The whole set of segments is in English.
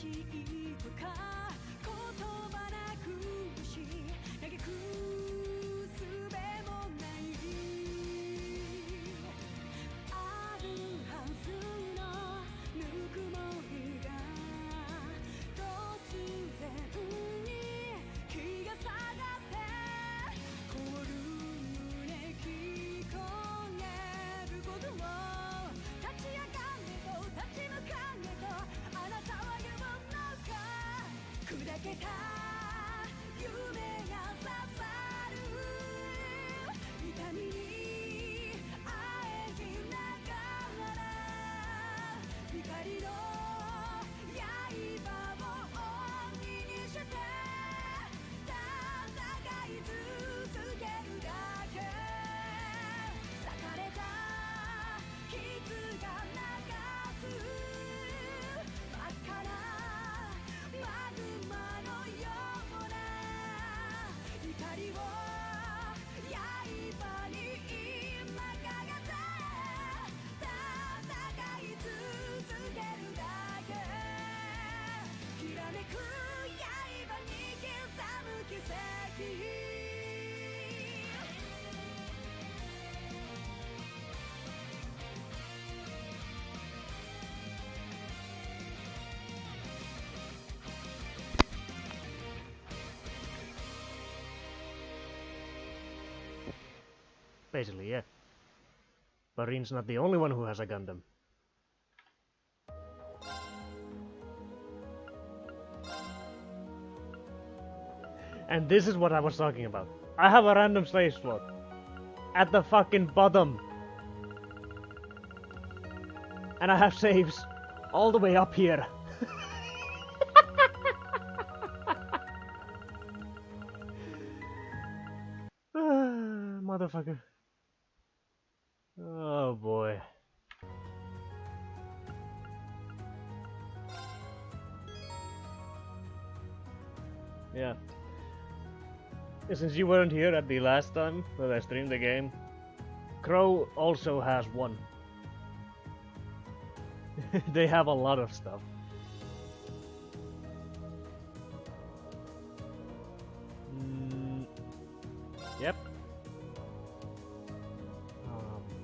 しいとか言葉なくし嘆く術もないあるはずのぬくもりが突然に気が下がって凍る胸聞こえることも立ち上がれと立ち向かえとあなたは言うのか砕けた夢が刺さる痛みにあえぎながら光の刃を鬼にして戦い続けるだけ裂かれた傷が流す真っ赤なマグマのような怒りを刃に今かがって戦い続けるだけきらめく刃に刻む奇跡Basically, yeah. Barin's not the only one who has a Gundam. And this is what I was talking about. I have a random slave slot at the fucking bottom. And I have saves all the way up here. Motherfucker. Oh boy. Yeah. Since you weren't here at the last time that I streamed the game, Crow also has one. They have a lot of stuff. Yep.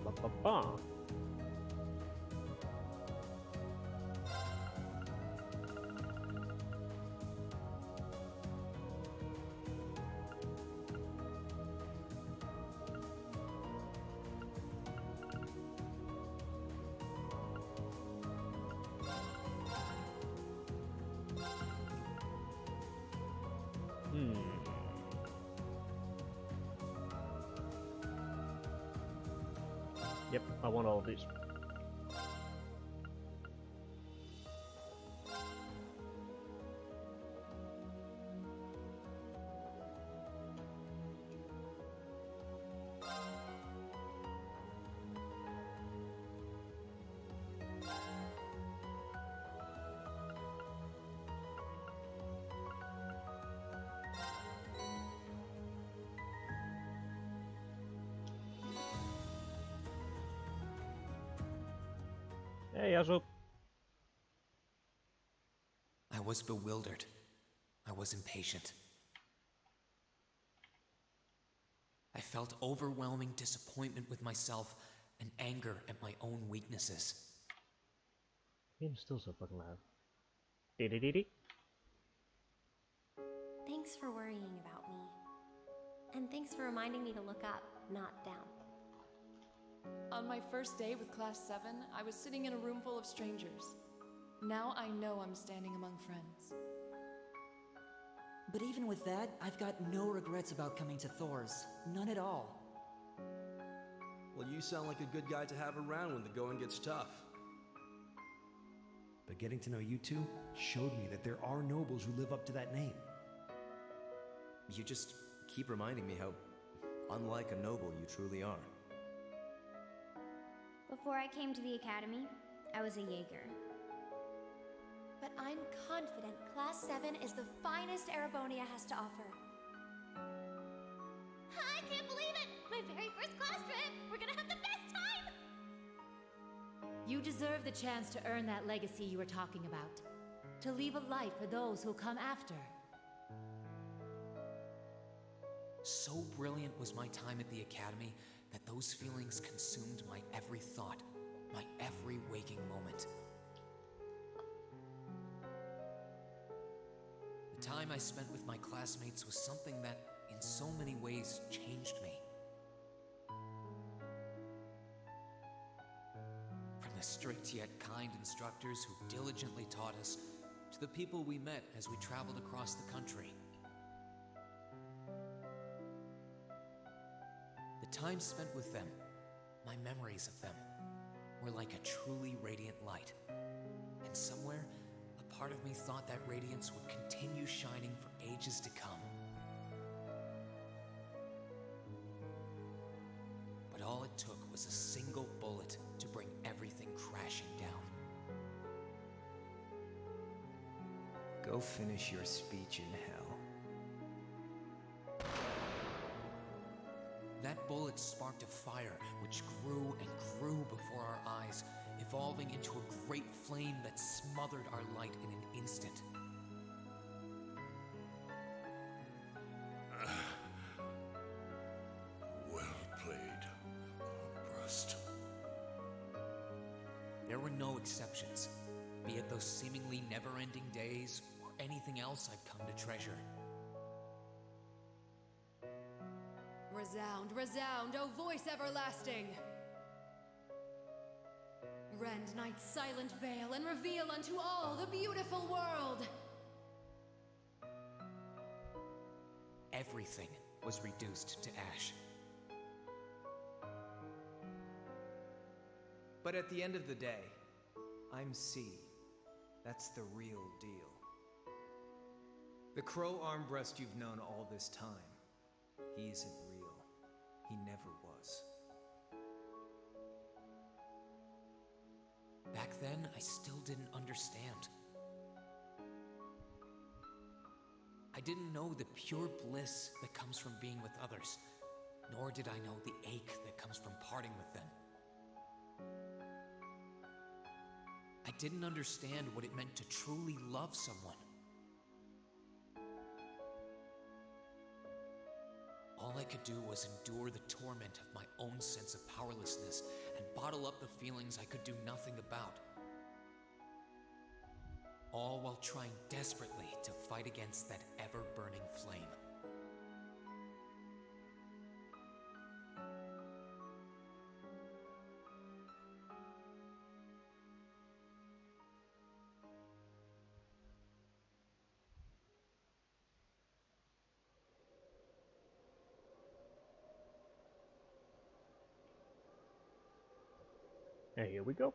Ba-ba-ba. Yep, I want all of these. Hey, Yasu. I was bewildered. I was impatient. I felt overwhelming disappointment with myself and anger at my own weaknesses. Game's still so fucking loud. Dee-dee-dee-dee. Thanks for worrying about me. And thanks for reminding me to look up, not down. On my first day with Class 7, I was sitting in a room full of strangers. Now I know I'm standing among friends. But even with that, I've got no regrets about coming to Thor's. None at all. Well, you sound like a good guy to have around when the going gets tough. But getting to know you two showed me that there are nobles who live up to that name. You just keep reminding me how unlike a noble you truly are. Before I came to the academy, I was a Jaeger. But I'm confident Class 7 is the finest Erebonia has to offer. I can't believe it! My very first class trip! We're gonna have the best time! You deserve the chance to earn that legacy you were talking about. to leave a light for those who'll come after. So brilliant was my time at the academy that those feelings consumed my every thought, my every waking moment. The time I spent with my classmates was something that, in so many ways, changed me. From the strict yet kind instructors who diligently taught us, to the people we met as we traveled across the country. The time spent with them, my memories of them, were like a truly radiant light. And somewhere, a part of me thought that radiance would continue shining for ages to come. But all it took was a single bullet to bring everything crashing down. Go finish your speech in hell. That bullet sparked a fire which grew and grew before our eyes, evolving into a great flame that smothered our light in an instant. Well played, Armbrust. There were no exceptions, be it those seemingly never-ending days or anything else I've come to treasure. Resound, resound, O voice everlasting! Rend night's silent veil and reveal unto all the beautiful world! Everything was reduced to ash. But at the end of the day, I'm C. That's the real deal. The Crow Armbrust you've known all this time, he isn't real. He never was. Back then, I still didn't understand. I didn't know the pure bliss that comes from being with others, nor did I know the ache that comes from parting with them. I didn't understand what it meant to truly love someone. All I could do was endure the torment of my own sense of powerlessness and bottle up the feelings I could do nothing about. All while trying desperately to fight against that ever-burning flame. And here we go.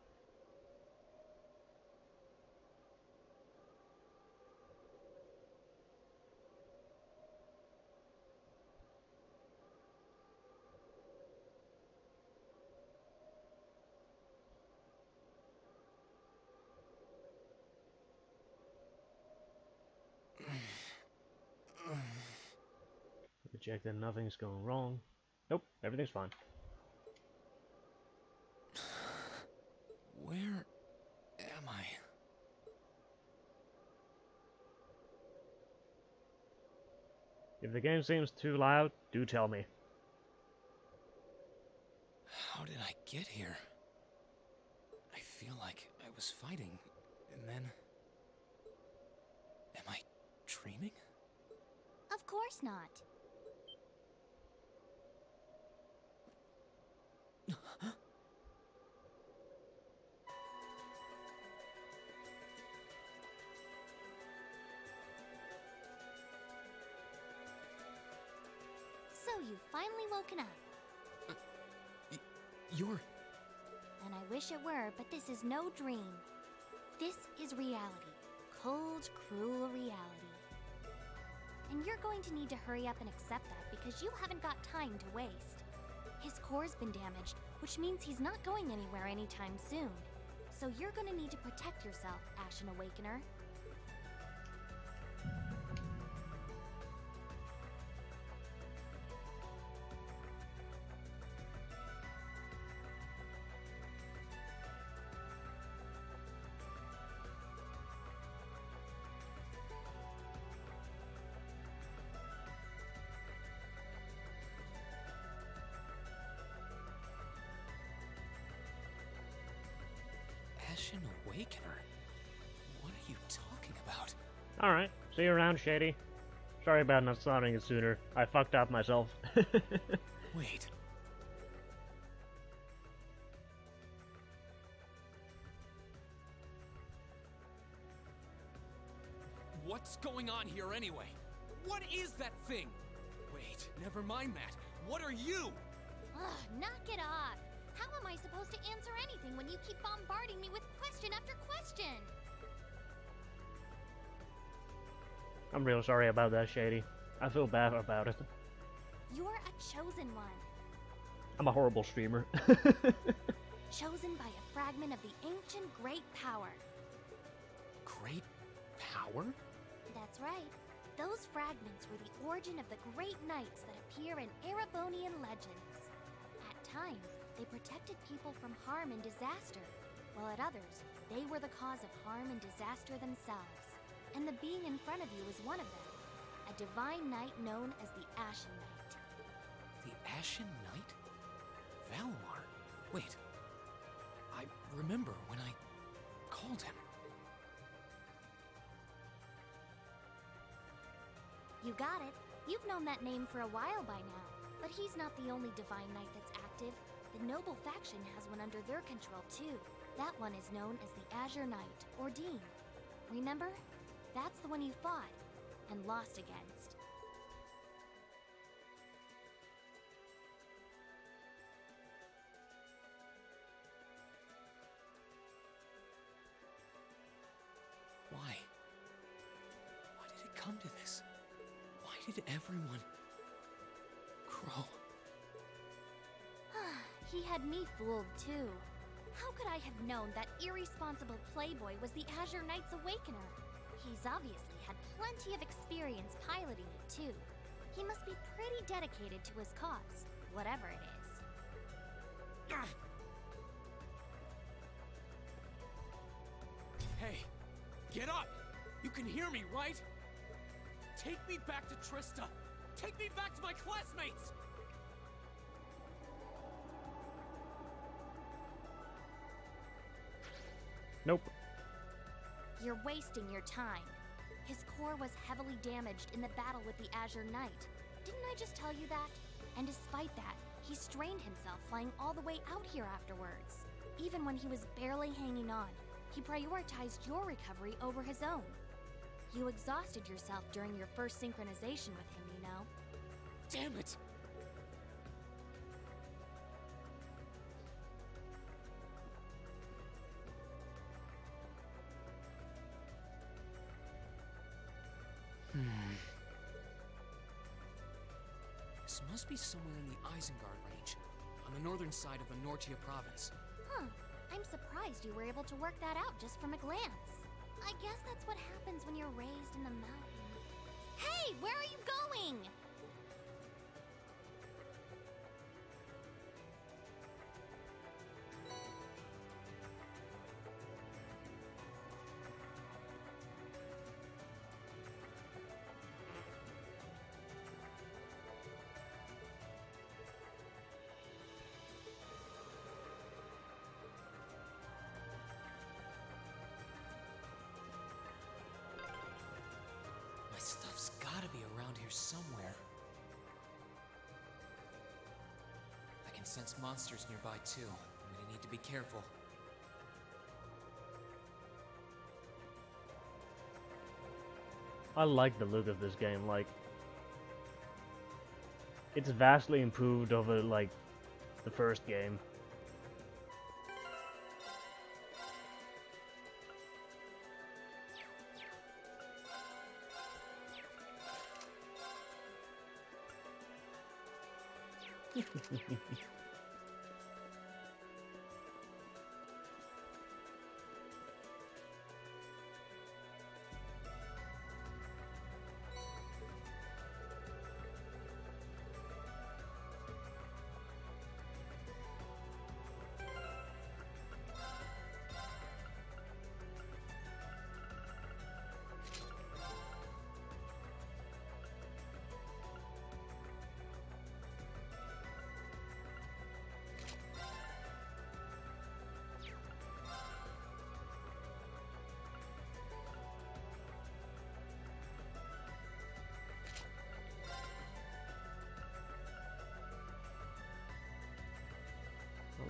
Check that nothing's going wrong. Nope, everything's fine. Where am I? If the game seems too loud, do tell me. How did I get here? I feel like I was fighting, and then... Am I dreaming? Of course not. So you've finally woken up. You're... And I wish it were, but this is no dream. This is reality. Cold, cruel reality. And you're going to need to hurry up and accept that because you haven't got time to waste. His core's been damaged, which means he's not going anywhere anytime soon. So you're gonna need to protect yourself, Ashen Awakener. Awakener? What are you talking about? Alright, see you around, Shady. Sorry about not starting it sooner. I fucked up myself. Wait. What's going on here anyway? What is that thing? Wait, never mind that. What are you? Ugh, knock it off! How am I supposed to answer anything when you keep bombarding me with question after question? I'm real sorry about that, Shady. I feel bad about it. You're a chosen one. I'm a horrible streamer. Chosen by a fragment of the ancient great power. Great power? That's right. Those fragments were the origin of the great knights that appear in Erebonian legends. At times, they protected people from harm and disaster, while at others, they were the cause of harm and disaster themselves. And the being in front of you is one of them, a divine knight known as the Ashen Knight. The Ashen Knight? Valimar? Wait. I remember when I called him. You got it. You've known that name for a while by now. But he's not the only divine knight that's active. The noble faction has one under their control too. That one is known as the Azure Knight, or Dean. Remember? That's the one you fought and lost against. Why? Why did it come to this? Why did everyone... Crow? He had me fooled too. How could I have known that irresponsible playboy was the Azure Knight's Awakener? He's obviously had plenty of experience piloting it too. He must be pretty dedicated to his cause, whatever it is. Hey, get up! You can hear me, right? Take me back to Trista! Take me back to my classmates! Nope. You're wasting your time. His core was heavily damaged in the battle with the Azure Knight. Didn't I just tell you that? And despite that, he strained himself flying all the way out here afterwards. Even when he was barely hanging on, he prioritized your recovery over his own. You exhausted yourself during your first synchronization with him, you know? Damn it! This must be somewhere in the Isengard range, on the northern side of the Nortia province. Huh. I'm surprised you were able to work that out just from a glance. I guess that's what happens when you're raised in the mountain. Hey, where are you going? My stuff's gotta be around here somewhere. I can sense monsters nearby too. I'm gonna need to be careful. I like the look of this game, like... It's vastly improved over, like, the first game.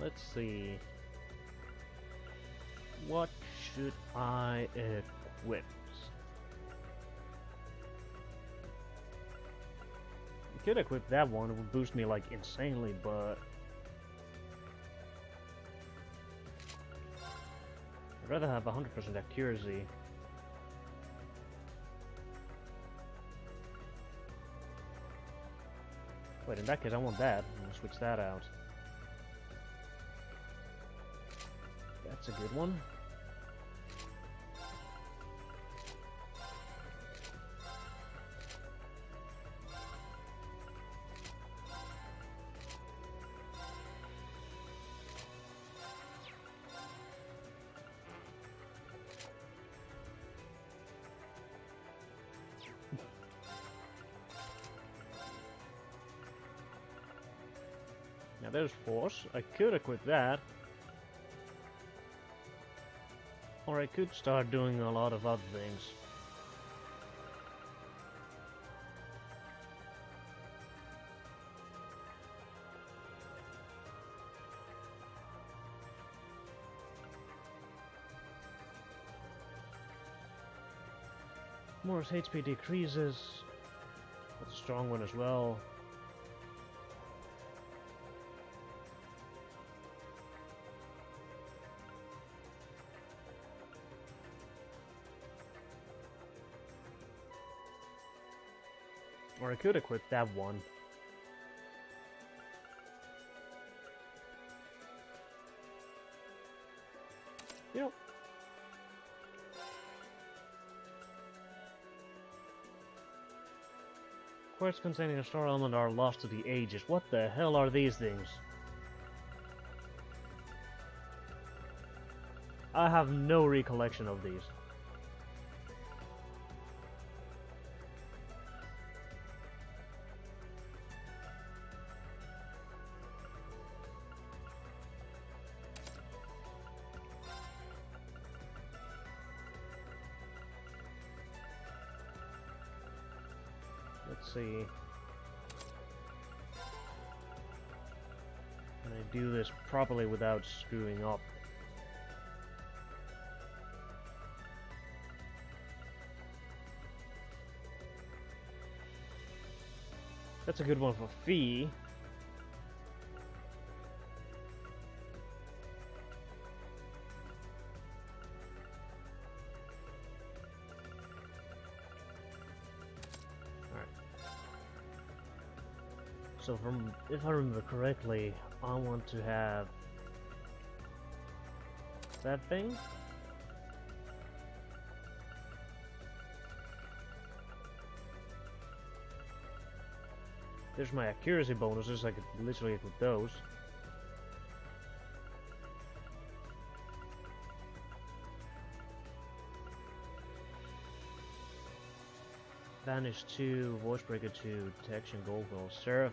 let's see. What should I equip? I could equip that one, it would boost me like insanely, but I'd rather have 100% accuracy. Wait, in that case I want that. I'm gonna switch that out. That's a good one. Now there's force. I could equip that. Or I could start doing a lot of other things. Morris HP decreases. That's a strong one as well. Or I could equip that one. Yep. Quartz containing a star element are lost to the ages. What the hell are these things? I have no recollection of these. Let's see. Can I do this properly without screwing up? That's a good one for Fee. So if I remember correctly, I want to have that thing. There's my accuracy bonuses, I could literally equip those. Vanish 2, Voice Breaker 2, Detection, Gold Goal, Seraph.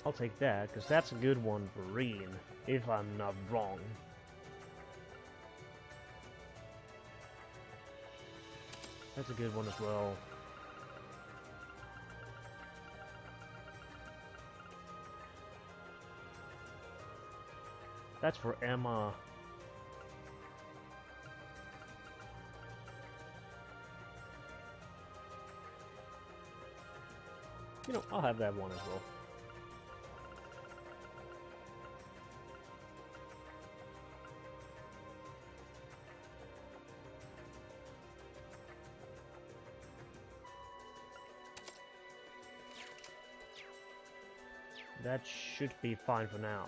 I'll take that, because that's a good one for Reen, if I'm not wrong. That's a good one as well. That's for Emma. You know, I'll have that one as well. That should be fine for now.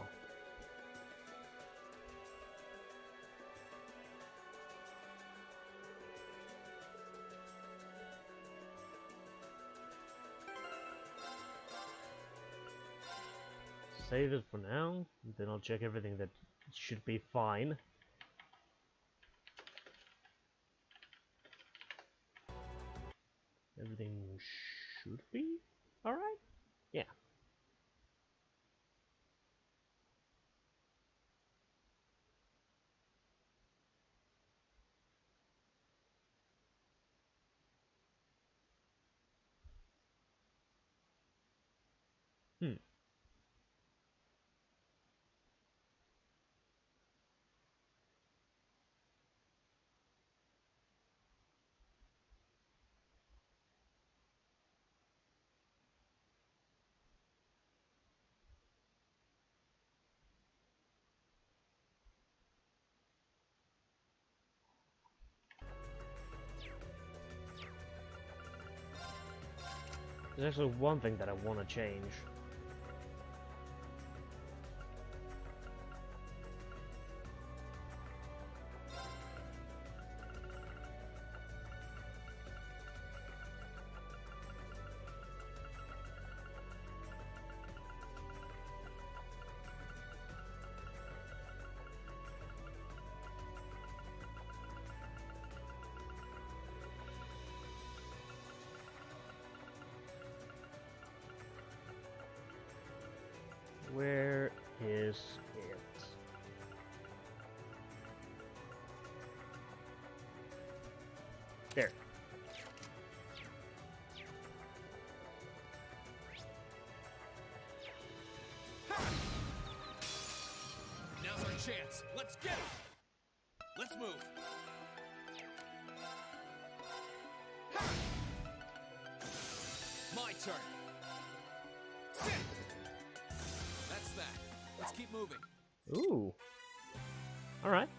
Save it for now, then I'll check everything that should be fine. Everything should be alright? Yeah. Hmm. There's actually one thing that I want to change. Where is it? There. Now's our chance. Let's get it. Let's move. My turn. Sit. That's that. Let's keep moving. Ooh. All right.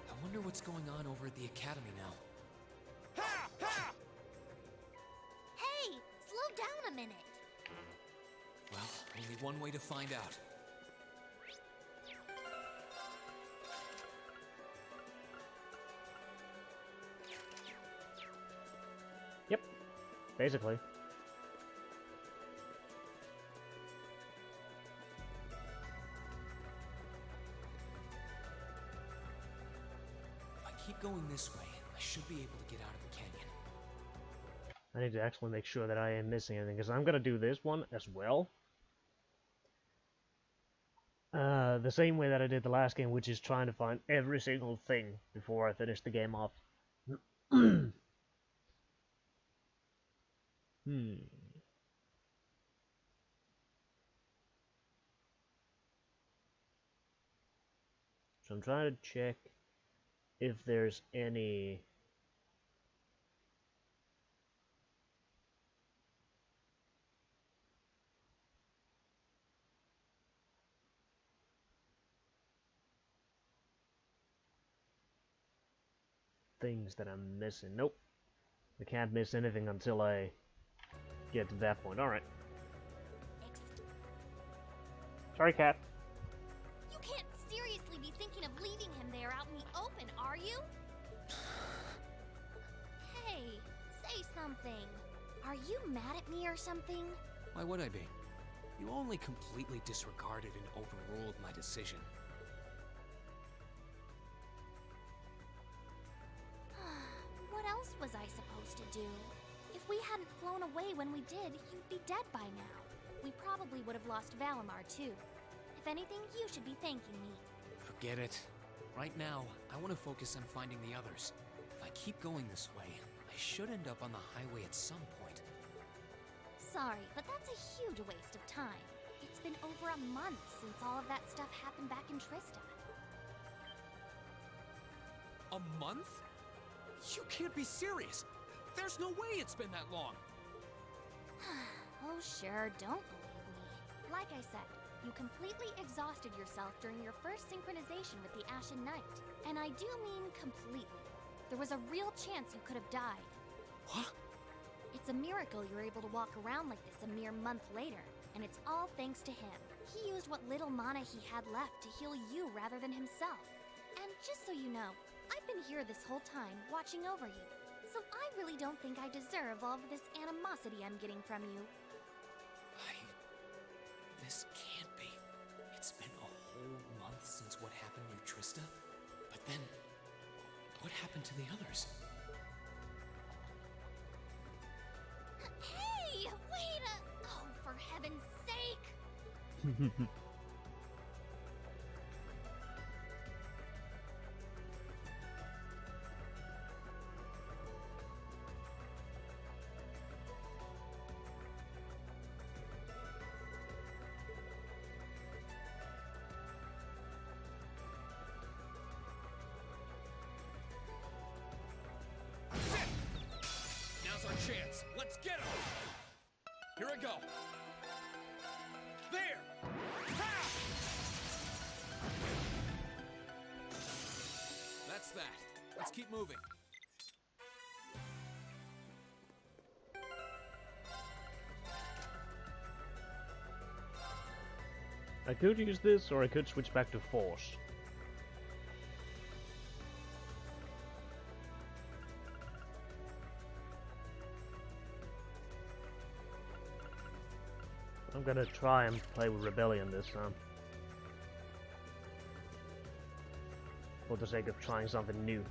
I wonder what's going on over at the academy now. Hey, slow down a minute. Well, only one way to find out. Yep. Basically. If I keep going this way, I should be able to get out of the canyon. I need to actually make sure that I am missing anything, because I'm gonna do this one as well. The same way that I did the last game, which is trying to find every single thing before I finish the game off. Hmm. So I'm trying to check if there's any things that I'm missing. Nope. I can't miss anything until I get to that point. Alright. Sorry, Cat. You can't seriously be thinking of leaving him there out in the open, are you? Hey, say something. Are you mad at me or something? Why would I be? You only completely disregarded and overruled my decision. What else was I supposed to do? If we hadn't flown away when we did, you'd be dead by now. We probably would have lost Valimar too. If anything, you should be thanking me. Forget it. Right now, I want to focus on finding the others. If I keep going this way, I should end up on the highway at some point. Sorry, but that's a huge waste of time. It's been over a month since all of that stuff happened back in Trista. A month? You can't be serious! There's no way it's been that long! Oh sure, don't believe me. Like I said, you completely exhausted yourself during your first synchronization with the Ashen Knight. And I do mean completely. There was a real chance you could have died. What? It's a miracle you're able to walk around like this a mere month later, and it's all thanks to him. He used what little mana he had left to heal you rather than himself. And just so you know, I've been here this whole time, watching over you. So I really don't think I deserve all of this animosity I'm getting from you. This can't be. It's been a whole month since what happened near Trista? Then, what happened to the others? Hey! Wait a... Oh, for heaven's sake! Now's our chance. Let's get him! Here I go. There! Ha! That's that. Let's keep moving. I could use this, or I could switch back to Force. I'm gonna try and play with Rebellion this time. For the sake of trying something new.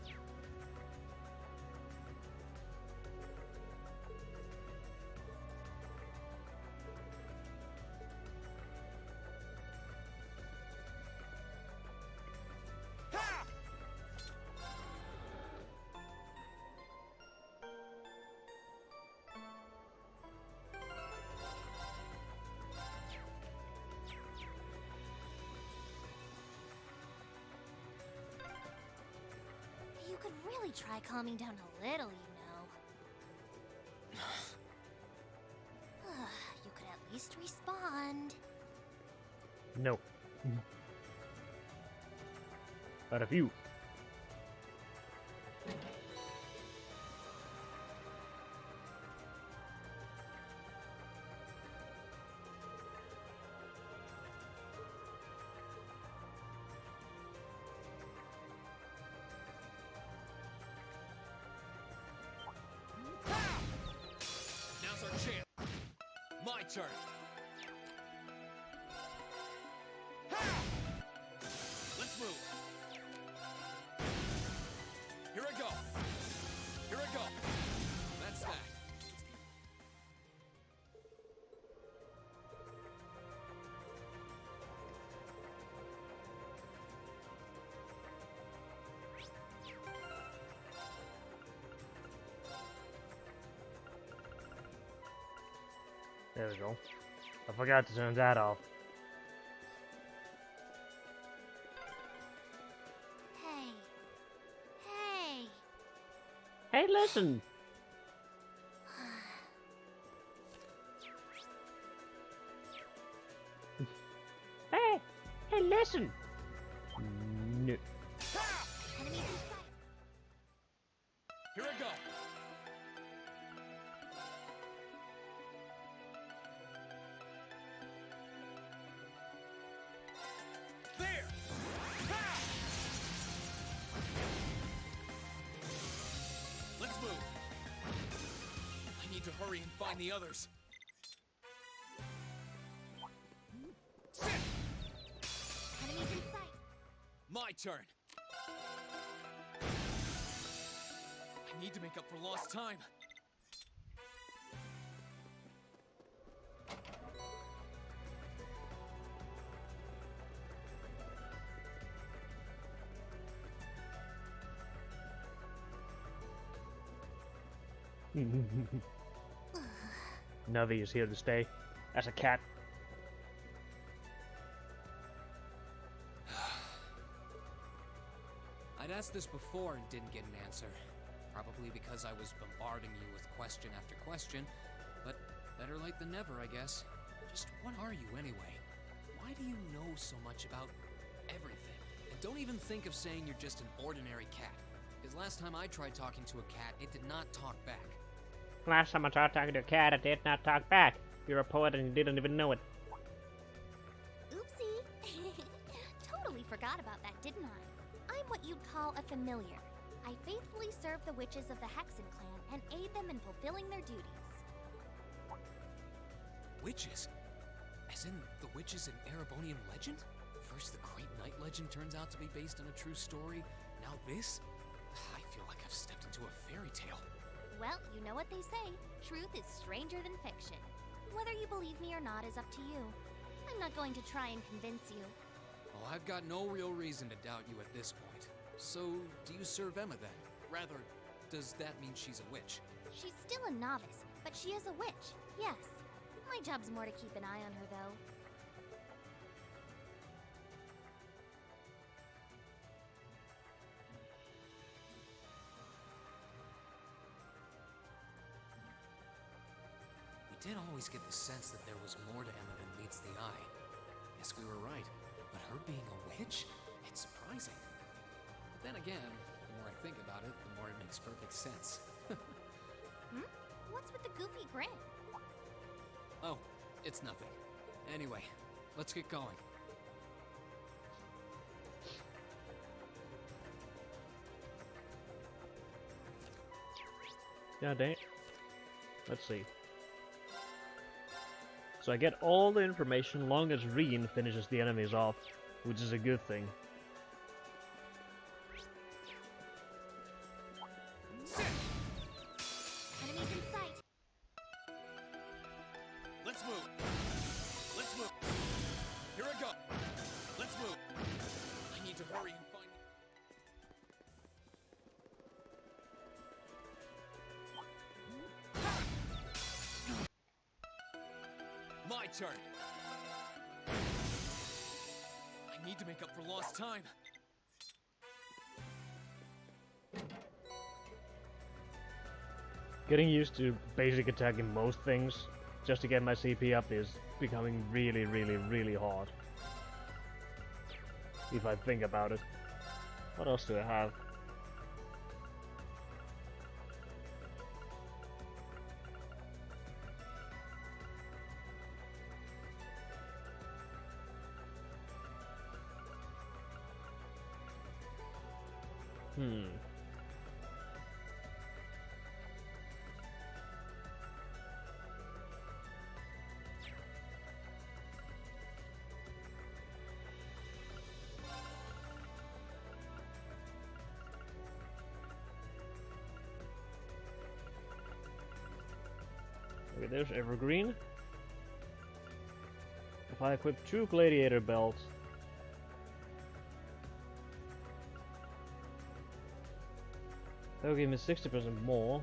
You could really try calming down a little, you know. You could at least respond. No. But a few. Now's our chance. My turn. Let's move. Here I go. Here I go. That's that. There we go. I forgot to turn that off. Hey. Hey. Hey, listen! Hey! Hey, listen! No. Enemies in sight. Here I go. There! Ha! Let's move. I need to hurry and find the others. Sit! Enemies in sight. My turn. I need to make up for lost time. Navi is here to stay. As a cat. I'd asked this before and didn't get an answer. Probably because I was bombarding you with question after question. But better late than never, I guess. Just what are you anyway? Why do you know so much about everything? And don't even think of saying you're just an ordinary cat. Because last time I tried talking to a cat, it did not talk back. Last time I tried talking to a cat, it did not talk back. You're a poet and you didn't even know it. Oopsie. Totally forgot about that, didn't I? I'm what you'd call a familiar. I faithfully serve the witches of the Hexen clan and aid them in fulfilling their duties. Witches? As in the witches in Erebonian legend? First the Great Night legend turns out to be based on a true story. now this? I feel like I've stepped into a fairy tale. Well, you know what they say. Truth is stranger than fiction. Whether you believe me or not is up to you. I'm not going to try and convince you. Well, I've got no real reason to doubt you at this point. So, do you serve Emma then? Rather, does that mean she's a witch? She's still a novice, but she is a witch, yes. My job's more to keep an eye on her, though. We did always get the sense that there was more to Emma than meets the eye. Guess we were right. But her being a witch? It's surprising. But then again, the more I think about it, the more it makes perfect sense. What's with the goofy grin? Oh, it's nothing. Anyway, let's get going. God dang. Let's see. So I get all the information long as Reen finishes the enemies off, which is a good thing. Enemies in sight. Let's move. Let's move. Here I go. Let's move. I need to hurry and find... My turn. I need to make up for lost time. Getting used to basic attack in most things, just to get my CP up, is becoming really, really, really hard. If I think about it. What else do I have? Okay, there's Evergreen. If I equip 2 Gladiator belts, that'll give me 60% more.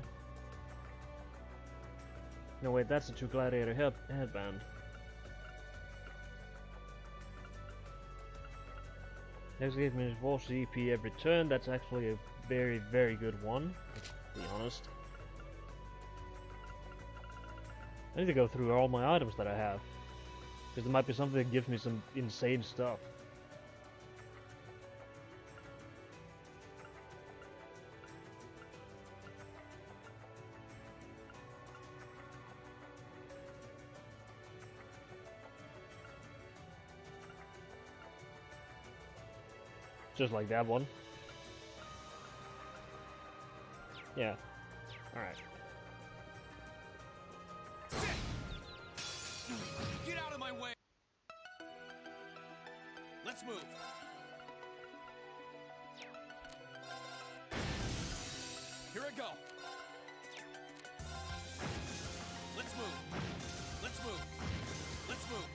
No wait, that's a 2 Gladiator headband. Next gives me 4 CP every turn. That's actually a very, very good one, to be honest. I need to go through all my items that I have, because there might be something that gives me some insane stuff. Just like that one. Yeah. Alright. Get out of my way! Let's move. Here I go. Let's move. Let's move. Let's move.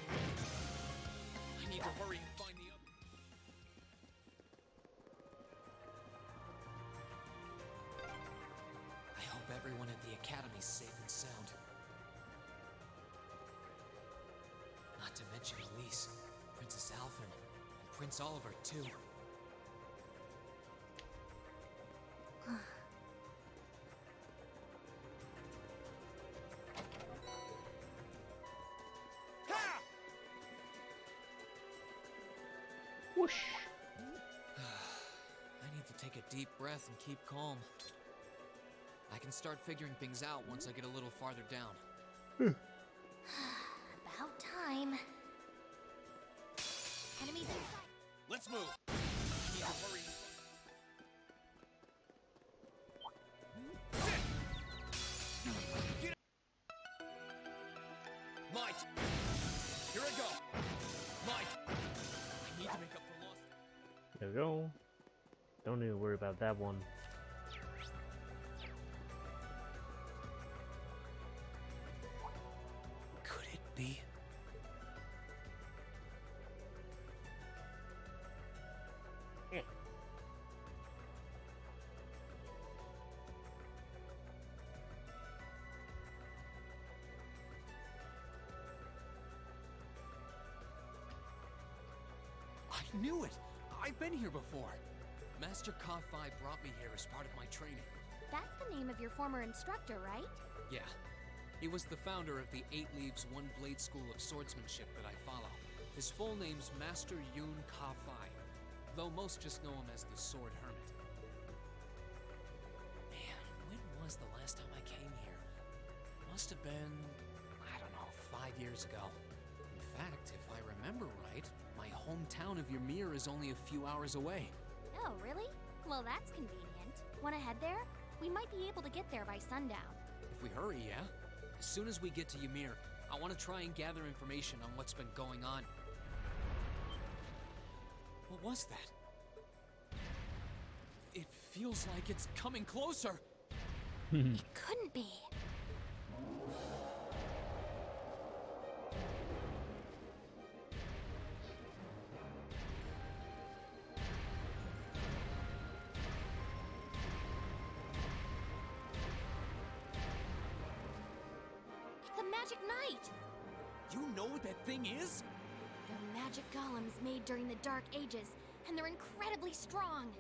I need to hurry and find the other. I hope everyone at the Academy's safe and sound. Not to mention Elise, Princess Alphen, and Prince Oliver, too. Whoosh! I need to take a deep breath and keep calm. I can start figuring things out once I get a little farther down. About time. Enemies in sight. Let's move. I need to hurry. Get out. Might. Here I go. Might. I need to make up for lost. There we go. Don't need to worry about that one. Could it be? Yeah. I knew it! I've been here before. Master Ka-Fi brought me here as part of my training. That's the name of your former instructor, right? Yeah. He was the founder of the 8 Leaves, 1 Blade School of Swordsmanship that I follow. His full name's Master Yoon Ka-Fi, though most just know him as the Sword Hermit. Man, when was the last time I came here? Must have been, I don't know, 5 years ago. In fact, if I remember right, my hometown of Ymir is only a few hours away. Oh, really? Well, that's convenient. Wanna head there? We might be able to get there by sundown. If we hurry, yeah? As soon as we get to Ymir, I want to try and gather information on what's been going on. What was that? It feels like it's coming closer. It couldn't be. It's a magic knight! You know what that thing is? They're magic golems made during the Dark Ages, and they're incredibly strong.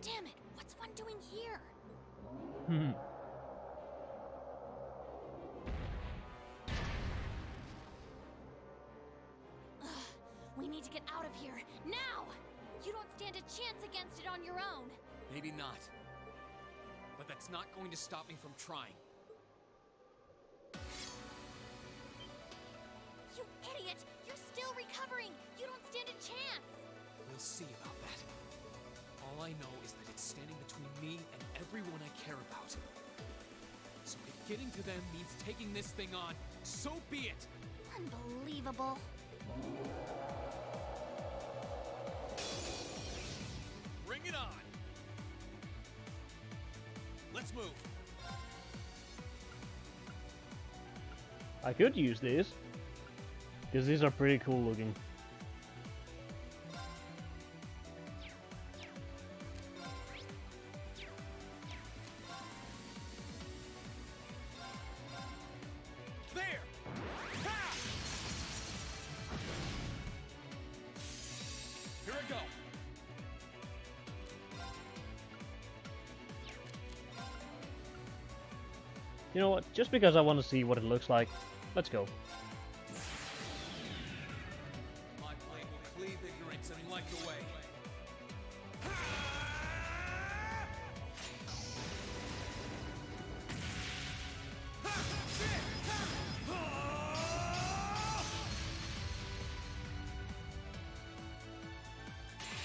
Damn it, what's one doing here? Ugh, we need to get out of here, now! You don't stand a chance against it on your own. Maybe not. But that's not going to stop me from trying. You idiot! You're still recovering! You don't stand a chance! We'll see about that. All I know is that it's standing between me and everyone I care about. So if getting to them means taking this thing on, so be it! Unbelievable. Bring it on! Let's move! I could use these, because these are pretty cool looking. There! Ha! Here I go! You know what? Just because I want to see what it looks like, let's go. My blade will cleave ignorance and light the way.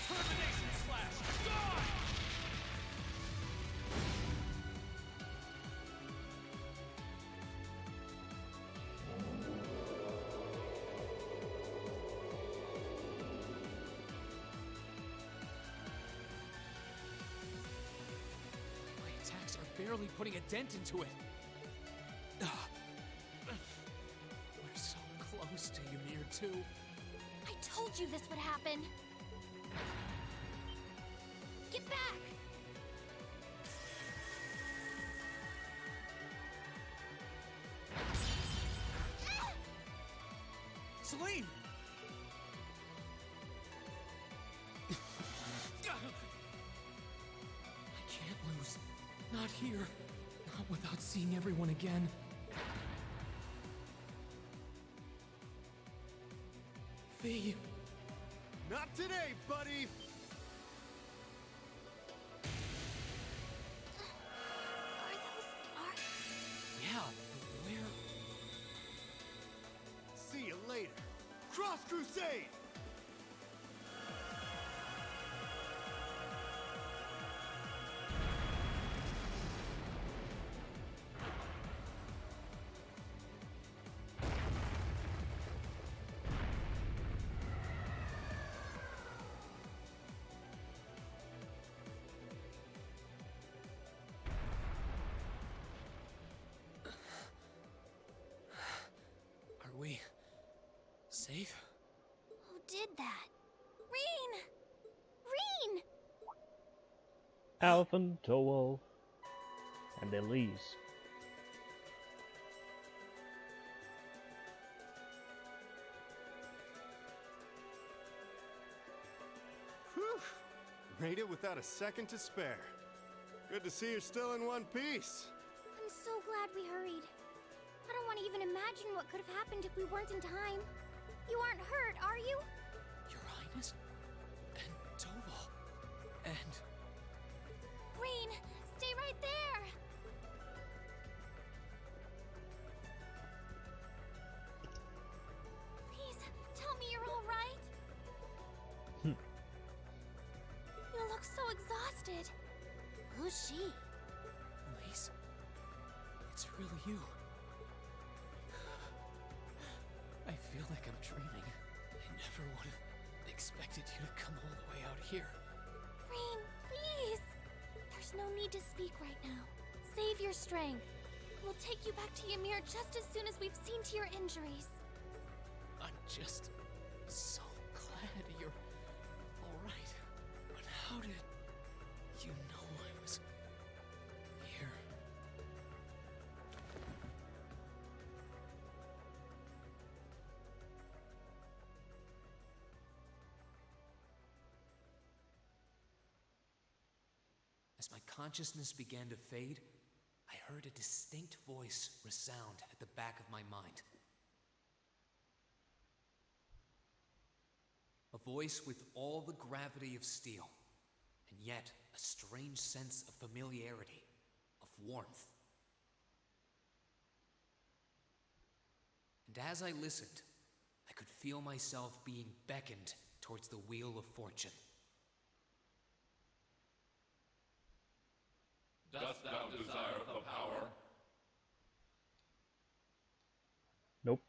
Termination slash! Die! My attacks are barely putting a dent into it. We're so close to Ymir too. I told you this would happen. Get back! Celine! I can't lose. Not here. Not without seeing everyone again. V. Not today, buddy! Are those arts? Yeah, but where? See you later. Cross Crusade! safe? Who did that? Reen! Reen! Alphen, Towel, and Elise. Whew! Made it without a second to spare. Good to see you're still in one piece. I'm so glad we hurried. I don't want to even imagine what could have happened if we weren't in time. You aren't hurt, are you? Your Highness? And Toval? And... Reen, stay right there! Please, tell me you're all right. You look so exhausted. Who's she? Elise? It's really you. I feel like I'm dreaming. I never would have expected you to come all the way out here. Reen, please! There's no need to speak right now. Save your strength. We'll take you back to Ymir just as soon as we've seen to your injuries. I'm just so glad you're alright. But how did you know I was here? As my consciousness began to fade, I heard a distinct voice resound at the back of my mind. A voice with all the gravity of steel, and yet a strange sense of familiarity, of warmth. And as I listened, I could feel myself being beckoned towards the wheel of fortune. Dost thou desire the power? Nope.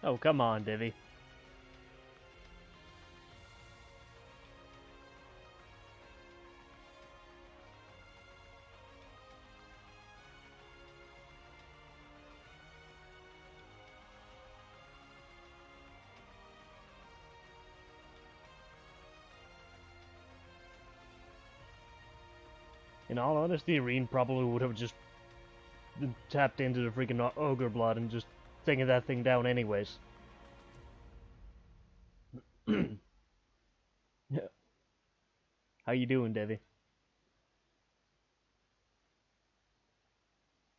Oh, come on, Divvy. In all honesty, Reen probably would have just tapped into the freaking ogre blood and just taken that thing down anyways. Yeah. How you doing, Devi?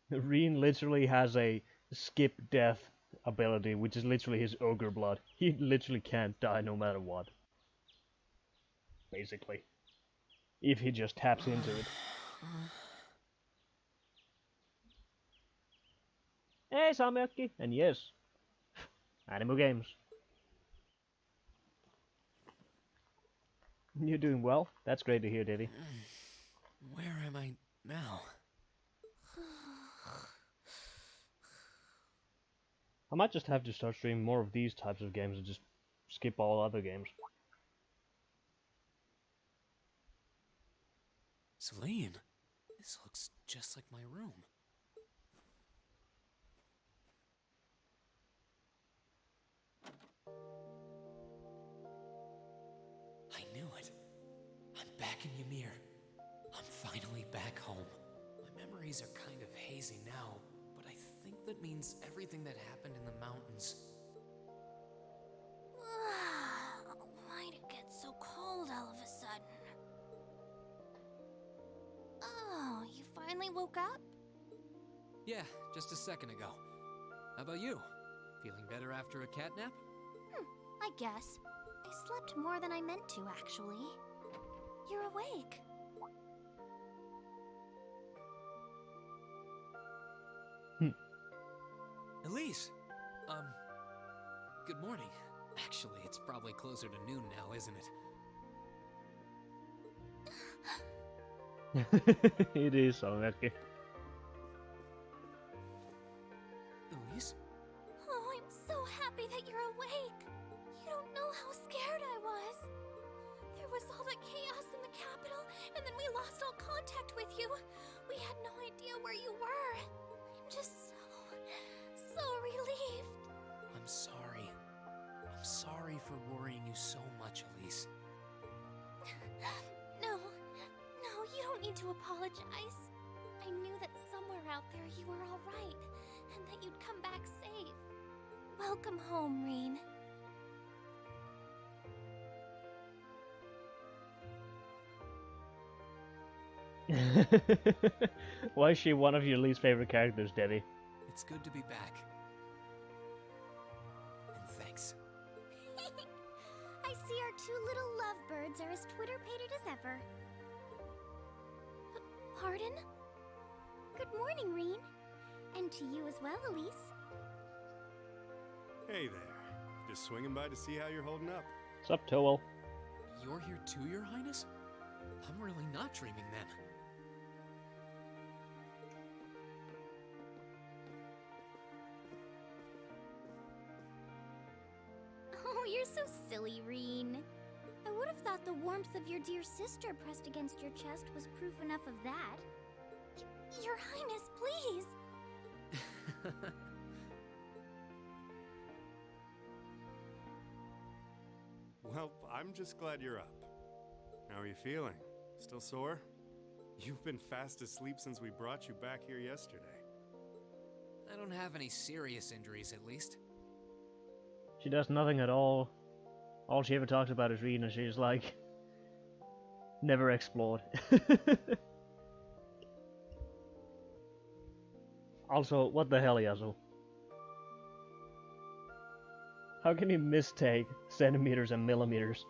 Reen literally has a skip death ability, which is literally his ogre blood. He literally can't die no matter what. Basically. If he just taps into it. Hey, Samyaki! And yes, Animal Games. You're doing well. That's great to hear, Diddy. Where am I now? I might just have to start streaming more of these types of games and just skip all other games. Celine, this looks just like my room. I knew it. I'm back in Ymir. I'm finally back home. My memories are kind of hazy now, but I think that means everything that happened in the mountains. Why'd it get so cold all of a sudden? Oh, you finally woke up? Yeah, just a second ago. How about you? Feeling better after a cat nap? I guess. I slept more than I meant to, actually. You're awake. Elise! Good morning. Actually, it's probably closer to noon now, isn't it? It is so lucky. Elise? Oh, I'm so happy that you're awake. You don't know how scared I was. There was all that chaos in the capital, and then we lost all contact with you. We had no idea where you were. I'm just so relieved. I'm sorry. I'm sorry for worrying you so much, Elise. No, you don't need to apologize. I knew that somewhere out there you were all right, and that you'd come back safe. Welcome home, Reen. Why is she one of your least favorite characters, Debbie? It's good to be back. And thanks. I see our two little lovebirds are as Twitter-pated as ever. Pardon? Good morning, Reen. And to you as well, Elise. Hey there. Just swinging by to see how you're holding up. What's up, Towel? You're here too, Your Highness? I'm really not dreaming then. Oh, you're so silly, Reen. I would have thought the warmth of your dear sister pressed against your chest was proof enough of that. Your Highness, please! Well, I'm just glad you're up. How are you feeling? Still sore? You've been fast asleep since we brought you back here yesterday. I don't have any serious injuries, at least. She does nothing at all. All she ever talks about is reading, and she's like, never explored. Also, what the hell, Yasu? How can you mistake centimeters and millimeters?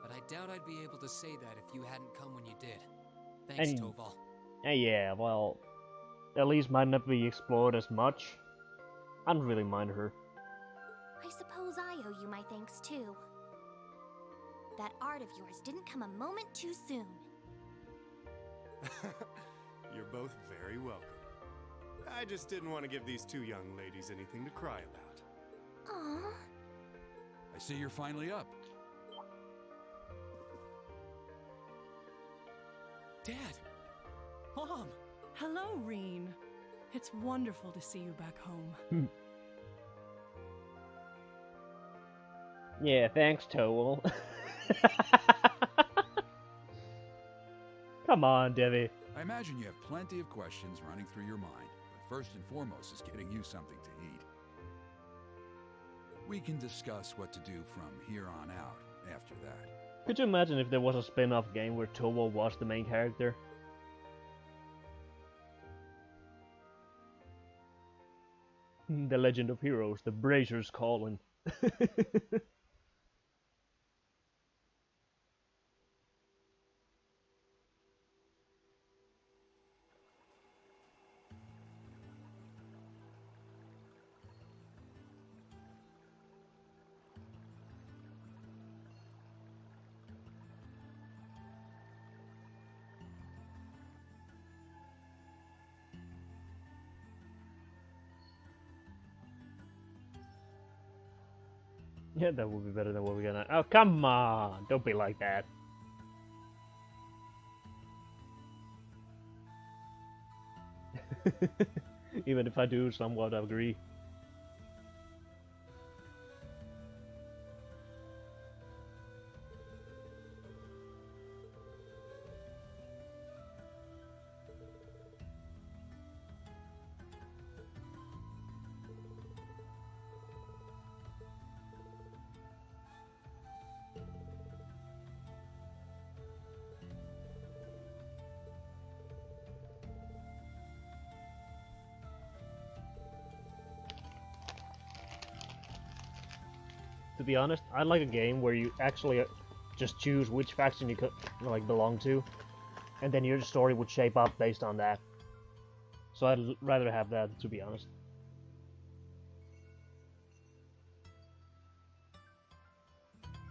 But I doubt I'd be able to say that if you hadn't come when you did. Thanks, And- Toval. Yeah, well, at least might not be explored as much. I don't really mind her. I suppose I owe you my thanks, too. That art of yours didn't come a moment too soon. You're both very welcome. I just didn't want to give these two young ladies anything to cry about. Aww. I see you're finally up. Dad! Mom! Hello, Reen. It's wonderful to see you back home. Yeah, thanks, Towel. Come on, Debbie. I imagine you have plenty of questions running through your mind, but first and foremost is getting you something to eat. We can discuss what to do from here on out after that. Could you imagine if there was a spin-off game where Towel was the main character? The Legend of Heroes, the Brazier's Calling. Yeah, that would be better than what we're gonna. Oh, come on! Don't be like that. Even if I do somewhat agree. To be honest, I like a game where you actually just choose which faction you could like belong to, and then your story would shape up based on that. So I'd rather have that, to be honest.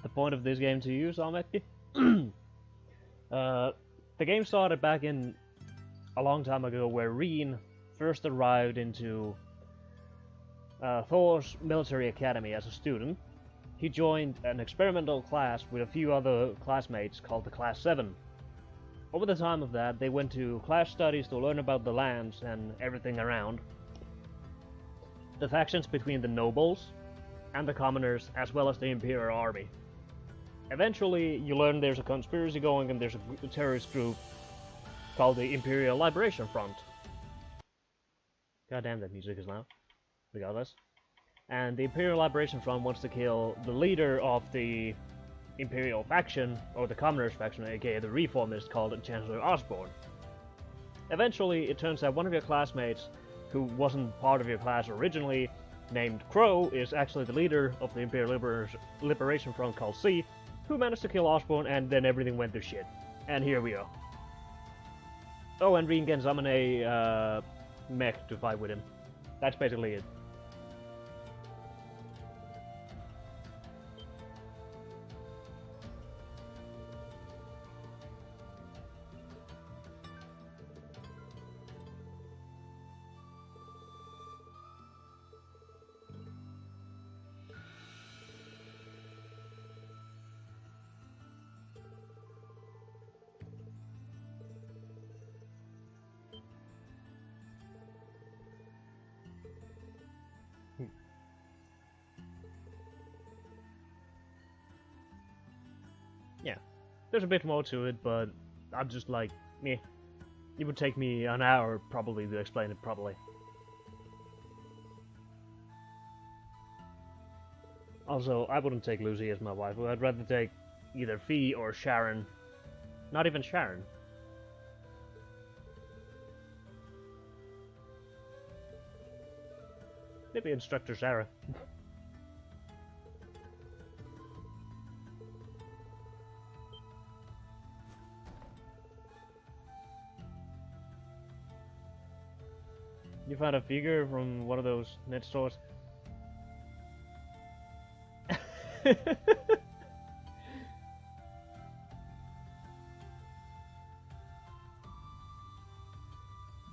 The point of this game to you, Salmetki? The game started back in a long time ago, where Reen first arrived into Thor's military academy as a student. He joined an experimental class with a few other classmates called the Class 7. Over the time of that, they went to class studies to learn about the lands and everything around. The factions between the nobles and the commoners, as well as the Imperial Army. Eventually, you learn there's a conspiracy going and there's a terrorist group called the Imperial Liberation Front. God damn, that music is loud. Regardless. And the Imperial Liberation Front wants to kill the leader of the Imperial faction, or the Commoners faction, aka the Reformist, called Chancellor Osborne. Eventually, it turns out one of your classmates, who wasn't part of your class originally, named Crow, is actually the leader of the Imperial Liberation Front called C, who managed to kill Osborne, and then everything went to shit. And here we are. Oh, and Reen can summon a mech to fight with him. That's basically it. Yeah, there's a bit more to it, but I'm just like, meh. It would take me an hour probably to explain it properly. Also, I wouldn't take Lucy as my wife. I'd rather take either Fee or Sharon. Not even Sharon. Maybe Instructor Sarah. You found a figure from one of those net stores?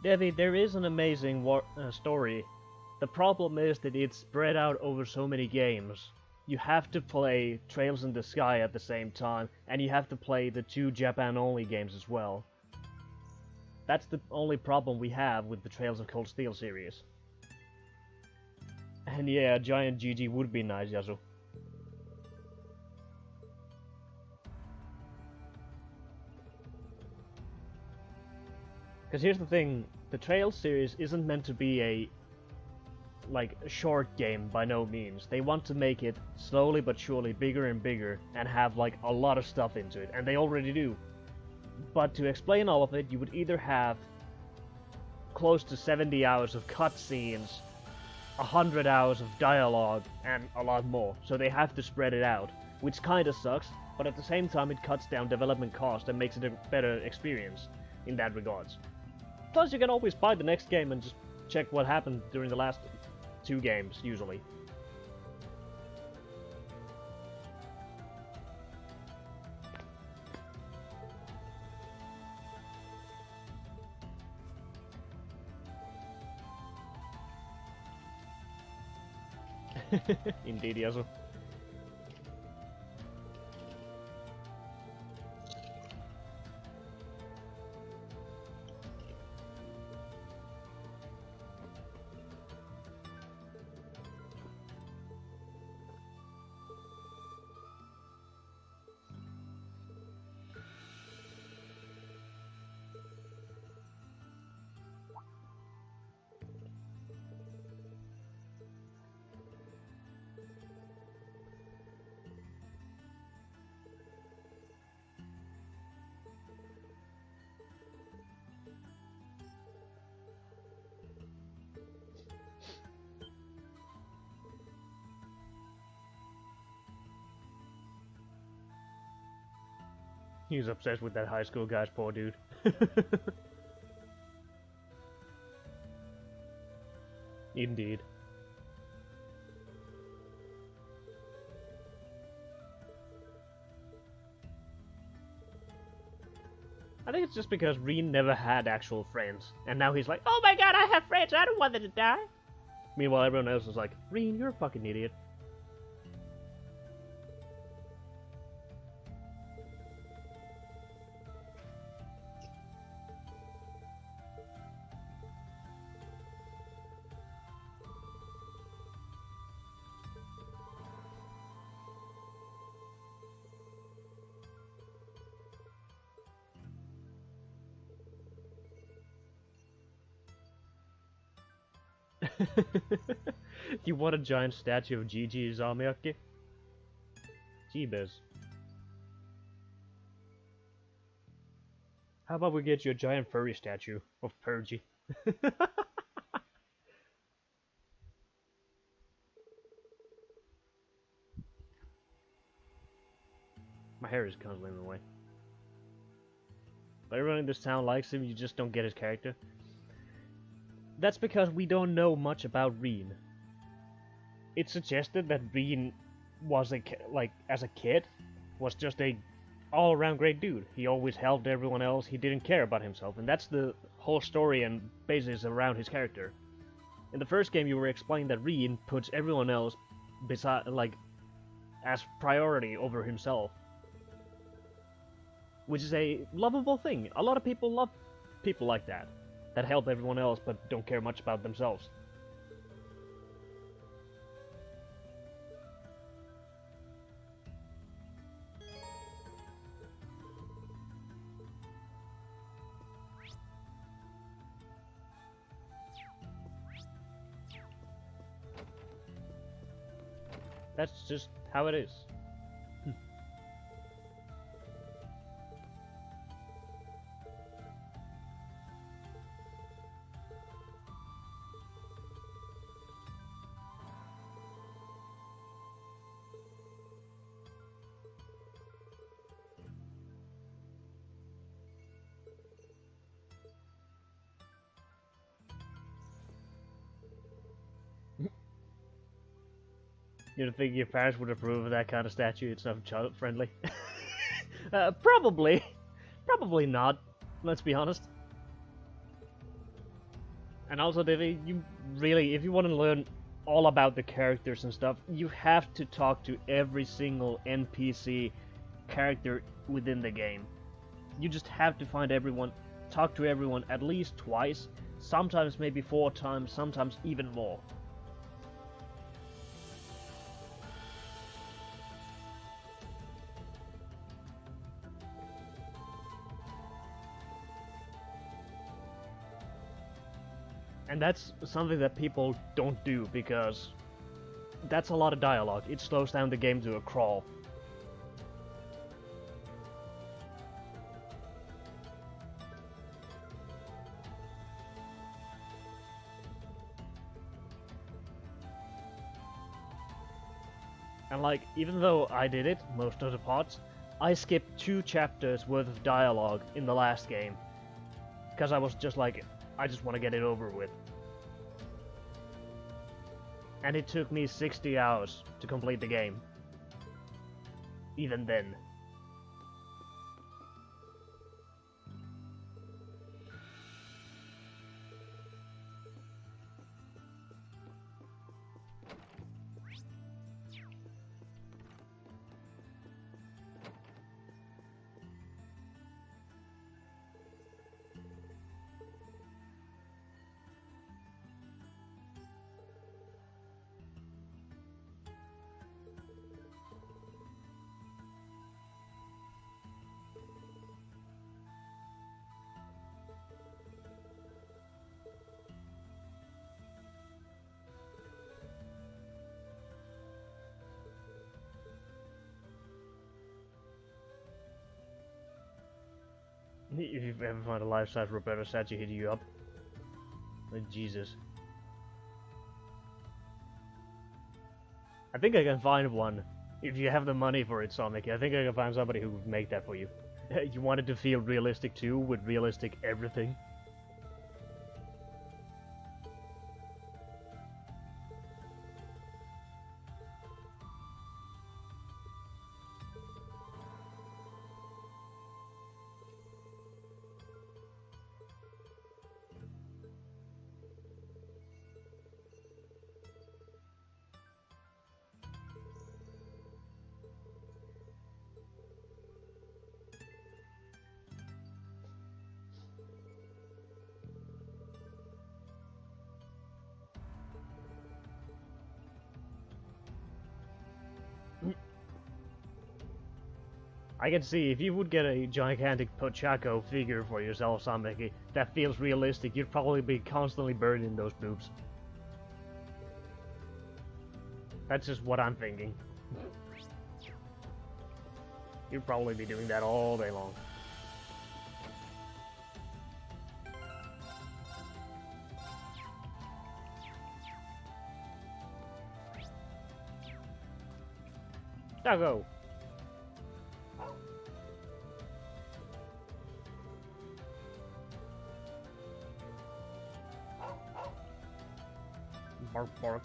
Devi, there is an amazing story. The problem is that it's spread out over so many games. You have to play Trails in the Sky at the same time, and you have to play the 2 Japan-only games as well. That's the only problem we have with the Trails of Cold Steel series. And yeah, a giant GG would be nice, Yasu. Because here's the thing, the Trails series isn't meant to be a short game by no means. They want to make it slowly but surely bigger and bigger and have like a lot of stuff into it, and they already do. But to explain all of it, you would either have close to 70 hours of cutscenes, 100 hours of dialogue, and a lot more. So they have to spread it out, which kinda sucks, but at the same time it cuts down development cost and makes it a better experience in that regards. Plus you can always buy the next game and just check what happened during the last 2 games, usually. Indeed, Yasu. He's obsessed with that high school guy's poor dude. Indeed. I think it's just because Reen never had actual friends, and now he's like, oh my god, I have friends, I don't want them to die! Meanwhile, everyone else is like, Reen, you're a fucking idiot. You want a giant statue of Gigi Zamiaki? Jeebus. How about we get you a giant furry statue of Purgy? My hair is constantly in the way. But everyone in this town likes him, you just don't get his character. That's because we don't know much about Reen. It's suggested that Reen was as a kid, was just a all-around great dude. He always helped everyone else, he didn't care about himself, and that's the whole story and basis around his character. In the first game you were explaining that Reen puts everyone else as priority over himself. Which is a lovable thing. A lot of people love people like that help everyone else but don't care much about themselves. That's just how it is. You don't think your parents would approve of that kind of statue? It's not child friendly. Probably. Probably not. Let's be honest. And also, Divi, if you want to learn all about the characters and stuff, you have to talk to every single NPC character within the game. You just have to find everyone, talk to everyone at least twice, sometimes maybe 4 times, sometimes even more. And that's something that people don't do, because that's a lot of dialogue. It slows down the game to a crawl. And even though I did it, most of the parts, I skipped 2 chapters worth of dialogue in the last game. Because I was just like, I just want to get it over with. And it took me 60 hours to complete the game. Even then. If you ever find a life-size Roberta statue hitting you up. Like, Jesus. I think I can find one. If you have the money for it, Sonic. I think I can find somebody who would make that for you. You want it to feel realistic too, with realistic everything. I can see if you would get a gigantic Pochaco figure for yourself, Sameki, that feels realistic, you'd probably be constantly buried in those boobs. That's just what I'm thinking. You'd probably be doing that all day long. Taco! Bark, bark.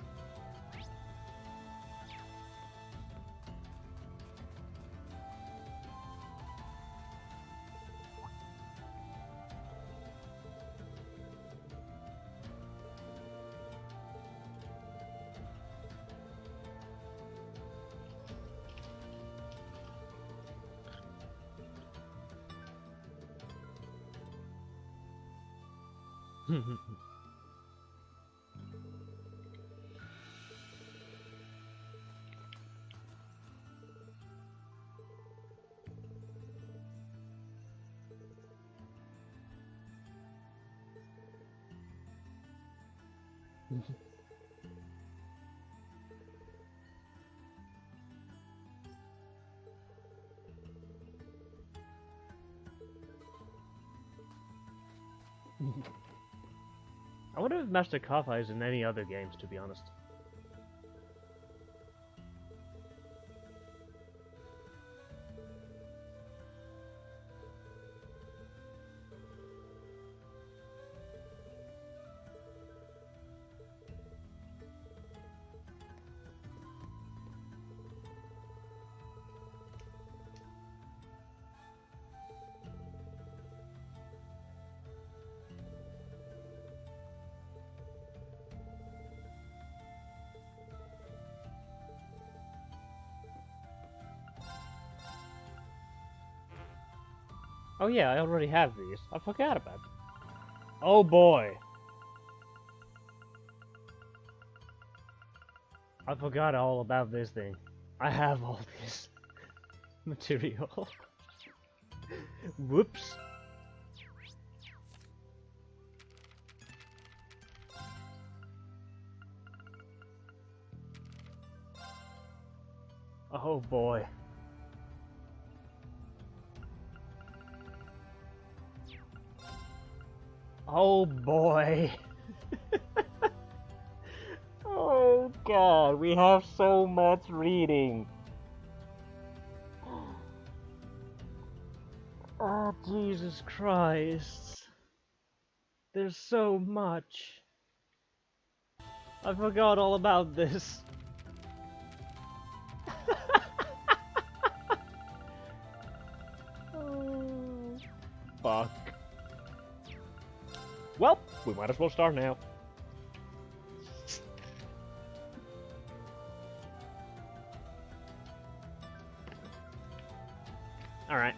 I wonder if Master Kaffa is in any other games, to be honest. Oh yeah, I already have these. I forgot about them. Oh boy! I forgot all about this thing. I have all this material. Whoops. Oh boy. Oh boy. Oh god, we have so much reading. Oh Jesus Christ. There's so much. I forgot all about this. Oh, fuck. Well, we might as well start now. Alright.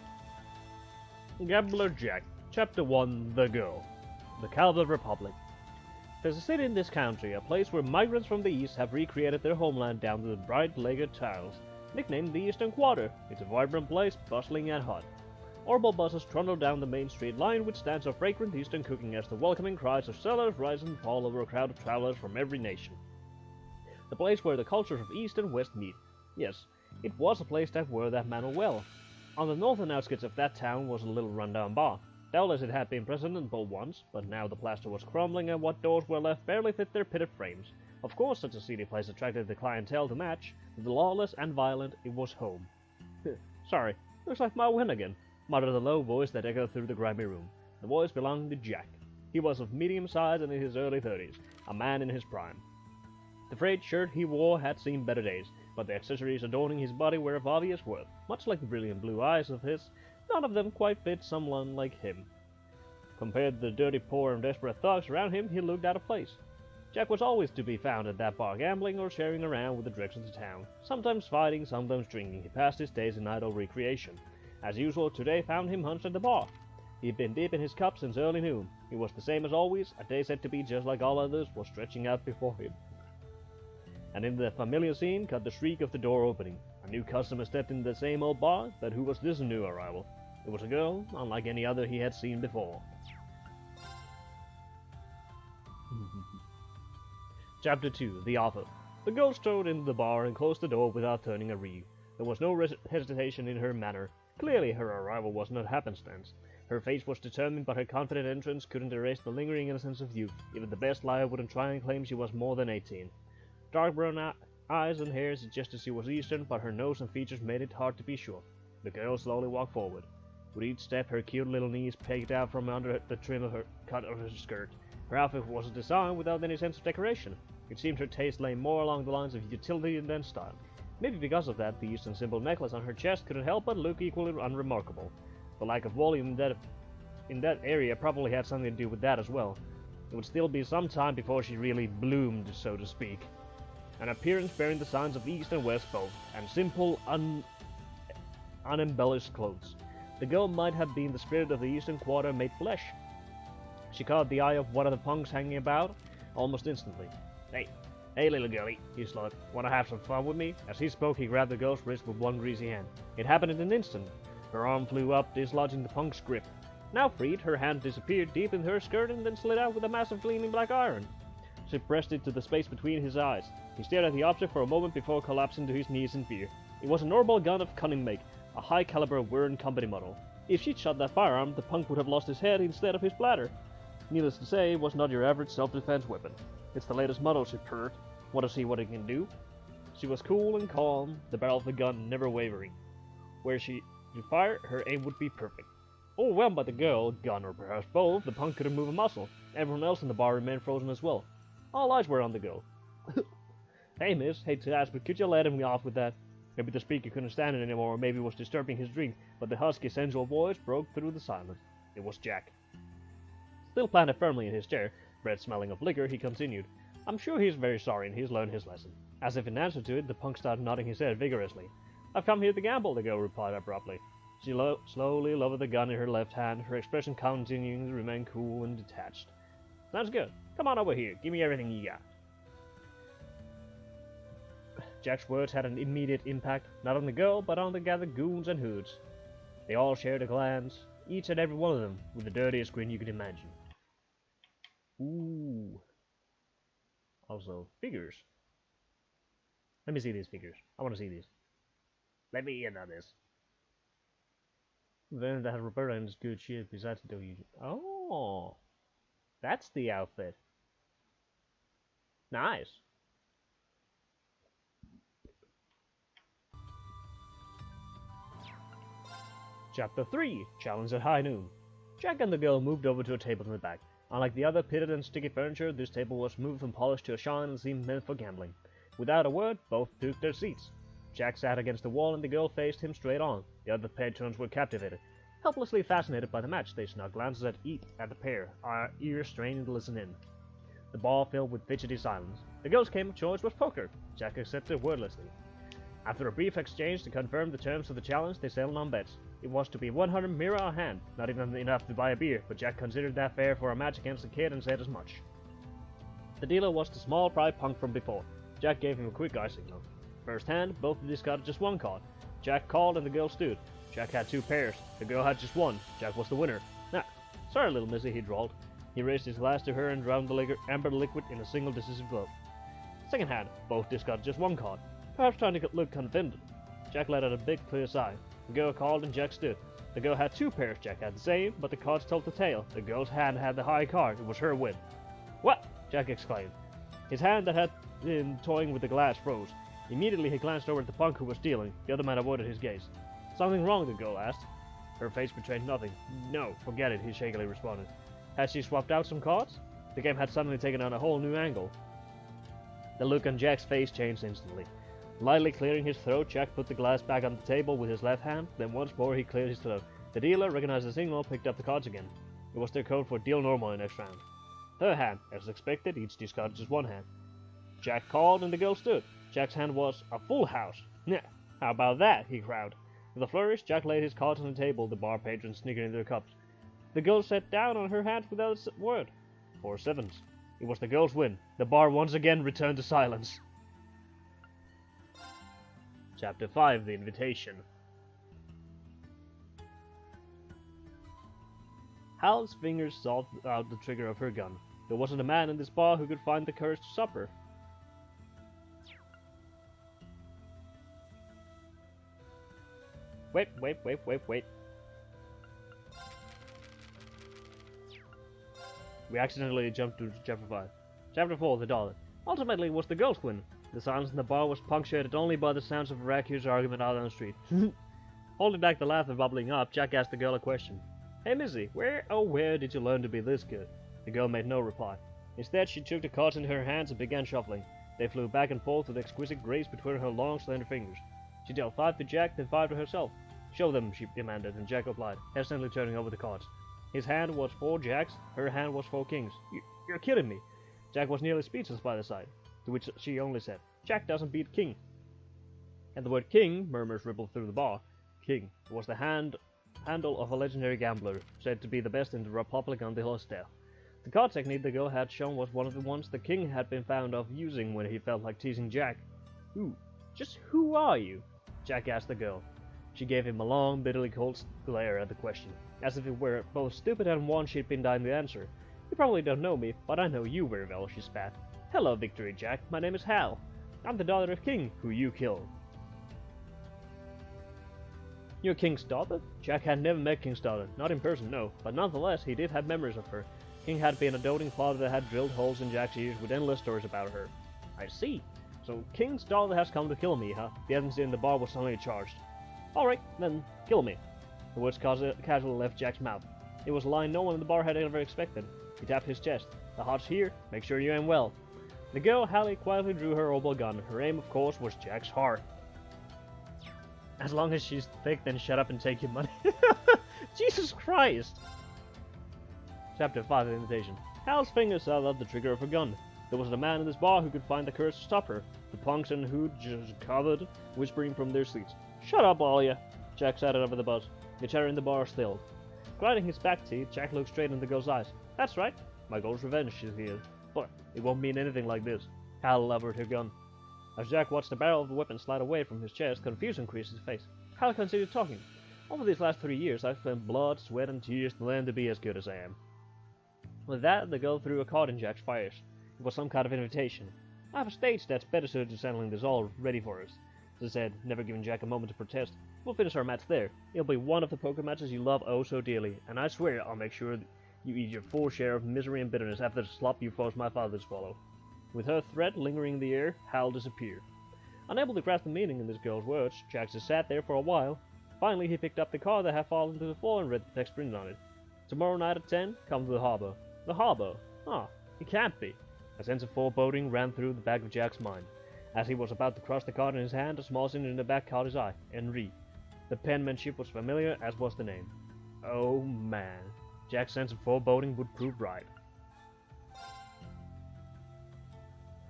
Gambler Jack, Chapter 1, The Girl. The Calvin Republic. There's a city in this country, a place where migrants from the east have recreated their homeland down to the bright-legged tiles, nicknamed the Eastern Quarter. It's a vibrant place, bustling and hot. Orbital buses trundle down the main street lined with stands of fragrant Eastern cooking as the welcoming cries of sellers rise and fall over a crowd of travelers from every nation. The place where the cultures of East and West meet. Yes, it was a place that wore that mantle well. On the northern outskirts of that town was a little rundown bar. Doubtless it had been presentable once, but now the plaster was crumbling and what doors were left barely fit their pitted frames. Of course such a seedy place attracted the clientele to match. To the lawless and violent, it was home. Sorry, looks like my win again. muttered a low voice that echoed through the grimy room. The voice belonged to Jack. He was of medium size and in his early 30s, a man in his prime. The frayed shirt he wore had seen better days, but the accessories adorning his body were of obvious worth. Much like the brilliant blue eyes of his, none of them quite fit someone like him. Compared to the dirty, poor, and desperate thugs around him, he looked out of place. Jack was always to be found at that bar gambling or sharing around with the dregs of the town. Sometimes fighting, sometimes drinking. He passed his days in idle recreation. As usual, today found him hunched at the bar. He'd been deep in his cup since early noon. He was the same as always. A day said to be just like all others was stretching out before him. And in the familiar scene cut the shriek of the door opening. A new customer stepped into the same old bar, but who was this new arrival? It was a girl, unlike any other he had seen before. Chapter 2. The Offer. The girl strode into the bar and closed the door without turning a reed. There was no hesitation in her manner. Clearly her arrival was not happenstance. Her face was determined, but her confident entrance couldn't erase the lingering innocence of youth. Even the best liar wouldn't try and claim she was more than 18. Dark brown eyes and hair suggested she was Eastern, but her nose and features made it hard to be sure. The girl slowly walked forward. With each step, her cute little knees peeked out from under the trim of her cut of her skirt. Her outfit was a design without any sense of decoration. It seemed her taste lay more along the lines of utility than style. Maybe because of that, the Eastern symbol necklace on her chest couldn't help but look equally unremarkable. The lack of volume in that area probably had something to do with that as well. It would still be some time before she really bloomed, so to speak. An appearance bearing the signs of East and West both, and simple, unembellished clothes. The girl might have been the spirit of the Eastern Quarter made flesh. She caught the eye of one of the punks hanging about almost instantly. Hey little girlie, he slurred. Wanna have some fun with me? As he spoke, he grabbed the girl's wrist with one greasy hand. It happened in an instant. Her arm flew up, dislodging the punk's grip. Now freed, her hand disappeared deep in her skirt and then slid out with a massive gleaming black iron. She pressed it to the space between his eyes. He stared at the object for a moment before collapsing to his knees in fear. It was a normal gun of cunning make, a high-caliber Wern Company model. If she'd shot that firearm, the punk would have lost his head instead of his bladder. Needless to say, it was not your average self-defense weapon. It's the latest model, she purred. Want to see what it can do? She was cool and calm, the barrel of the gun never wavering. Where she fired, her aim would be perfect. Overwhelmed by the girl, gun or perhaps both, the punk couldn't move a muscle. Everyone else in the bar remained frozen as well. All eyes were on the girl. Hey miss, hate to ask, but could you let him off with that? Maybe the speaker couldn't stand it anymore, or maybe it was disturbing his drink, but the husky, sensual voice broke through the silence. It was Jack. Still planted firmly in his chair, breath smelling of liquor, he continued. I'm sure he's very sorry and he's learned his lesson. As if in answer to it, the punk started nodding his head vigorously. I've come here to gamble, the girl replied abruptly. She slowly lowered the gun in her left hand, her expression continuing to remain cool and detached. Sounds good. Come on over here. Give me everything you got. Jack's words had an immediate impact, not on the girl, but on the gathered goons and hoods. They all shared a glance, each and every one of them, with the dirtiest grin you could imagine. Ooh. Also, figures. Let me see these figures. I want to see these. Let me in on this. Then that Roberta in this good shit besides the W. Oh. That's the outfit. Nice. Chapter 3. Challenge at high noon. Jack and the girl moved over to a table in the back. Unlike the other pitted and sticky furniture, this table was smooth and polished to a shine and seemed meant for gambling. Without a word, both took their seats. Jack sat against the wall and the girl faced him straight on. The other patrons were captivated. Helplessly fascinated by the match, they snuck glances at the pair, our ears strained to listen in. The bar filled with fidgety silence. The girl's game of choice was poker. Jack accepted wordlessly. After a brief exchange to confirm the terms of the challenge, they settled on bets. It was to be 100 mirror a hand, not even enough to buy a beer, but Jack considered that fair for a match against the kid and said as much. The dealer was the small pride punk from before. Jack gave him a quick eye signal. First hand, both discarded just one card. Jack called and the girl stood. Jack had two pairs. The girl had just one. Jack was the winner. Nah, sorry little missy, he drawled. He raised his glass to her and drowned the amber liquid in a single decisive glow. Second hand, both discarded just one card. Perhaps trying to look convinced. Jack let out a big clear sigh. The girl called and Jack stood. The girl had two pairs. Jack had the same, but the cards told the tale. The girl's hand had the high card. It was her win. What? Jack exclaimed. His hand that had been toying with the glass froze. Immediately he glanced over at the punk who was dealing. The other man avoided his gaze. Something wrong? The girl asked. Her face betrayed nothing. No, forget it, he shakily responded. Had she swapped out some cards? The game had suddenly taken on a whole new angle. The look on Jack's face changed instantly. Lightly clearing his throat, Jack put the glass back on the table with his left hand, then once more he cleared his throat. The dealer recognized the signal, picked up the cards again. It was their code for deal normal in next round. Her hand, as expected, each discarded just one hand. Jack called and the girl stood. Jack's hand was a full house. Nah, how about that, he crowed. With a flourish, Jack laid his cards on the table, the bar patrons snickered in their cups. The girl sat down on her hands without a word. 4 sevens. It was the girl's win. The bar once again returned to silence. Chapter 5, The Invitation. Hal's fingers sought out the trigger of her gun. There wasn't a man in this bar who could find the courage to stop her. Wait. We accidentally jumped to Chapter 5. Chapter 4, The Dollar. Ultimately, it was the girl's win. The silence in the bar was punctuated only by the sounds of a raccoon's argument out on the street. Holding back the laughter bubbling up, Jack asked the girl a question. Hey Missy, where did you learn to be this good? The girl made no reply. Instead, she took the cards into her hands and began shuffling. They flew back and forth with exquisite grace between her long, slender fingers. She dealt 5 to Jack, then 5 to herself. Show them, she demanded, and Jack replied, hesitantly turning over the cards. His hand was 4 jacks, her hand was 4 kings. You're kidding me. Jack was nearly speechless by the sight, to which she only said, Jack doesn't beat king. And the word king, murmurs rippled through the bar. King was the handle of a legendary gambler, said to be the best in the Republic until his death. The card technique the girl had shown was one of the ones the king had been found of using when he felt like teasing Jack. Who are you? Jack asked the girl. She gave him a long, bitterly cold glare at the question, as if it were both stupid and one she'd been dying to answer. You probably don't know me, but I know you very well, she spat. Hello, Victory Jack. My name is Hal. I'm the daughter of King, who you killed. You're King's daughter? Jack had never met King's daughter, not in person, no, but nonetheless he did have memories of her. King had been a doting father that had drilled holes in Jack's ears with endless stories about her. I see. So King's daughter has come to kill me, huh? The evidence in the bar was suddenly charged. Alright, then, kill me. The words casually left Jack's mouth. It was a line no one in the bar had ever expected. He tapped his chest. The heart's here, make sure you aim well. The girl, Hallie, quietly drew her oboe gun. Her aim, of course, was Jack's heart. As long as she's thick, then shut up and take your money. Jesus Christ! Chapter 5, The Invitation. Hal's fingers sought out the trigger of her gun. There wasn't a man in this bar who could find the courage to stop her. The punks and who just covered, whispering from their seats. Shut up, all ya! Jack shouted over the buzz. The chatter in the bar stilled. Grinding his back teeth, Jack looked straight into the girl's eyes. That's right. My goal's revenge, she feared. But it won't mean anything like this. Hal levered her gun. As Jack watched the barrel of the weapon slide away from his chest, confusion creased his face. Hal continued talking. Over these last 3 years, I've spent blood, sweat, and tears to learn to be as good as I am. With that, the girl threw a card in Jack's fires. It was some kind of invitation. I have a stage that's better suited to settling this all ready for us, she said, never giving Jack a moment to protest. We'll finish our match there. It'll be one of the poker matches you love oh so dearly, and I swear I'll make sure you eat your full share of misery and bitterness after the slop you forced my father to swallow. With her threat lingering in the air, Hal disappeared. Unable to grasp the meaning in this girl's words, Jack just sat there for a while. Finally, he picked up the card that had fallen to the floor and read the text printed on it. Tomorrow night at 10, come to the harbor. The harbor? Ah, it can't be. A sense of foreboding ran through the back of Jack's mind. As he was about to crush the card in his hand, a small sign in the back caught his eye. Henri. The penmanship was familiar, as was the name. Oh man. Jack's sense of foreboding would prove right.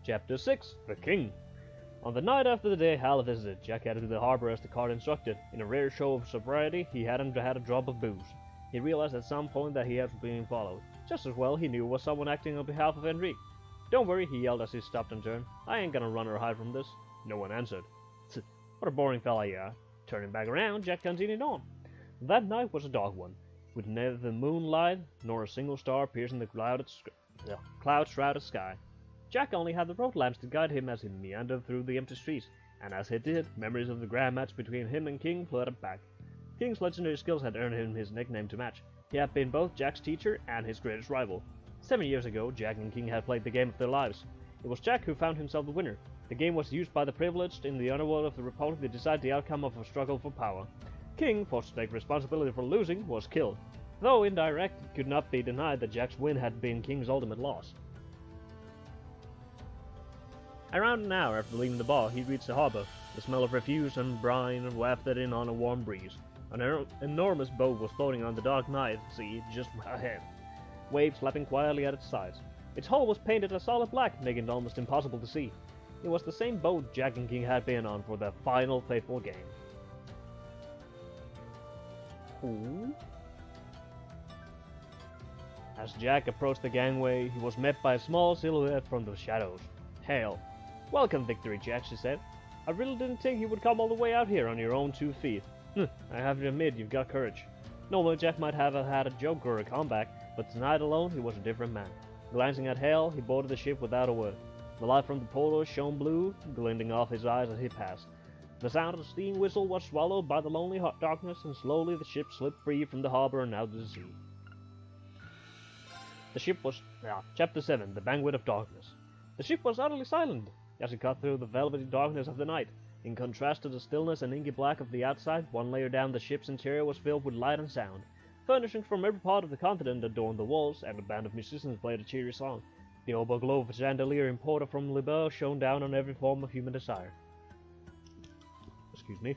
Chapter 6, The King. On the night after the day Hal visited, Jack headed to the harbor as the card instructed. In a rare show of sobriety, he hadn't had a drop of booze. He realized at some point that he had been followed. Just as well he knew it was someone acting on behalf of Henri. Don't worry, he yelled as he stopped and turned. I ain't gonna run or hide from this. No one answered. What a boring fella you are. Turning back around, Jack continued on. That night was a dark one, with neither the moonlight nor a single star piercing the cloud-shrouded sky. Jack only had the road lamps to guide him as he meandered through the empty streets, and as he did, memories of the grand match between him and King flooded back. King's legendary skills had earned him his nickname to match. He had been both Jack's teacher and his greatest rival. 7 years ago, Jack and King had played the game of their lives. It was Jack who found himself the winner. The game was used by the privileged in the underworld of the Republic to decide the outcome of a struggle for power. King, forced to take responsibility for losing, was killed. Though indirect, it could not be denied that Jack's win had been King's ultimate loss. Around an hour after leaving the bar, he reached the harbor. The smell of refuse and brine wafted in on a warm breeze. An enormous boat was floating on the dark night sea just ahead, waves lapping quietly at its sides. Its hull was painted a solid black, making it almost impossible to see. It was the same boat Jack and King had been on for their final fateful game. Ooh. As Jack approached the gangway, he was met by a small silhouette from the shadows. "Hail. Welcome, Victory Jack," she said. "I really didn't think you would come all the way out here on your own 2 feet. I have to admit, you've got courage." Normally, Jack might have had a joke or a comeback, but tonight alone, he was a different man. Glancing at Hale, he boarded the ship without a word. The light from the portal shone blue, glinting off his eyes as he passed. The sound of the steam whistle was swallowed by the lonely hot darkness, and slowly the ship slipped free from the harbor and out to the sea. The ship was... Chapter 7, The Banquet of Darkness. The ship was utterly silent as it cut through the velvety darkness of the night. In contrast to the stillness and inky black of the outside, one layer down the ship's interior was filled with light and sound. Furnishings from every part of the continent adorned the walls, and a band of musicians played a cheery song. The oboe glow of a chandelier imported from Liber shone down on every form of human desire. Excuse me.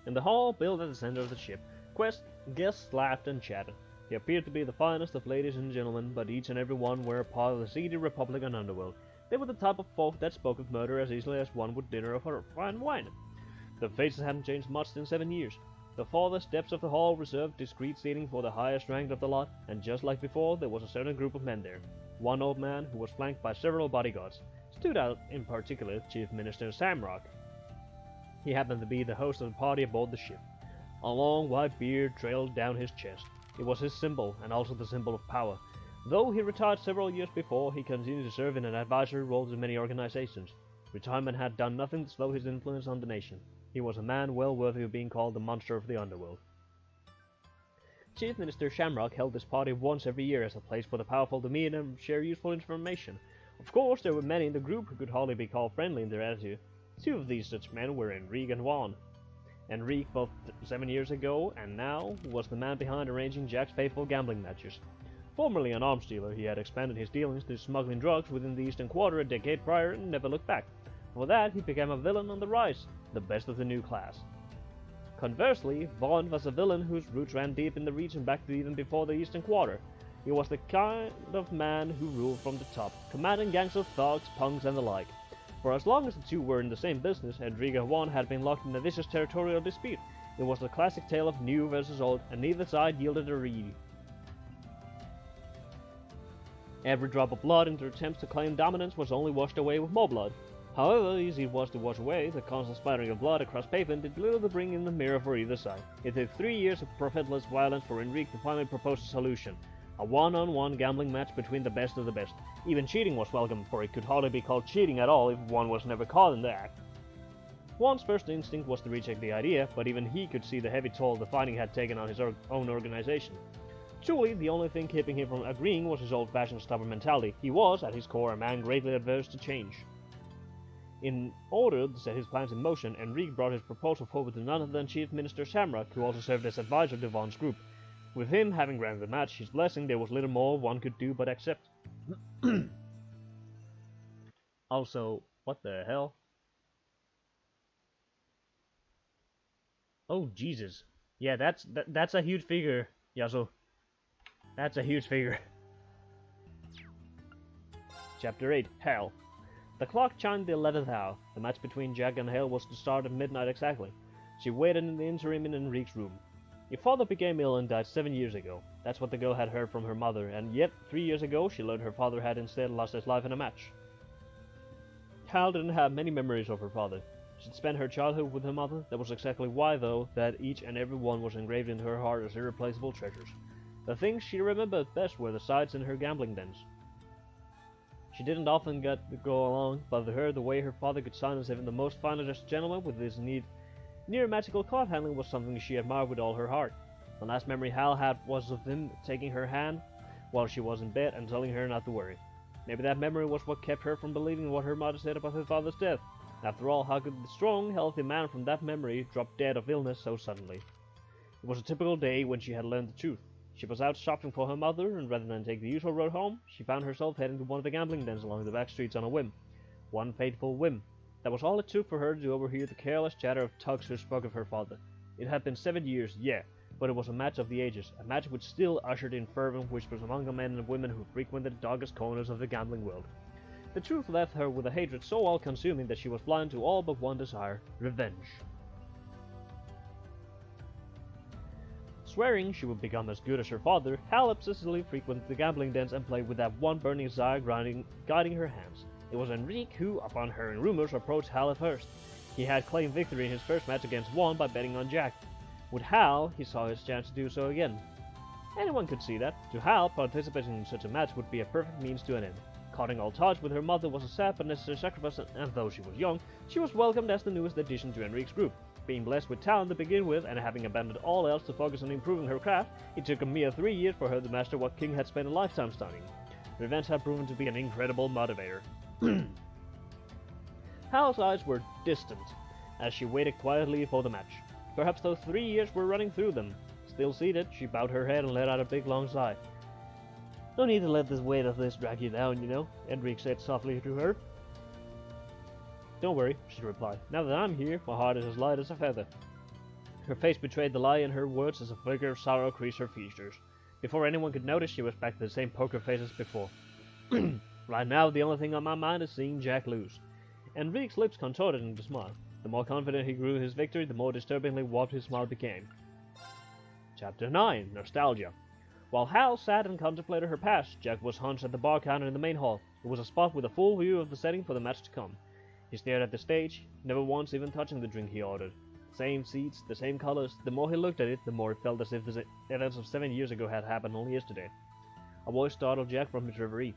In the hall, built at the center of the ship, guests laughed and chatted. They appeared to be the finest of ladies and gentlemen, but each and every one were a part of the seedy Republican underworld. They were the type of folk that spoke of murder as easily as one would dinner of fine wine. Their faces hadn't changed much in 7 years. The farthest depths of the hall reserved discreet seating for the highest ranked of the lot, and just like before, there was a certain group of men there. One old man, who was flanked by several bodyguards, stood out in particular Chief Minister Samrock. He happened to be the host of the party aboard the ship. A long white beard trailed down his chest. It was his symbol, and also the symbol of power. Though he retired several years before, he continued to serve in an advisory role to many organizations. Retirement had done nothing to slow his influence on the nation. He was a man well worthy of being called the monster of the underworld. Chief Minister Shamrock held this party once every year as a place for the powerful to meet and share useful information. Of course, there were many in the group who could hardly be called friendly in their attitude. 2 of these such men were Enrique and Juan. Enrique, both 7 years ago and now, was the man behind arranging Jack's faithful gambling matches. Formerly an arms dealer, he had expanded his dealings to smuggling drugs within the Eastern Quarter a decade prior and never looked back. For that, he became a villain on the rise, the best of the new class. Conversely, Vaughn was a villain whose roots ran deep in the region back to even before the Eastern Quarter. He was the kind of man who ruled from the top, commanding gangs of thugs, punks, and the like. For as long as the two were in the same business, Enrique and Juan had been locked in a vicious territorial dispute. It was the classic tale of new versus old, and neither side yielded a reed. Every drop of blood in their attempts to claim dominance was only washed away with more blood. However easy it was to wash away, the constant splattering of blood across pavement did little to bring in the mirror for either side. It took 3 years of profitless violence for Enrique to finally propose a solution. A one-on-one gambling match between the best of the best. Even cheating was welcome, for it could hardly be called cheating at all if one was never caught in the act. Juan's first instinct was to reject the idea, but even he could see the heavy toll the fighting had taken on his own organization. Truly, the only thing keeping him from agreeing was his old-fashioned stubborn mentality. He was, at his core, a man greatly averse to change. In order to set his plans in motion, Enrique brought his proposal forward to none other than Chief Minister Shamrock, who also served as advisor to Vaughn's group. With him having granted the match his blessing, there was little more one could do but accept. Also, what the hell? Oh, Jesus. Yeah, that's a huge figure, Yasu. That's a huge figure. Chapter 8, Hell. The clock chimed the 11th hour. The match between Jack and Hale was to start at midnight exactly. She waited in the interim in Enrique's room. Your father became ill and died 7 years ago. That's what the girl had heard from her mother, and yet 3 years ago she learned her father had instead lost his life in a match. Hal didn't have many memories of her father. She'd spent her childhood with her mother. That was exactly why, though, that each and every one was engraved in her heart as irreplaceable treasures. The things she remembered best were the sights in her gambling dens. She didn't often get to go along, but to her the way her father could silence even the most finely dressed gentleman with his near magical card handling was something she admired with all her heart. The last memory Hal had was of him taking her hand while she was in bed and telling her not to worry. Maybe that memory was what kept her from believing what her mother said about her father's death. After all, how could the strong, healthy man from that memory drop dead of illness so suddenly? It was a typical day when she had learned the truth. She was out shopping for her mother, and rather than take the usual road home, she found herself heading to one of the gambling dens along the back streets on a whim. One fateful whim. That was all it took for her to overhear the careless chatter of tugs who spoke of her father. It had been 7 years, yeah, but it was a match of the ages, a match which still ushered in fervent whispers among the men and women who frequented the darkest corners of the gambling world. The truth left her with a hatred so all-consuming that she was blind to all but one desire: revenge. Swearing she would become as good as her father, Hal obsessively frequented the gambling dens and played with that one burning desire guiding her hands. It was Enrique who, upon hearing rumors, approached Hal at first. He had claimed victory in his first match against Juan by betting on Jack. With Hal, he saw his chance to do so again. Anyone could see that. To Hal, participating in such a match would be a perfect means to an end. Cutting all ties with her mother was a sad but necessary sacrifice, and though she was young, she was welcomed as the newest addition to Enrique's group. Being blessed with talent to begin with, and having abandoned all else to focus on improving her craft, it took a mere 3 years for her to master what King had spent a lifetime studying. Revenge had proven to be an incredible motivator. Hal's eyes were distant as she waited quietly for the match. Perhaps those 3 years were running through them. Still seated, she bowed her head and let out a big long sigh. "No need to let the weight of this drag you down, you know," Enrique said softly to her. "Don't worry," she replied. "Now that I'm here, my heart is as light as a feather." Her face betrayed the lie in her words as a flicker of sorrow creased her features. Before anyone could notice, she was back to the same poker face as before. "Right now, the only thing on my mind is seeing Jack lose." Enrique's lips contorted into a smile. The more confident he grew in his victory, the more disturbingly warped his smile became. Chapter 9. Nostalgia. While Hal sat and contemplated her past, Jack was hunched at the bar counter in the main hall. It was a spot with a full view of the setting for the match to come. He stared at the stage, never once even touching the drink he ordered. The same seats, the same colors. The more he looked at it, the more it felt as if the events of 7 years ago had happened only yesterday. A voice startled Jack from his reverie.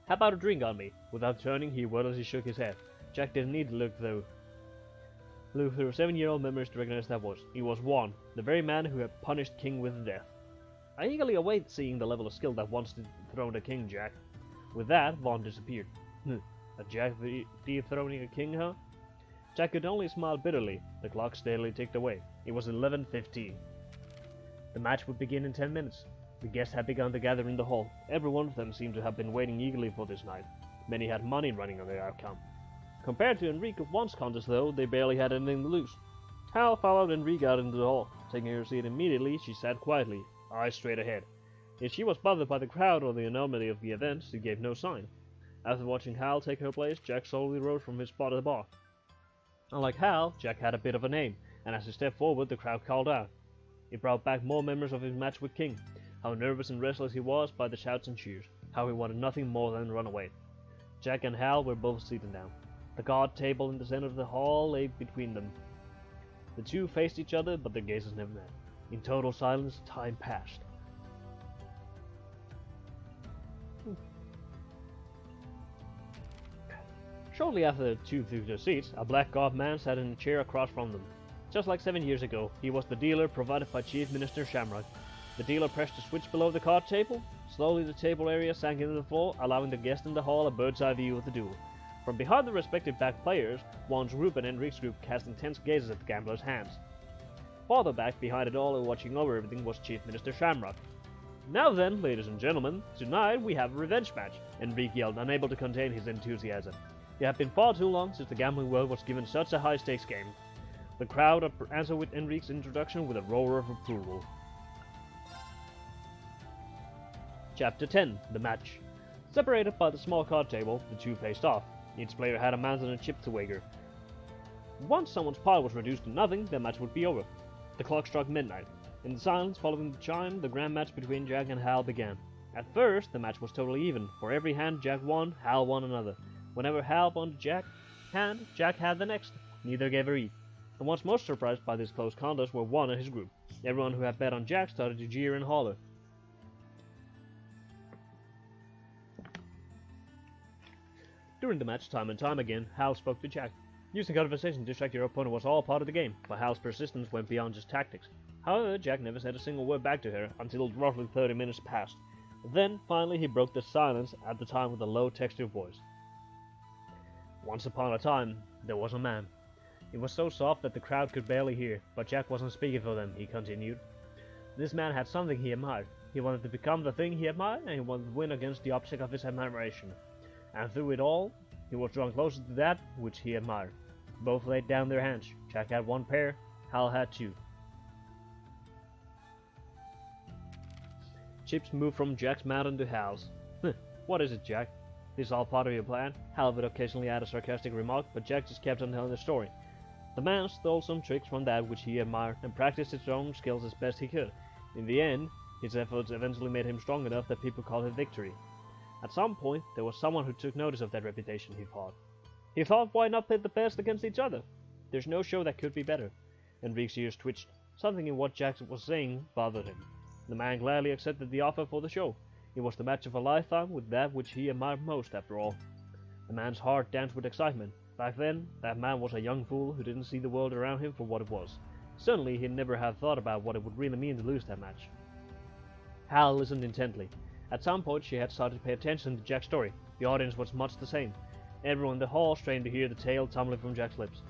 "How about a drink on me?" Without turning, he whirled as he shook his head. Jack didn't need to look through 7-year-old memories to recognize that voice. It was Juan, the very man who had punished King with death. "I eagerly await seeing the level of skill that wants to dethrone a king, Jack." With that, Vaughn disappeared. A Jack dethroning a king, huh? Jack could only smile bitterly. The clock steadily ticked away. It was 11:15. The match would begin in 10 minutes. The guests had begun to gather in the hall. Every one of them seemed to have been waiting eagerly for this night. Many had money running on their outcome. Compared to Enrique of Juan's contest, though, they barely had anything to lose. Hal followed Enrique out into the hall. Taking her seat immediately, she sat quietly, eyes straight ahead. If she was bothered by the crowd or the enormity of the event, she gave no sign. After watching Hal take her place, Jack slowly rose from his spot at the bar. Unlike Hal, Jack had a bit of a name, and as he stepped forward, the crowd called out. It brought back more memories of his match with King, how nervous and restless he was by the shouts and cheers, how he wanted nothing more than run away. Jack and Hal were both seated now. The card table in the center of the hall lay between them. The two faced each other, but their gazes never met. In total silence, time passed. Shortly after the two took their seats, a black-garbed man sat in a chair across from them. Just like 7 years ago, he was the dealer provided by Chief Minister Shamrock. The dealer pressed a switch below the card table. Slowly the table area sank into the floor, allowing the guests in the hall a bird's-eye view of the duel. From behind the respective back players, Juan's group and Enrique's group cast intense gazes at the gamblers' hands. Farther back, behind it all and watching over everything, was Chief Minister Shamrock. "Now then, ladies and gentlemen, tonight we have a revenge match," Enrique yelled, unable to contain his enthusiasm. It had been far too long since the gambling world was given such a high-stakes game. The crowd answered with Enrique's introduction with a roar of approval. Chapter 10. The Match. Separated by the small card table, the two faced off. Each player had a mount and a chip to wager. Once someone's pile was reduced to nothing, the match would be over. The clock struck midnight. In the silence following the chime, the grand match between Jack and Hal began. At first, the match was totally even. For every hand Jack won, Hal won another. Whenever Hal won Jack had the next. Neither gave a read. The ones most surprised by this close contest were Juan and his group. Everyone who had bet on Jack started to jeer and holler. During the match, time and time again, Hal spoke to Jack. Using conversation to distract your opponent was all part of the game, but Hal's persistence went beyond just tactics. However, Jack never said a single word back to her until roughly 30 minutes passed. Then, finally, he broke the silence at the time with a low, textured voice. Once upon a time, there was a man. He was so soft that the crowd could barely hear, but Jack wasn't speaking for them, he continued. This man had something he admired. He wanted to become the thing he admired, and he wanted to win against the object of his admiration. And through it all, he was drawn closer to that which he admired. Both laid down their hands. Jack had one pair, Hal had two. Chips moved from Jack's mountain to Hal's. What is it, Jack? This is all part of your plan? Hal would occasionally add a sarcastic remark, but Jack just kept on telling the story. The man stole some tricks from that which he admired and practiced his own skills as best he could. In the end, his efforts eventually made him strong enough that people called it victory. At some point, there was someone who took notice of that reputation, he thought. He thought, why not pit the best against each other? There's no show that could be better. Enrique's ears twitched. Something in what Jack was saying bothered him. The man gladly accepted the offer for the show. It was the match of a lifetime with that which he admired most, after all. The man's heart danced with excitement. Back then, that man was a young fool who didn't see the world around him for what it was. Certainly, he'd never have thought about what it would really mean to lose that match. Hal listened intently. At some point, she had started to pay attention to Jack's story. The audience was much the same. Everyone in the hall strained to hear the tale tumbling from Jack's lips.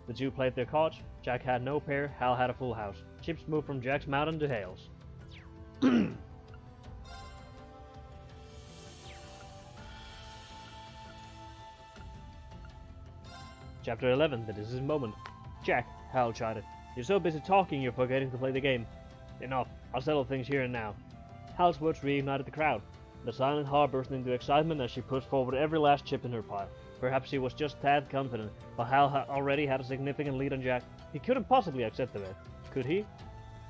The two played their cards. Jack had no pair, Hal had a full house. Chips moved from Jack's mountain to Hale's. Chapter 11, the decisive moment. Jack, Hal chided. You're so busy talking you're forgetting to play the game. Enough, I'll settle things here and now. Hal's words reignited the crowd. The silent heart burst into excitement as she pushed forward every last chip in her pile. Perhaps she was just tad confident, but Hal already had a significant lead on Jack. He couldn't possibly accept the bet. Could he?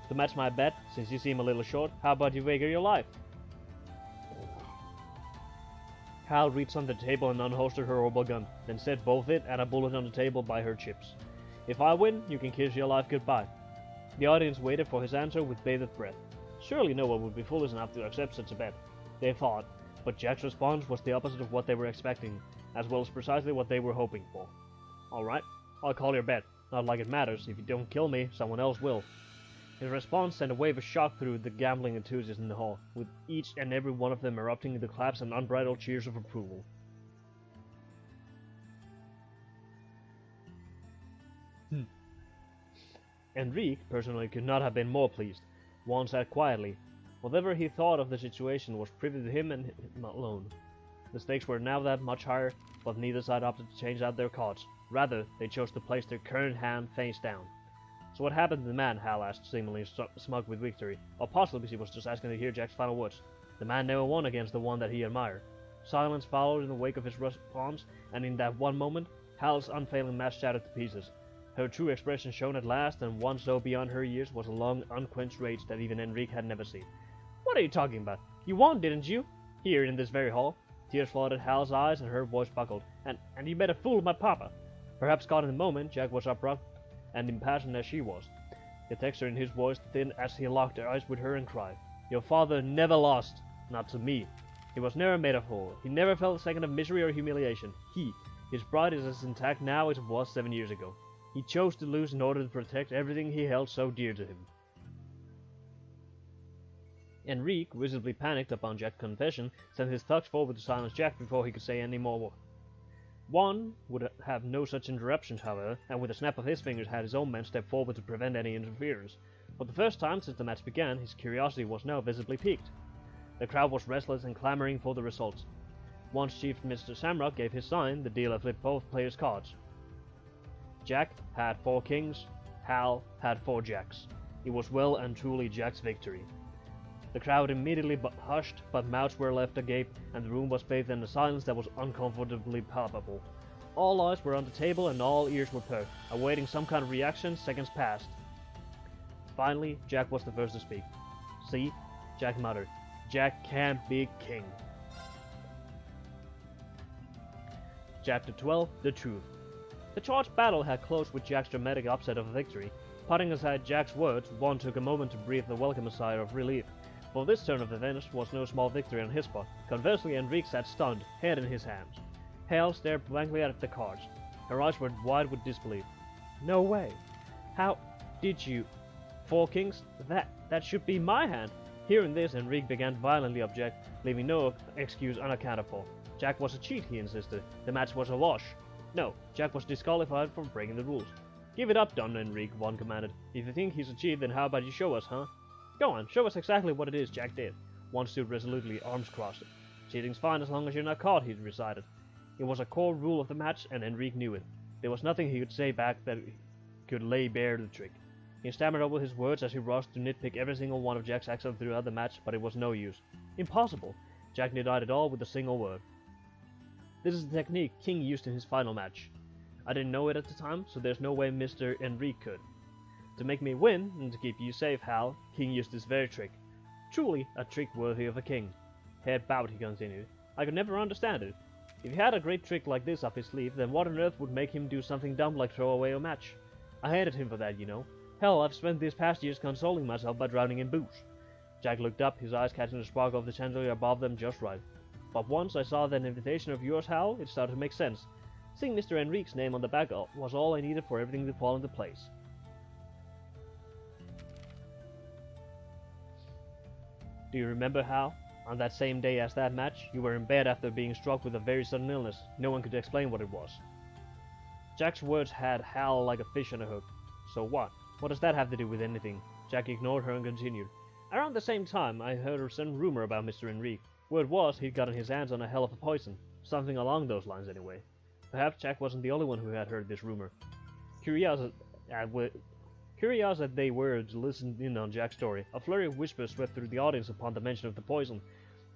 To match my bet, since you seem a little short, how about you wager your life? Hal reached under the table and unholstered her orbital gun, then set both it and a bullet on the table by her chips. If I win, you can kiss your life goodbye. The audience waited for his answer with bated breath. Surely no one would be foolish enough to accept such a bet, they thought, but Jack's response was the opposite of what they were expecting, as well as precisely what they were hoping for. Alright, I'll call your bet. Not like it matters. If you don't kill me, someone else will. His response sent a wave of shock through the gambling enthusiasts in the hall, with each and every one of them erupting into claps and unbridled cheers of approval. Enrique personally could not have been more pleased. Juan sat quietly. Whatever he thought of the situation was privy to him and him alone. The stakes were now that much higher, but neither side opted to change out their cards. Rather, they chose to place their current hand face down. So what happened to the man? Hal asked, seemingly smug with victory. Or possibly she was just asking to hear Jack's final words. The man never won against the one that he admired. Silence followed in the wake of his response, and in that one moment, Hal's unfailing match shattered to pieces. Her true expression shone at last, and one so beyond her years was a long, unquenched rage that even Enrique had never seen. What are you talking about? You won, didn't you? Here, in this very hall. Tears flooded Hal's eyes, and her voice buckled. And you made a fool of my papa. Perhaps caught in the moment, Jack was abrupt and impassioned as she was. The texture in his voice thinned as he locked eyes with her and cried, Your father never lost. Not to me. He was never made a fool. He never felt a second of misery or humiliation. His pride is as intact now as it was 7 years ago. He chose to lose in order to protect everything he held so dear to him. Enrique, visibly panicked upon Jack's confession, sent his thugs forward to silence Jack before he could say any more. Juan would have no such interruptions, however, and with a snap of his fingers had his own men step forward to prevent any interference. For the first time since the match began, his curiosity was now visibly piqued. The crowd was restless and clamoring for the results. Once Chief Mr. Samrock gave his sign, the dealer flipped both players' cards. Jack had 4 kings, Hal had 4 jacks. It was well and truly Jack's victory. The crowd immediately hushed, but mouths were left agape, and the room was bathed in a silence that was uncomfortably palpable. All eyes were on the table and all ears were perked, awaiting some kind of reaction. Seconds passed. Finally, Jack was the first to speak. See? Jack muttered. Jack can't be king. Chapter 12, The Truth. The charged battle had closed with Jack's dramatic upset of a victory. Putting aside Jack's words, Juan took a moment to breathe the welcome sigh of relief. For this turn of events was no small victory on his part. Conversely, Enrique sat stunned, head in his hands. Hale stared blankly at the cards. Her eyes were wide with disbelief. No way. How did you? 4 kings? That should be my hand. Hearing this, Enrique began to violently object, leaving no excuse unaccounted for. Jack was a cheat, he insisted. The match was a wash. No, Jack was disqualified for breaking the rules. Give it up, Don Enrique, one commanded. If you think he's a cheat, then how about you show us, huh? Go on, show us exactly what it is Jack did. One stood resolutely, arms crossed. Cheating's fine as long as you're not caught, he recited. It was a core rule of the match, and Enrique knew it. There was nothing he could say back that could lay bare the trick. He stammered over his words as he rushed to nitpick every single one of Jack's actions throughout the match, but it was no use. Impossible! Jack denied it all with a single word. This is the technique King used in his final match. I didn't know it at the time, so there's no way Mr. Enrique could. To make me win, and to keep you safe, Hal, King used this very trick. Truly, a trick worthy of a king. Head bowed, he continued. I could never understand it. If he had a great trick like this up his sleeve, then what on earth would make him do something dumb like throw away a match? I hated him for that, you know. Hell, I've spent these past years consoling myself by drowning in booze. Jack looked up, his eyes catching the sparkle of the chandelier above them just right. But once I saw that invitation of yours, Hal, it started to make sense. Seeing Mr. Enrique's name on the back was all I needed for everything to fall into place. Do you remember, Hal? On that same day as that match, you were in bed after being struck with a very sudden illness. No one could explain what it was. Jack's words had Hal like a fish on a hook. So what? What does that have to do with anything? Jack ignored her and continued. Around the same time, I heard some rumor about Mr. Enrique. Word was he'd gotten his hands on a hell of a poison. Something along those lines, anyway. Perhaps Jack wasn't the only one who had heard this rumor. Curious as they were to listen in on Jack's story, a flurry of whispers swept through the audience upon the mention of the poison.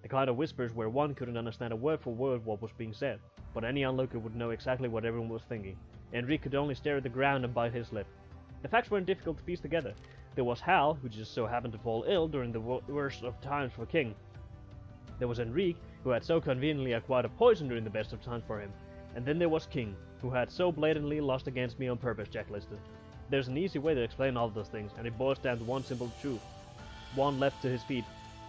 The kind of whispers where one couldn't understand a word for word what was being said, but any onlooker would know exactly what everyone was thinking. Enrique could only stare at the ground and bite his lip. The facts weren't difficult to piece together. There was Hal, who just so happened to fall ill during the worst of times for King. There was Enrique, who had so conveniently acquired a poison during the best of times for him. And then there was King, who had so blatantly lost against me on purpose, Jack listed. There's an easy way to explain all of those things, and it boils down to one simple truth. One leapt to his feet.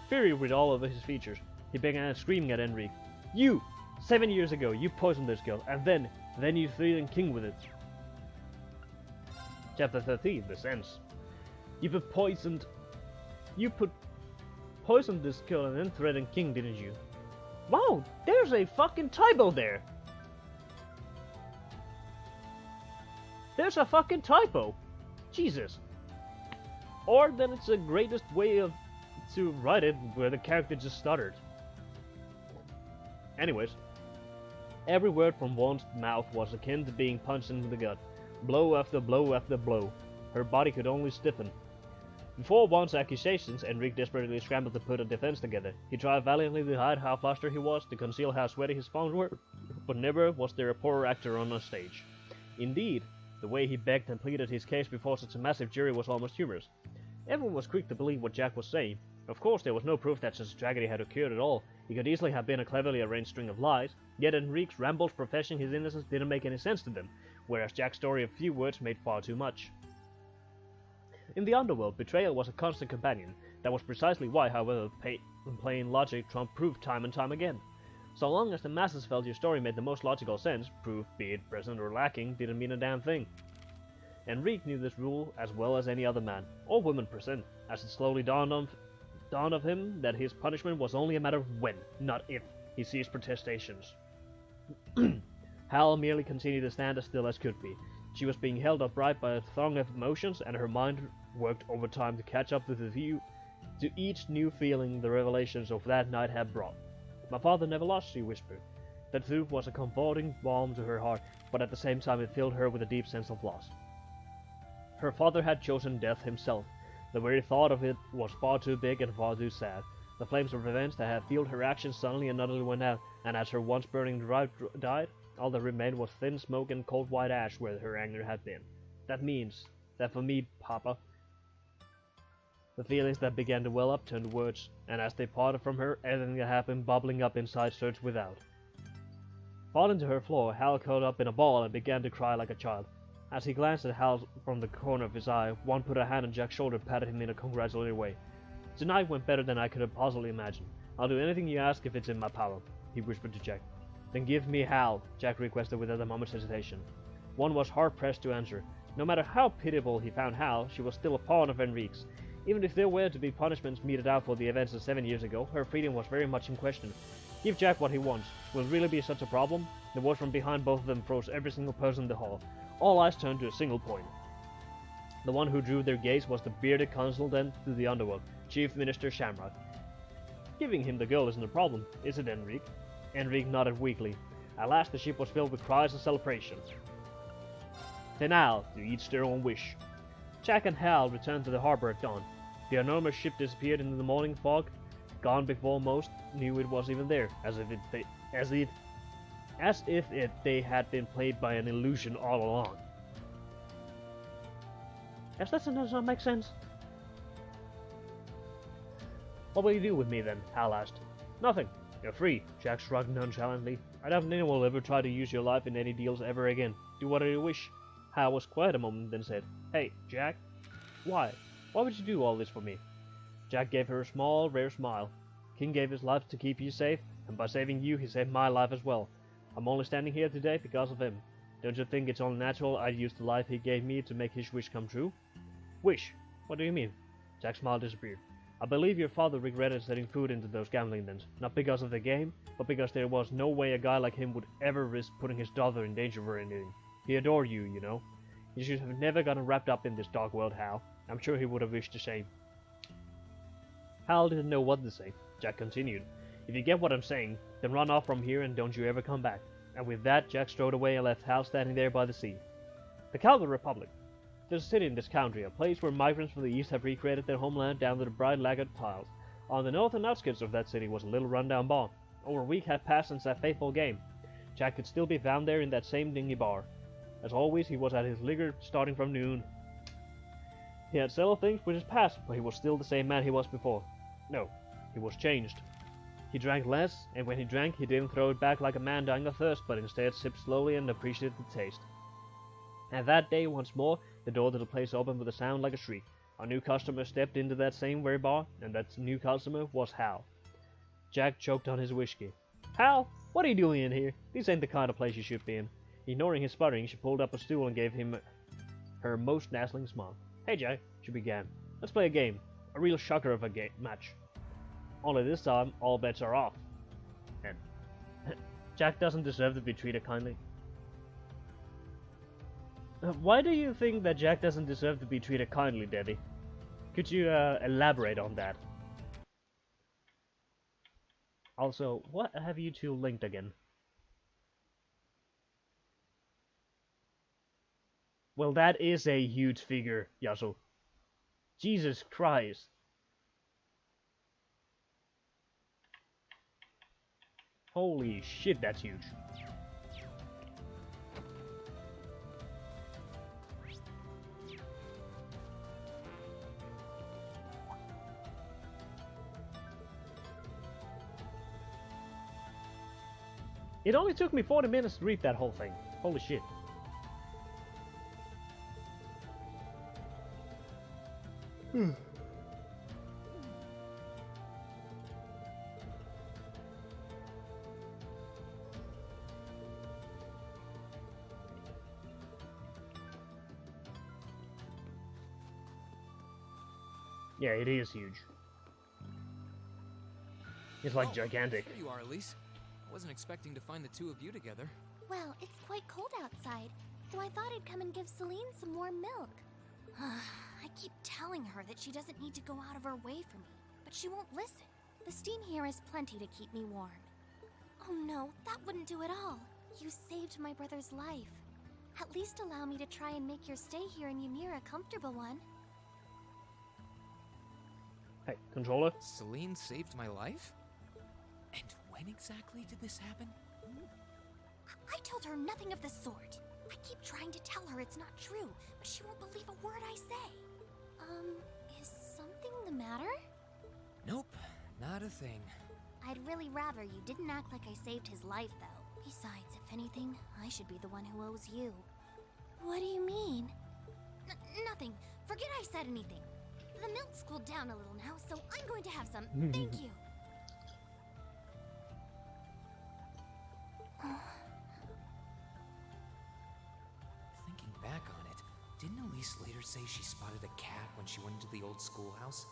Fury writ all over his features. He began screaming at Enrique. You! 7 years ago, you poisoned this girl, and then you threatened King with it. Chapter 13, The Sense. You put poisoned this girl and then threatened King, didn't you? Wow, there's a fucking typo there! There's a fucking typo! Jesus! Or then it's the greatest way to write it where the character just stuttered. Anyways, every word from one's mouth was akin to being punched into the gut. Blow after blow after blow. Her body could only stiffen. Before Juan's accusations, Enrique desperately scrambled to put a defense together. He tried valiantly to hide how flustered he was, to conceal how sweaty his palms were, but never was there a poorer actor on a stage. Indeed, the way he begged and pleaded his case before such a massive jury was almost humorous. Everyone was quick to believe what Jack was saying. Of course, there was no proof that such a tragedy had occurred at all. It could easily have been a cleverly arranged string of lies, yet Enrique's rambles professing his innocence didn't make any sense to them, whereas Jack's story of few words made far too much. In the underworld, betrayal was a constant companion. That was precisely why, however, plain logic trumped proof time and time again. So long as the masses felt your story made the most logical sense, proof, be it present or lacking, didn't mean a damn thing. Enrique knew this rule as well as any other man, or woman present, as it slowly dawned of him that his punishment was only a matter of when, not if, he ceased protestations. Hal merely continued to stand as still as could be. She was being held upright by a throng of emotions, and her mind worked overtime to catch up to each new feeling the revelations of that night had brought. My father never lost, she whispered. That truth was a comforting balm to her heart, but at the same time it filled her with a deep sense of loss. Her father had chosen death himself. The very thought of it was far too big and far too sad. The flames of revenge that had fueled her actions suddenly and utterly went out, and as her once burning drive died, all that remained was thin smoke and cold white ash where her anger had been. That means that for me, Papa. The feelings that began to well up turned to words, and as they parted from her, everything that had been bubbling up inside surged without. Falling to her floor, Hal curled up in a ball and began to cry like a child. As he glanced at Hal from the corner of his eye, one put a hand on Jack's shoulder and patted him in a congratulatory way. Tonight went better than I could have possibly imagined. I'll do anything you ask if it's in my power, he whispered to Jack. Then give me Hal, Jack requested without a moment's hesitation. One was hard-pressed to answer. No matter how pitiable he found Hal, she was still a pawn of Enrique's. Even if there were to be punishments meted out for the events of 7 years ago, her freedom was very much in question. Give Jack what he wants. Will it really be such a problem? The voice from behind both of them froze every single person in the hall. All eyes turned to a single point. The one who drew their gaze was the bearded consultant to the underworld, Chief Minister Shamrock. Giving him the girl isn't a problem, is it, Enrique? Enrique nodded weakly. At last the ship was filled with cries of celebration. Then now, to each their own wish. Jack and Hal returned to the harbor at dawn. The enormous ship disappeared into the morning fog, gone before most knew it was even there, as if they had been played by an illusion all along. Does that sentence not make sense? What will you do with me then? Hal asked. Nothing. You're free, Jack shrugged nonchalantly. I doubt anyone will ever try to use your life in any deals ever again. Do whatever you wish. Hal was quiet a moment, then said, Hey, Jack. Why? Why would you do all this for me? Jack gave her a small, rare smile. King gave his life to keep you safe, and by saving you, he saved my life as well. I'm only standing here today because of him. Don't you think it's only natural I'd use the life he gave me to make his wish come true? Wish? What do you mean? Jack's smile disappeared. I believe your father regretted setting food into those gambling dens, not because of the game, but because there was no way a guy like him would ever risk putting his daughter in danger for anything. He adored you, you know. You should have never gotten wrapped up in this dark world, Hal. I'm sure he would have wished the same. Hal didn't know what to say. Jack continued. If you get what I'm saying, then run off from here and don't you ever come back. And with that, Jack strode away and left Hal standing there by the sea. The Calvin Republic. There's a city in this country, a place where migrants from the east have recreated their homeland down to the bright laggard tiles. On the northern outskirts of that city was a little rundown bar. Over a week had passed since that fateful game. Jack could still be found there in that same dingy bar. As always, he was at his liquor starting from noon. He had settled things with his past, but he was still the same man he was before. No, he was changed. He drank less, and when he drank, he didn't throw it back like a man dying of thirst, but instead sipped slowly and appreciated the taste. And that day, once more, the door to the place opened with a sound like a shriek. A new customer stepped into that same very bar, and that new customer was Hal. Jack choked on his whiskey. Hal, what are you doing in here? This ain't the kind of place you should be in. Ignoring his sputtering, she pulled up a stool and gave him her most dazzling smile. Hey, Jack, she began. Let's play a game. A real shocker of a match. Only this time, all bets are off. And Jack doesn't deserve to be treated kindly. Why do you think that Jack doesn't deserve to be treated kindly, Debbie? Could you elaborate on that? Also, what have you two linked again? Well, that is a huge figure, Yasuo. Jesus Christ. Holy shit, that's huge. It only took me 40 minutes to read that whole thing. Holy shit. Yeah, it is huge. It's like gigantic. There you are, Elise. I wasn't expecting to find the two of you together. Well, it's quite cold outside, so I thought I'd come and give Celine some warm milk. I keep telling her that she doesn't need to go out of her way for me, but she won't listen. The steam here is plenty to keep me warm. Oh no, that wouldn't do at all. You saved my brother's life. At least allow me to try and make your stay here in Ymir a comfortable one. Hey, controller? Celine saved my life? And when exactly did this happen? I told her nothing of the sort. I keep trying to tell her it's not true, but she won't believe a word I say. Is something the matter? Nope, not a thing. I'd really rather you didn't act like I saved his life, though. Besides, if anything, I should be the one who owes you. What do you mean? Nothing. Forget I said anything. The milk's cooled down a little now, so I'm going to have some. Thank you. Thinking back on it, didn't Didn't Elise later say she spotted a cat when she went into the old schoolhouse?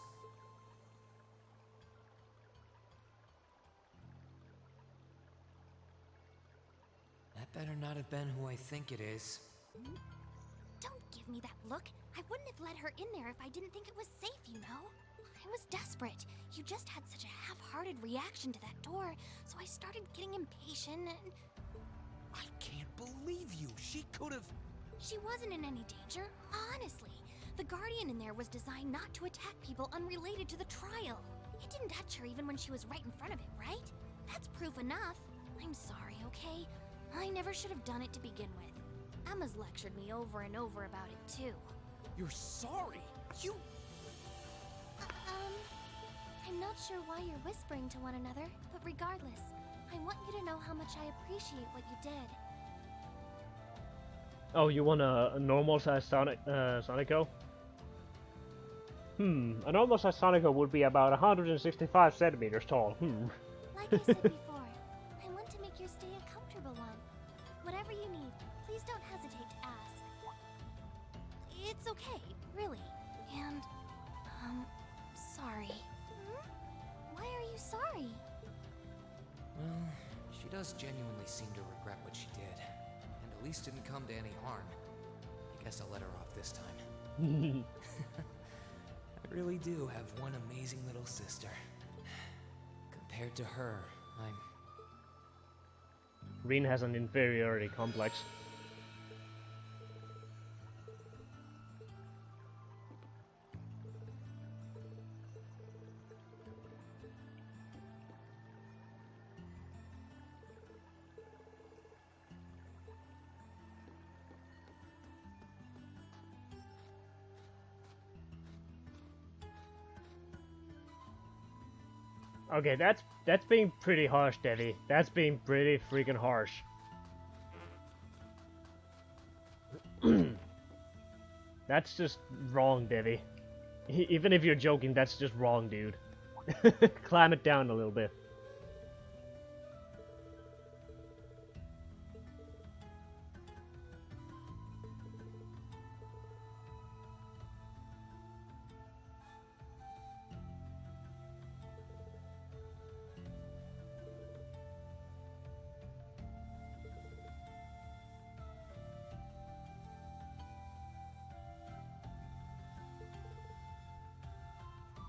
That better not have been who I think it is. Don't give me that look. I wouldn't have let her in there if I didn't think it was safe, you know? I was desperate. You just had such a half-hearted reaction to that door, so I started getting impatient and... I can't believe you! She could've... She wasn't in any danger, honestly. The Guardian in there was designed not to attack people unrelated to the trial. It didn't touch her even when she was right in front of it, right? That's proof enough. I'm sorry, okay? I never should have done it to begin with. Emma's lectured me over and over about it, too. You're sorry? You... I'm not sure why you're whispering to one another, but regardless, I want you to know how much I appreciate what you did. Oh, you want a normal-sized Sonico? A normal-sized Sonico would be about 165 centimeters tall. Like I said before, I want to make your stay a comfortable one. Whatever you need, please don't hesitate to ask. It's okay, really. And, sorry. Why are you sorry? Well, she does genuinely seem to regret what she did. And Elise didn't come to any harm. I guess I'll let her off this time. I really do have one amazing little sister. Compared to her, I'm... Rin has an inferiority complex. Okay, that's being pretty harsh, Devi. That's being pretty freaking harsh. That's just wrong, Devi. Even if you're joking, that's just wrong, dude. Climb it down a little bit.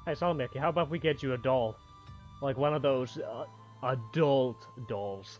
Hey, Salmiaki, how about we get you a doll? Like one of those adult dolls.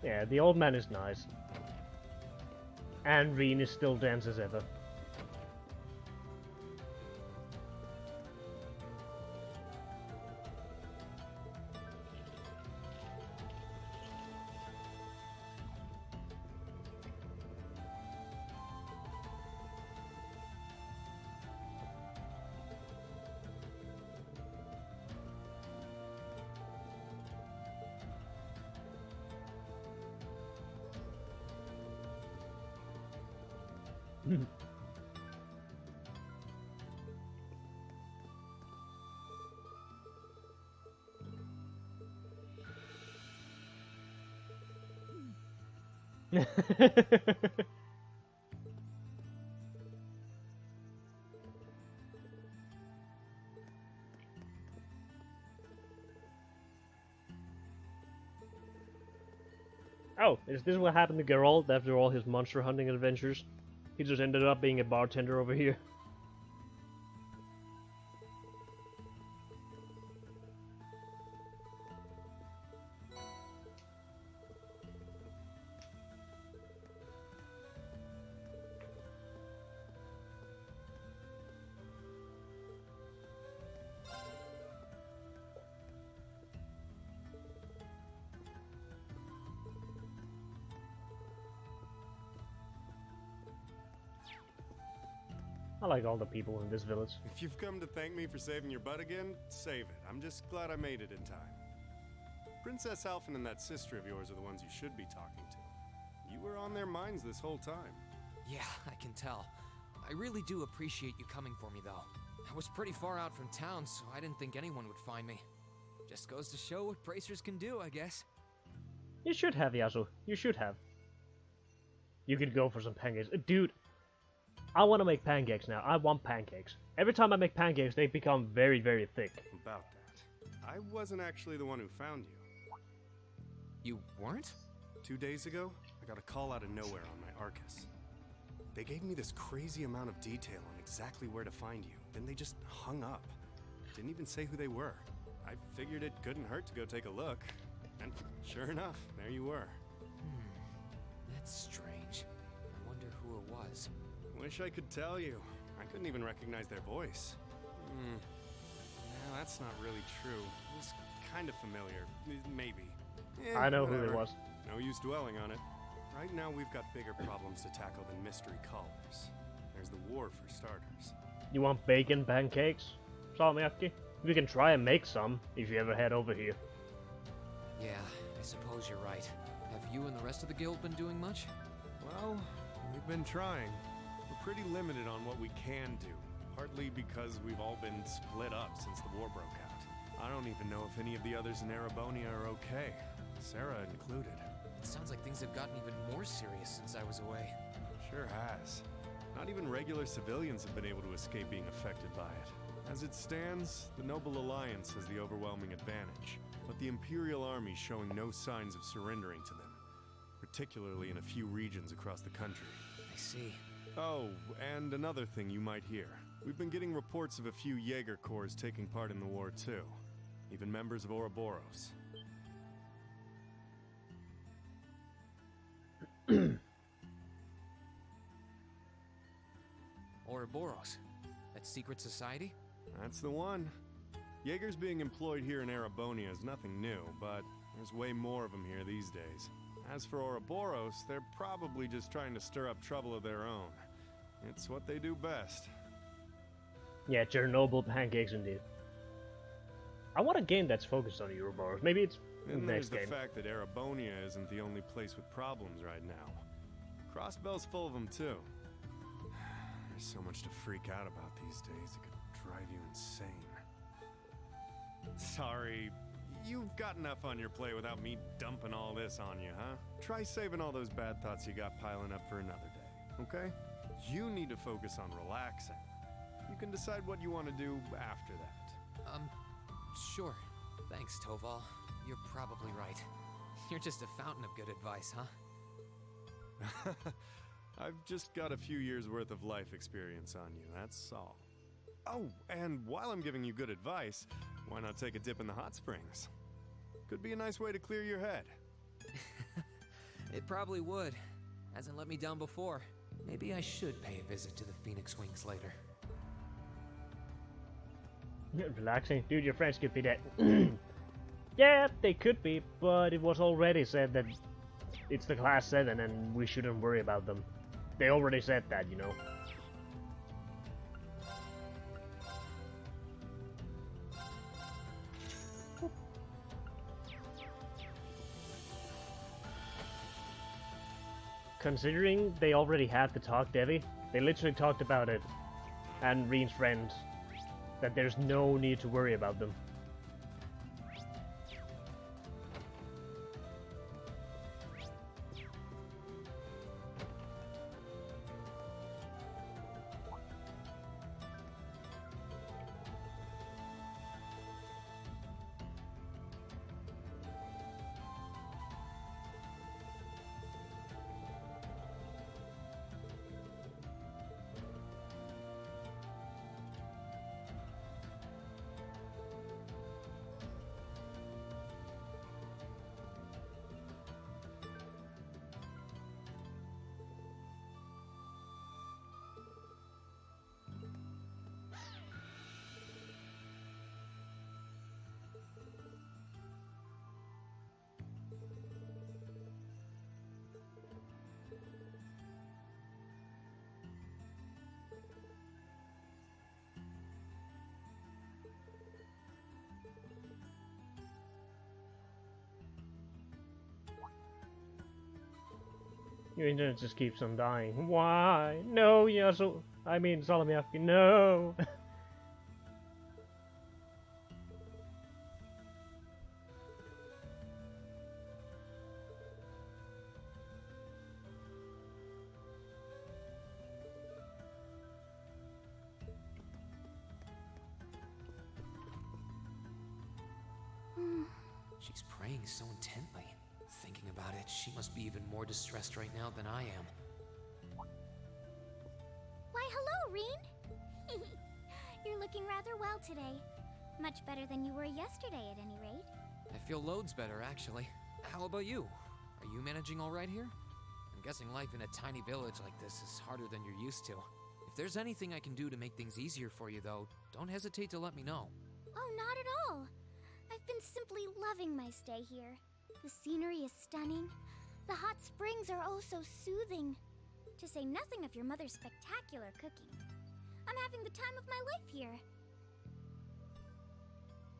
Yeah, the old man is nice. And Rin is still dense as ever. Oh, is this what happened to Geralt after all his monster hunting adventures? He just ended up being a bartender over here. I like all the people in this village. If you've come to thank me for saving your butt again, save it. I'm just glad I made it in time. Princess Alphen and that sister of yours are the ones you should be talking to. You were on their minds this whole time. Yeah, I can tell. I really do appreciate you coming for me, though. I was pretty far out from town, so I didn't think anyone would find me. Just goes to show what bracers can do, I guess. You should have, Yasu. You should have. You could go for some pancakes. Dude, I want to make pancakes now. I want pancakes. Every time I make pancakes, they become very, very thick. About that. I wasn't actually the one who found you. You weren't? 2 days ago, I got a call out of nowhere on my Arcus. They gave me this crazy amount of detail on exactly where to find you. Then they just hung up. Didn't even say who they were. I figured it couldn't hurt to go take a look. And sure enough, there you were. That's strange. I wonder who it was. Wish I could tell you. I couldn't even recognize their voice. No, that's not really true. It was kind of familiar. Maybe. I know whatever. who it was. No use dwelling on it. Right now we've got bigger problems to tackle than mystery callers. There's the war for starters. You want bacon pancakes, Salmiakki? We can try and make some if you ever head over here. Yeah, I suppose you're right. Have you and the rest of the guild been doing much? Well, we've been trying. We're pretty limited on what we can do, partly because we've all been split up since the war broke out. I don't even know if any of the others in Erebonia are okay, Sarah included. It sounds like things have gotten even more serious since I was away. Sure has. Not even regular civilians have been able to escape being affected by it. As it stands, the Noble Alliance has the overwhelming advantage, but the Imperial Army's showing no signs of surrendering to them, particularly in a few regions across the country. I see. Oh, and another thing you might hear. We've been getting reports of a few Jaeger Corps taking part in the war too. Even members of Ouroboros. Ouroboros? That secret society? That's the one. Jaegers being employed here in Erebonia is nothing new, but there's way more of them here these days. As for Ouroboros, they're probably just trying to stir up trouble of their own. It's what they do best. Yeah, Chernobyl pancakes indeed. I want a game that's focused on Ouroboros. Maybe it's And next there's game. the fact that Erebonia isn't the only place with problems right now. Crossbell's full of them too. There's so much to freak out about these days, it could drive you insane. Sorry, you've got enough on your plate without me dumping all this on you, huh? Try saving all those bad thoughts you got piling up for another day, okay? You need to focus on relaxing. You can decide what you want to do after that. Sure. Thanks, Toval. You're probably right. You're just a fountain of good advice, huh? I've just got a few years worth of life experience on you, that's all. Oh, and while I'm giving you good advice, why not take a dip in the hot springs? Could be a nice way to clear your head. It probably would. Hasn't let me down before. Maybe I should pay a visit to the Phoenix Wings later. Relaxing. Dude, your friends could be dead. Yeah, they could be, but it was already said that it's the Class 7 and we shouldn't worry about them. They already said that, you know. Considering they already had the talk, Devi, they literally talked about it, and Reen's friends, that there's no need to worry about them. Your internet just keeps on dying. Why? No, Yasu. I mean, Salamiaki, no. She's praying so intently. Thinking about it, she must be even more distressed right now than I am. Why, hello, Reen! You're looking rather well today. Much better than you were yesterday, at any rate. I feel loads better, actually. How about you? Are you managing all right here? I'm guessing life in a tiny village like this is harder than you're used to. If there's anything I can do to make things easier for you, though, don't hesitate to let me know. Oh, not at all. I've been simply loving my stay here. The scenery is stunning. The hot springs are oh so soothing. To say nothing of your mother's spectacular cooking. I'm having the time of my life here.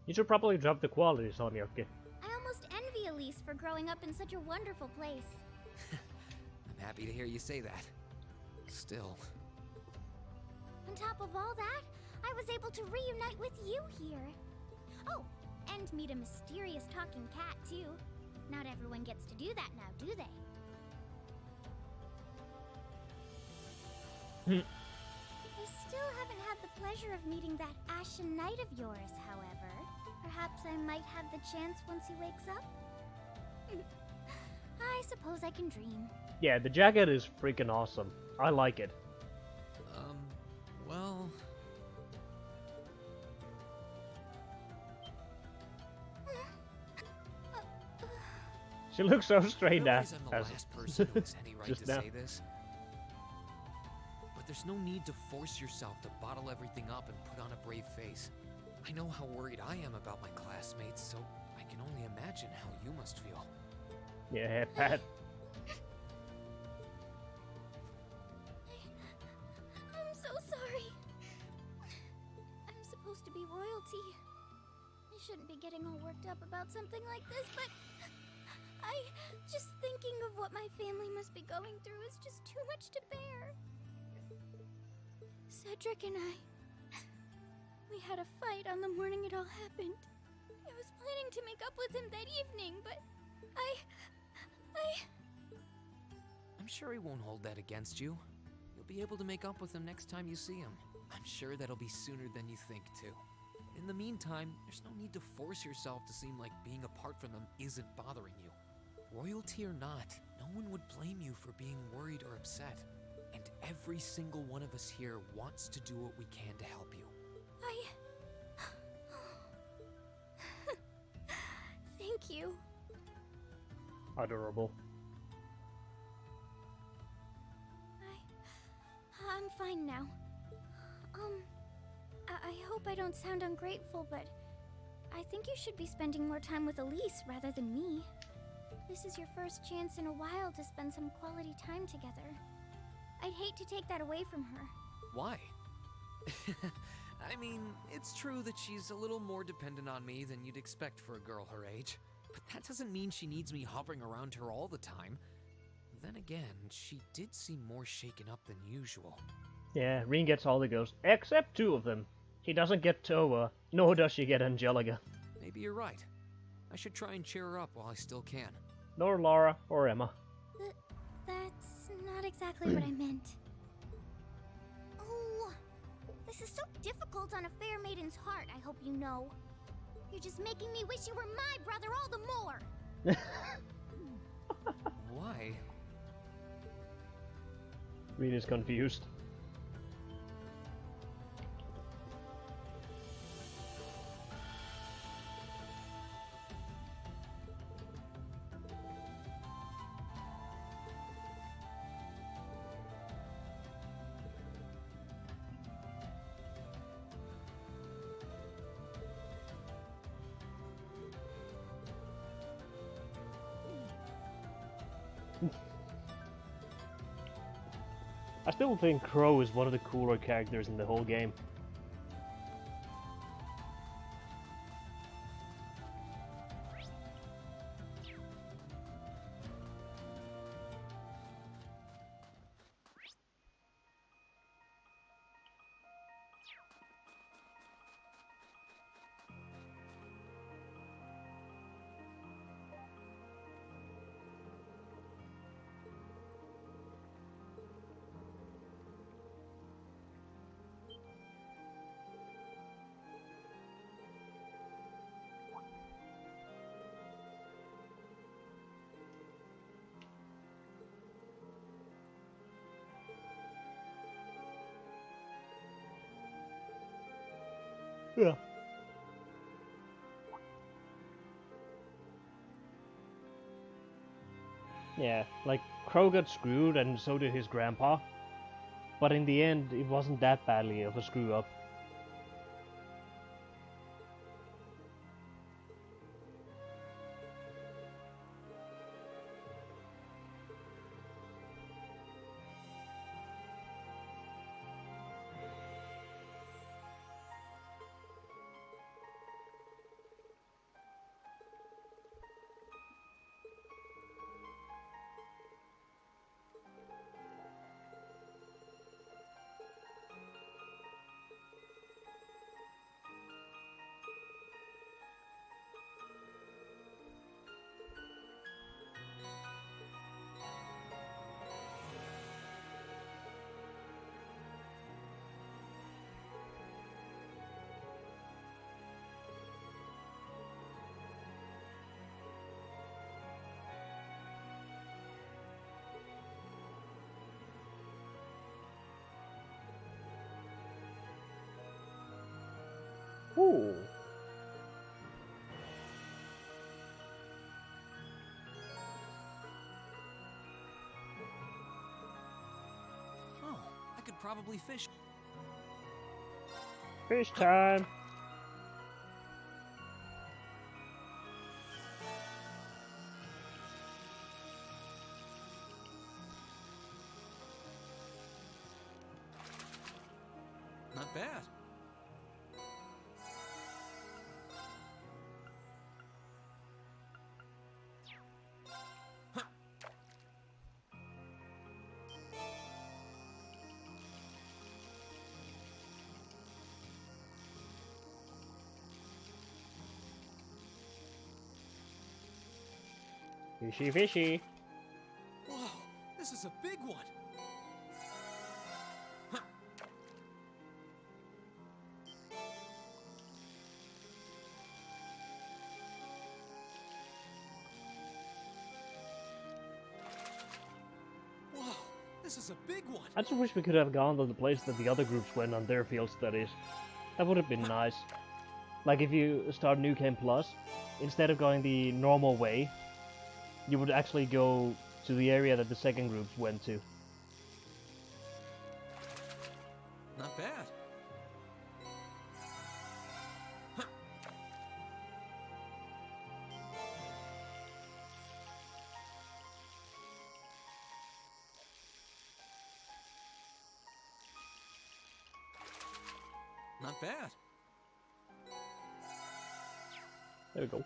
You should probably drop the quality, Salamiaki. I almost envy Elise for growing up in such a wonderful place. I'm happy to hear you say that. Still. On top of all that, I was able to reunite with you here. Oh, and meet a mysterious talking cat, too. Not everyone gets to do that now, do they? I still haven't had the pleasure of meeting that Ashen Knight of yours, however. Perhaps I might have the chance once he wakes up? I suppose I can dream. Yeah, the jacket is freaking awesome. I like it. Well... She looks so strained out. I'm the last person who has any right to now. say this. But there's no need to force yourself to bottle everything up and put on a brave face. I know how worried I am about my classmates, so I can only imagine how you must feel. Yeah, Pat. I'm so sorry. I'm supposed to be royalty. I shouldn't be getting all worked up about something like this, but just thinking of what my family must be going through is just too much to bear. Cedric and we had a fight on the morning it all happened. I was planning to make up with him that evening, but I'm sure he won't hold that against you. You'll be able to make up with him next time you see him. I'm sure that'll be sooner than you think, too. In the meantime, there's no need to force yourself to seem like being apart from them isn't bothering you. Royalty or not, no one would blame you for being worried or upset. And every single one of us here wants to do what we can to help you. Thank you. Adorable. I'm fine now. I hope I don't sound ungrateful, but I think you should be spending more time with Elise rather than me. This is your first chance in a while to spend some quality time together. I'd hate to take that away from her. Why? I mean, it's true that she's a little more dependent on me than you'd expect for a girl her age. But that doesn't mean she needs me hovering around her all the time. Then again, she did seem more shaken up than usual. Yeah, Reen gets all the ghosts, except 2 of them. He doesn't get Toa, nor does she get Angelica. Maybe you're right. I should try and cheer her up while I still can. Nor Laura or Emma. That's not exactly what I meant. Oh, this is so difficult on a fair maiden's heart, I hope you know. You're just making me wish you were my brother all the more. Why? Reen is confused. I still think Crow is one of the cooler characters in the whole game. Yeah. Yeah, like, Crow got screwed and so did his grandpa. But in the end, it wasn't that badly of a screw up. Ooh. Oh, I could probably fish. Fish time! Not bad. Fishy, fishy. Whoa, this is a big one. Huh. Whoa, this is a big one. I just wish we could have gone to the place that the other groups went on their field studies. That would have been nice. Like if you start New Game Plus, instead of going the normal way, you would actually go to the area that the second groups went to. Not bad. Huh. Not bad. There we go.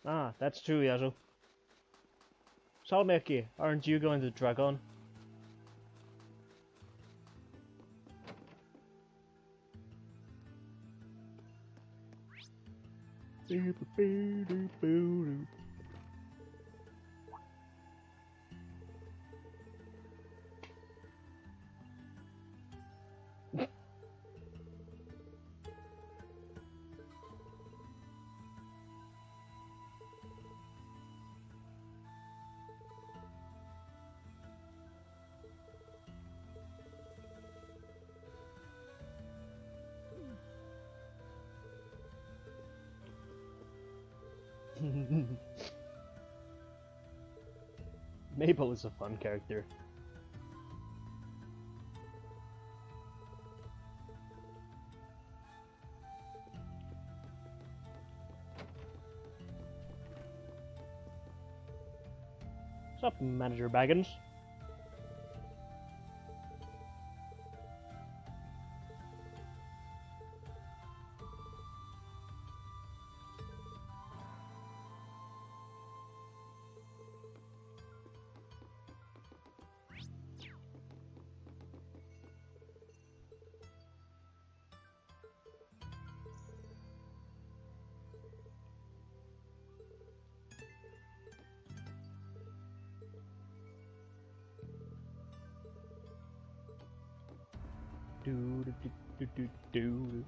Ah, that's true, Yasu. Salmeki, aren't you going to Dragon? Mabel is a fun character. What's up, Manager Baggins? Do do do do do.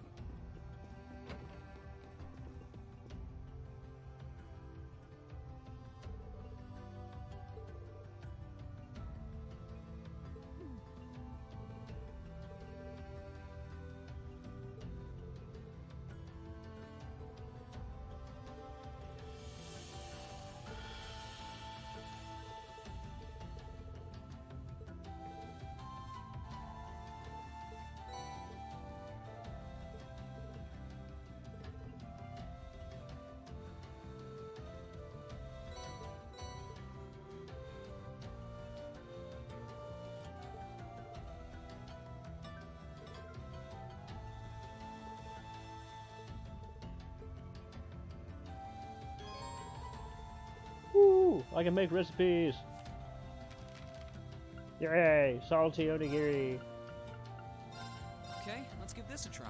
I can make recipes! Yay! Salty onigiri! Okay, let's give this a try.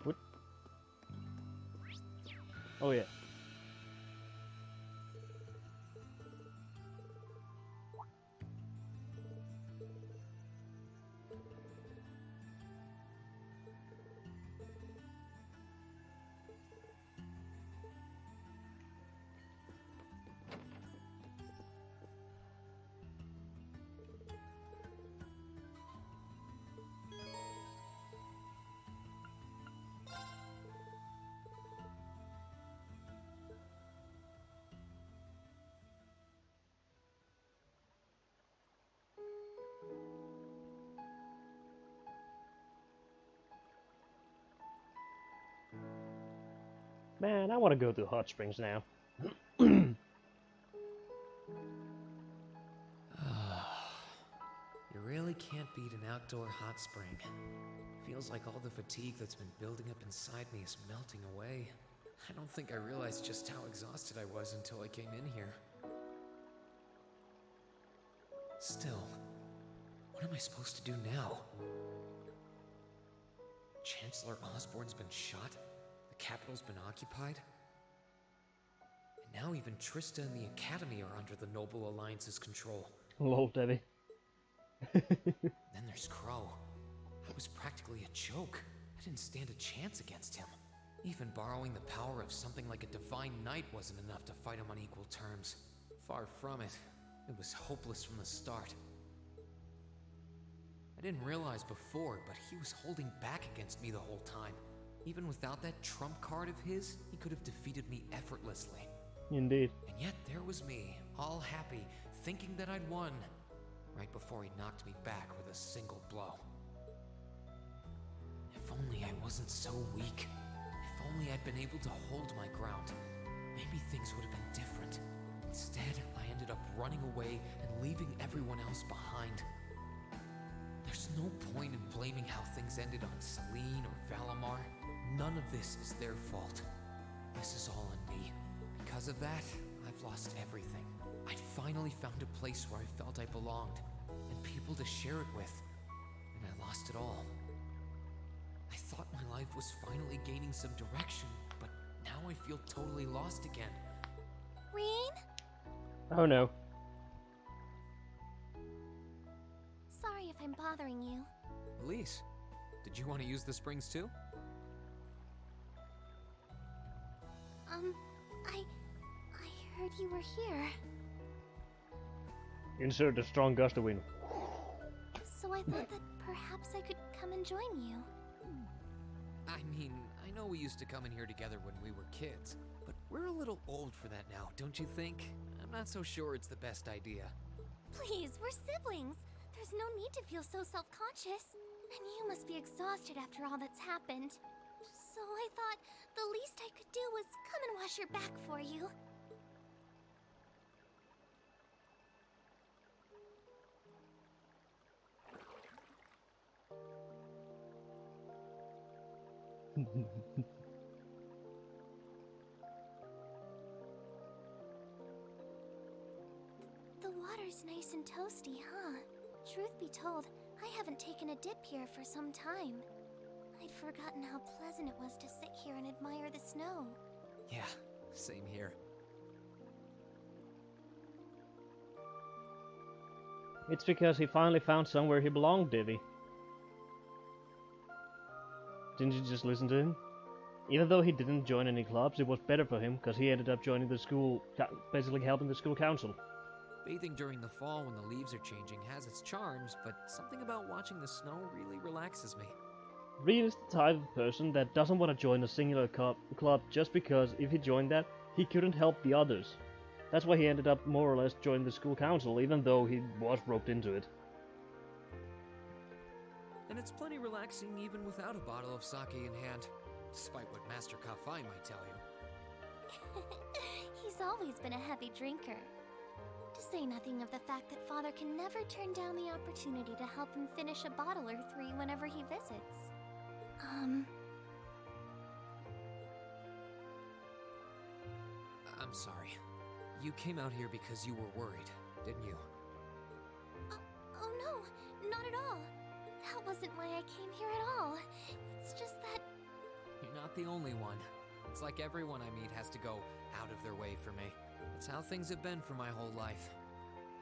What? Oh yeah. Man, I want to go to hot springs now. You really can't beat an outdoor hot spring. Feels like all the fatigue that's been building up inside me is melting away. I don't think I realized just how exhausted I was until I came in here. Still, what am I supposed to do now? Chancellor Osborne's been shot, the capital's been occupied, and now even Trista and the Academy are under the Noble Alliance's control. Lol, Debbie. Then there's Crow. I was practically a joke. I didn't stand a chance against him. Even borrowing the power of something like a divine knight wasn't enough to fight him on equal terms. Far from it. It was hopeless from the start. I didn't realize before, but he was holding back against me the whole time. Even without that trump card of his, he could have defeated me effortlessly. Indeed. And yet there was me, all happy, thinking that I'd won, right before he knocked me back with a single blow. If only I wasn't so weak. If only I'd been able to hold my ground. Maybe things would have been different. Instead, I ended up running away and leaving everyone else behind. There's no point in blaming how things ended on Celine or Valamar. None of this is their fault. This is all on me. Because of that, I've lost everything. I finally found a place where I felt I belonged, and people to share it with, and I lost it all. I thought my life was finally gaining some direction, but now I feel totally lost again. Reen? Oh no. Sorry if I'm bothering you. Elise, did you want to use the springs too? I heard you were here. Insert a strong gust of wind. So I thought that perhaps I could come and join you. I mean, I know we used to come in here together when we were kids, but we're a little old for that now, don't you think? I'm not so sure it's the best idea. Please, we're siblings. There's no need to feel so self-conscious. And you must be exhausted after all that's happened. So I thought the least I could do was come and wash your back for you. The water's nice and toasty, huh? Truth be told, I haven't taken a dip here for some time. I'd forgotten how pleasant it was to sit here and admire the snow. Yeah, same here. It's because he finally found somewhere he belonged, Divvy. Didn't you just listen to him? Even though he didn't join any clubs, it was better for him because he ended up joining the school, basically helping the school council. Bathing during the fall when the leaves are changing has its charms, but something about watching the snow really relaxes me. Reed is the type of person that doesn't want to join a singular club just because if he joined that, he couldn't help the others. That's why he ended up more or less joining the school council, even though he was roped into it. And it's plenty relaxing even without a bottle of sake in hand, despite what Master Kafai might tell you. He's always been a heavy drinker. To say nothing of the fact that Father can never turn down the opportunity to help him finish a bottle or three whenever he visits. I'm sorry. You came out here because you were worried, didn't you? Oh no, not at all. That wasn't why I came here at all. It's just that... You're not the only one. It's like everyone I meet has to go out of their way for me. It's how things have been for my whole life.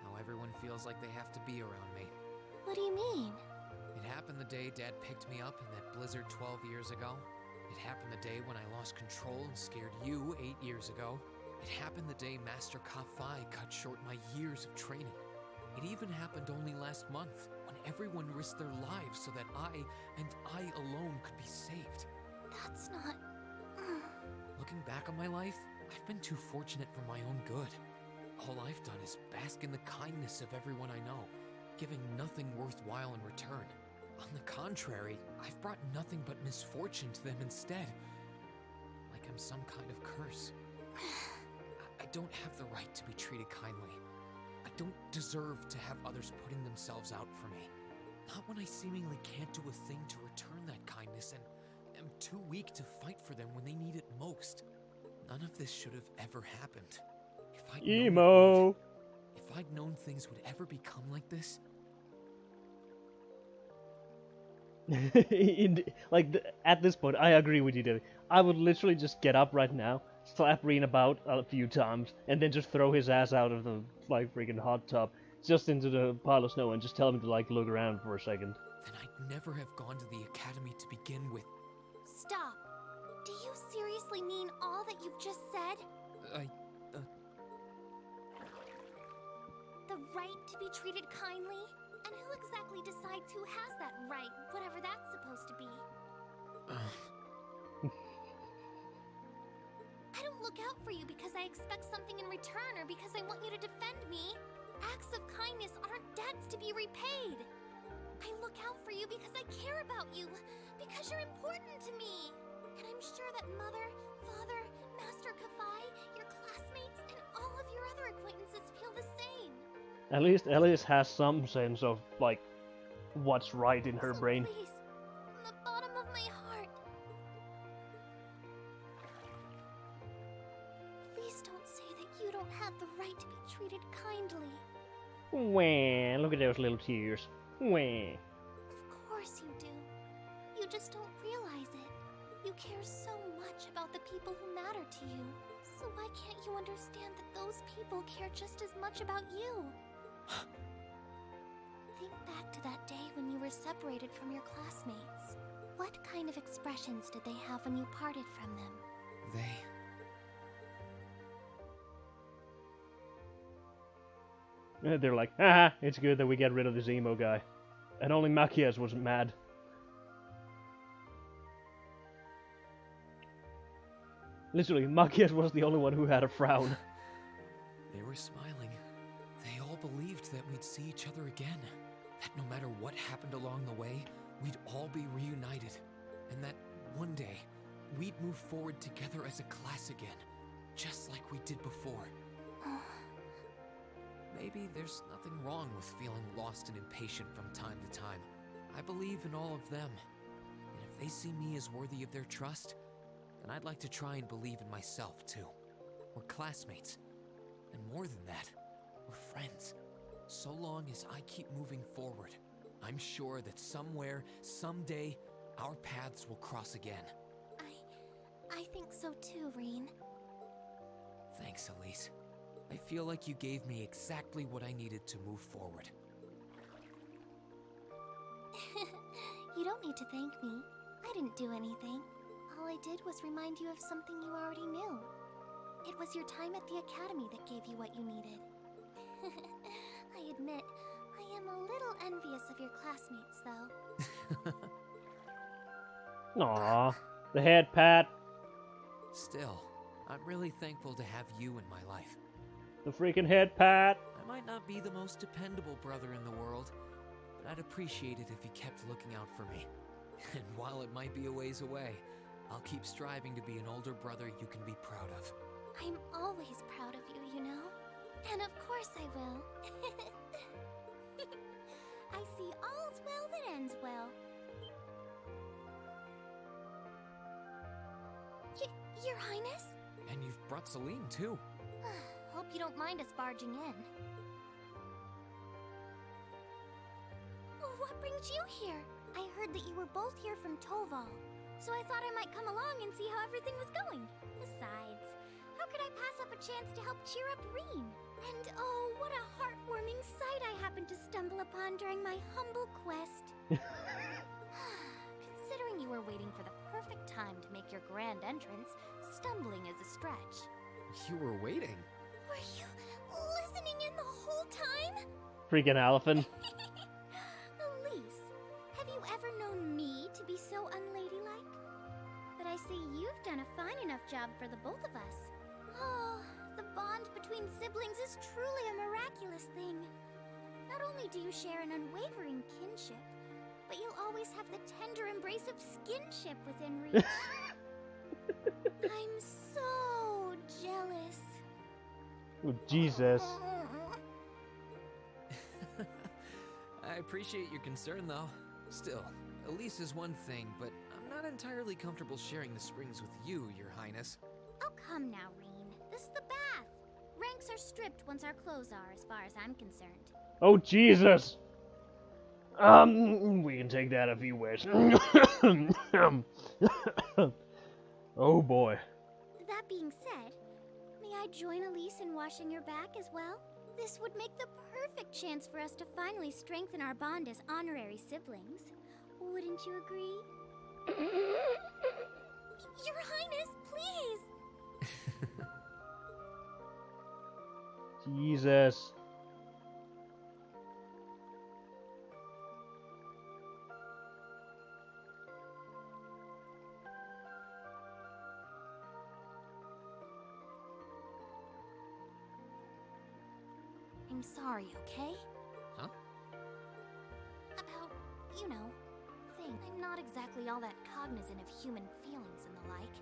How everyone feels like they have to be around me. What do you mean? It happened the day Dad picked me up in that blizzard 12 years ago. It happened the day when I lost control and scared you 8 years ago. It happened the day Master Ka-Fai cut short my years of training. It even happened only last month, when everyone risked their lives so that I, and I alone, could be saved. That's not... Looking back on my life, I've been too fortunate for my own good. All I've done is bask in the kindness of everyone I know, giving nothing worthwhile in return. On the contrary, I've brought nothing but misfortune to them instead. Like I'm some kind of curse. I don't have the right to be treated kindly. I don't deserve to have others putting themselves out for me. Not when I seemingly can't do a thing to return that kindness and am too weak to fight for them when they need it most. None of this should have ever happened. If I'd known things would ever become like this... At this point, I agree with you, David. I would literally just get up right now, slap Reen about a few times, and then just throw his ass out of the, freaking hot tub, just into the pile of snow, and just tell him to, look around for a second. Then I'd never have gone to the academy to begin with. Stop. Do you seriously mean all that you've just said? The right to be treated kindly? And who exactly decides who has that right, whatever that's supposed to be? I don't look out for you because I expect something in return or because I want you to defend me. Acts of kindness aren't debts to be repaid. I look out for you because I care about you, because you're important to me. And I'm sure that Mother, Father, Master Ka-Fai, your classmates, and all of your other acquaintances feel the same. At least Alice has some sense of, what's right in her brain. Please, from the bottom of my heart, please don't say that you don't have the right to be treated kindly. Wah, look at those little tears. Wah. Of course you do. You just don't realize it. You care so much about the people who matter to you. So why can't you understand that those people care just as much about you? Think back to that day when you were separated from your classmates. What kind of expressions did they have when you parted from them? They're like, haha, it's good that we get rid of this emo guy. And only Machias was mad. Literally, Machias was the only one who had a frown. They were smiling. They all believed that we'd see each other again. That no matter what happened along the way, we'd all be reunited. And that one day, we'd move forward together as a class again. Just like we did before. Maybe there's nothing wrong with feeling lost and impatient from time to time. I believe in all of them. And if they see me as worthy of their trust, then I'd like to try and believe in myself too. We're classmates. And more than that, we're friends. So long as I keep moving forward, I'm sure that somewhere, someday, our paths will cross again. I think so too, Reen. Thanks, Elise. I feel like you gave me exactly what I needed to move forward. You don't need to thank me. I didn't do anything. All I did was remind you of something you already knew. It was your time at the academy that gave you what you needed. I admit, I am a little envious of your classmates, though. Aww, the head pat. Still, I'm really thankful to have you in my life. The freaking head pat. I might not be the most dependable brother in the world, but I'd appreciate it if you kept looking out for me. And while it might be a ways away, I'll keep striving to be an older brother you can be proud of. I'm always proud of you, you know? And of course I will. I see all's well that ends well. Your Highness? And you've brought Celine, too. Hope you don't mind us barging in. What brings you here? I heard that you were both here from Toval, so I thought I might come along and see how everything was going. Besides, how could I pass up a chance to help cheer up Reen? And oh, what a heartwarming sight I happened to stumble upon during my humble quest. Considering you were waiting for the perfect time to make your grand entrance, stumbling is a stretch. You were waiting? Were you listening in the whole time? Freaking elephant. Elise, have you ever known me to be so unladylike? But I see you've done a fine enough job for the both of us. Oh, the bond between siblings is truly a miraculous thing. Not only do you share an unwavering kinship, but you'll always have the tender embrace of skinship within reach. I'm so jealous. Oh, Jesus. I appreciate your concern, though. Still, Elise is one thing, but I'm not entirely comfortable sharing the springs with you, Your Highness. Oh, come now, Reen. This is the bath. Ranks are stripped once our clothes are, as far as I'm concerned. Oh, Jesus. We can take that if you wish. Oh, boy. That being said, may I join Elise in washing your back as well? This would make the perfect chance for us to finally strengthen our bond as honorary siblings. Wouldn't you agree? Your Highness, please! Jesus. I'm sorry, okay? Huh? About, you know, things. I'm not exactly all that cognizant of human feelings and the like.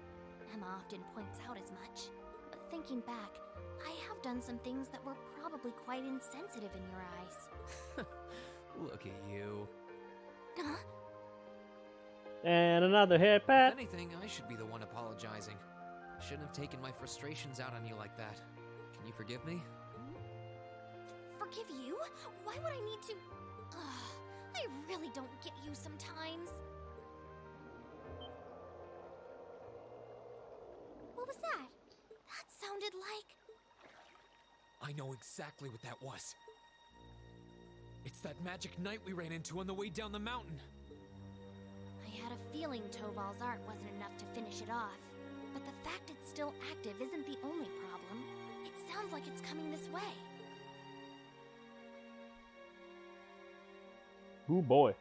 Emma often points out as much. But thinking back, I have done some things that were probably quite insensitive in your eyes. Look at you. Huh? And another hit, Pat. If anything, I should be the one apologizing. I shouldn't have taken my frustrations out on you like that. Can you forgive me? Forgive you? Why would I need to? I really don't get you sometimes. What was that? That sounded like... I know exactly what that was. It's that magic knight we ran into on the way down the mountain. I had a feeling Toval's art wasn't enough to finish it off. But the fact it's still active isn't the only problem. It sounds like it's coming this way. Ooh, boy.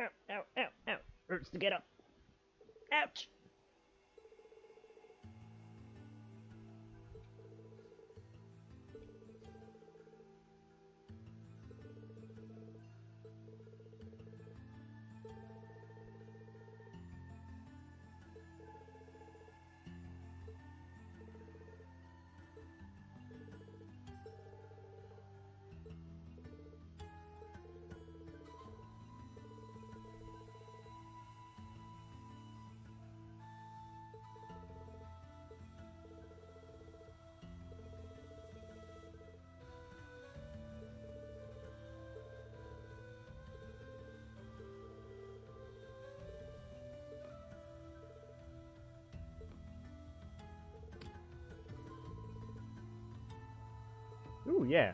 Ow, ow, ow, ow. Hurts to get up. Ouch. Ooh, yeah.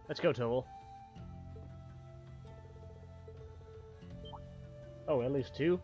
Let's go, Toval. Oh, at least two?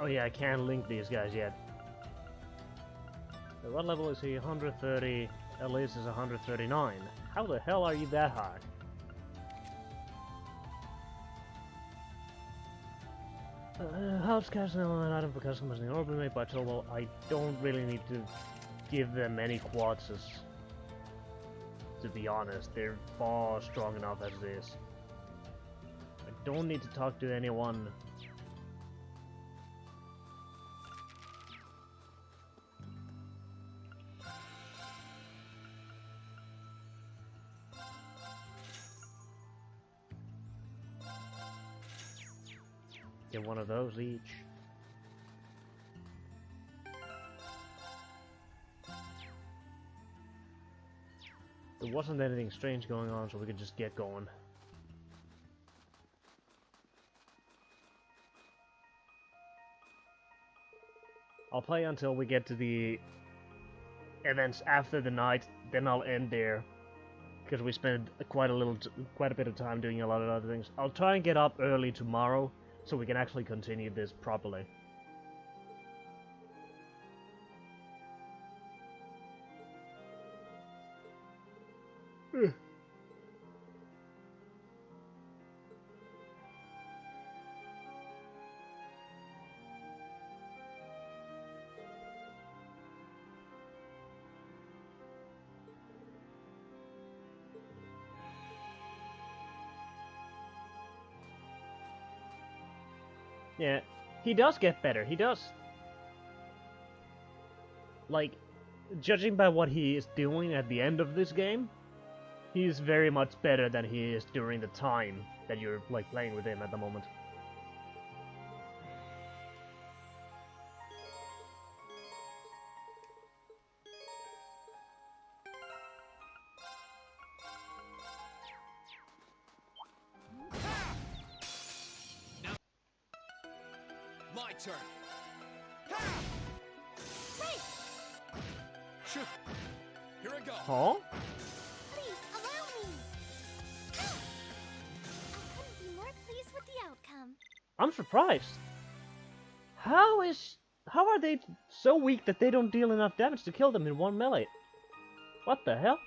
Oh yeah, I can't link these guys yet. So what level is he? 130. Elise is 139. How the hell are you that high? Helps cast an item for customers in the orbit made by Total. I don't really need to give them any quadzes. To be honest, they're far strong enough as it is. I don't need to talk to anyone. Get one of those each. There wasn't anything strange going on, so we could just get going. I'll play until we get to the events after the night, then I'll end there. Because we spent quite a bit of time doing a lot of other things. I'll try and get up early tomorrow, so we can actually continue this properly. Yeah, he does get better. He does. Like, judging by what he is doing at the end of this game, he is very much better than he is during the time that you're, like, playing with him at the moment. My turn. Wait! Shoot. Here I go. Huh? Please, allow me! I couldn't be more pleased with the outcome. I'm surprised. How are they so weak that they don't deal enough damage to kill them in one melee? What the hell?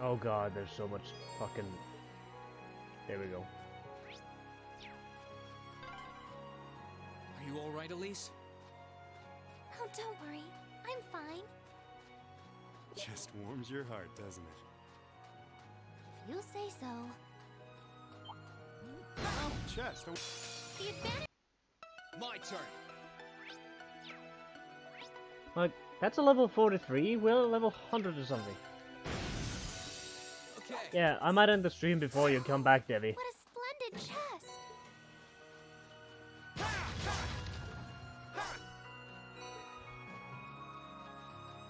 Oh god, there's so much fucking... There we go. Are you alright, Elise? Oh, don't worry. I'm fine. Just warms your heart, doesn't it? If you say so. Oh, chest. The advantage... My turn. Like, that's a level 43, we're a level 100 or something. Okay. Yeah, I might end the stream before you come back, Debbie. What a splendid chest!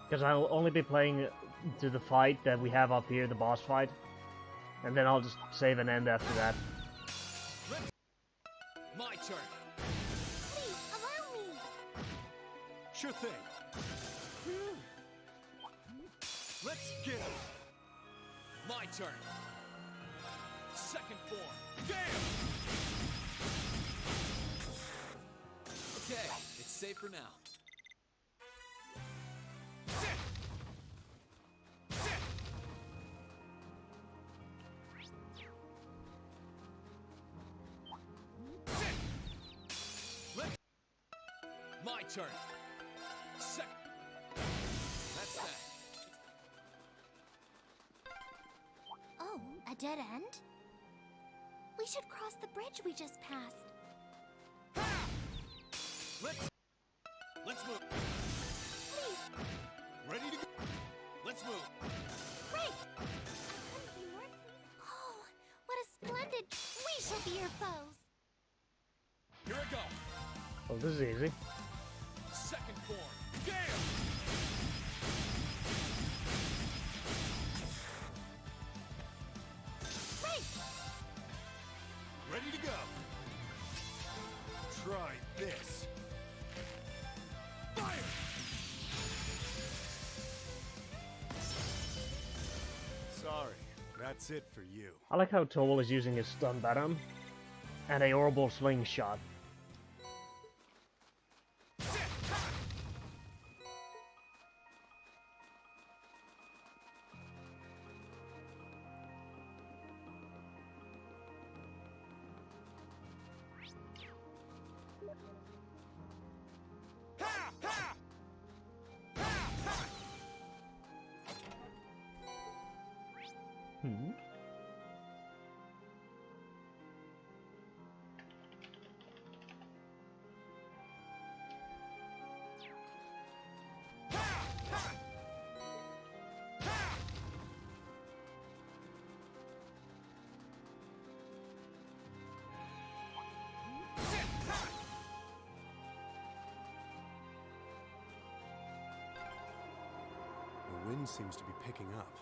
Because I'll only be playing to the fight that we have up here, the boss fight. And then I'll just save and end after that. My turn. Please, allow me! Sure thing. Let's get it. My turn. Second form. Damn! Okay, it's safe for now. My turn. That's that. Oh, a dead end? We should cross the bridge we just passed. Let's move. Please, Ready to go. Let's move. wait! I couldn't be more pleased. Oh, what a splendid... We shall be your foes! Here I go. Well, this is easy. Second form. Gale! Wait! Ready to go. Try this. Fire! Sorry, that's it for you. I like how Toll is using his stun baton and a horrible slingshot. Hmm. The wind seems to be picking up.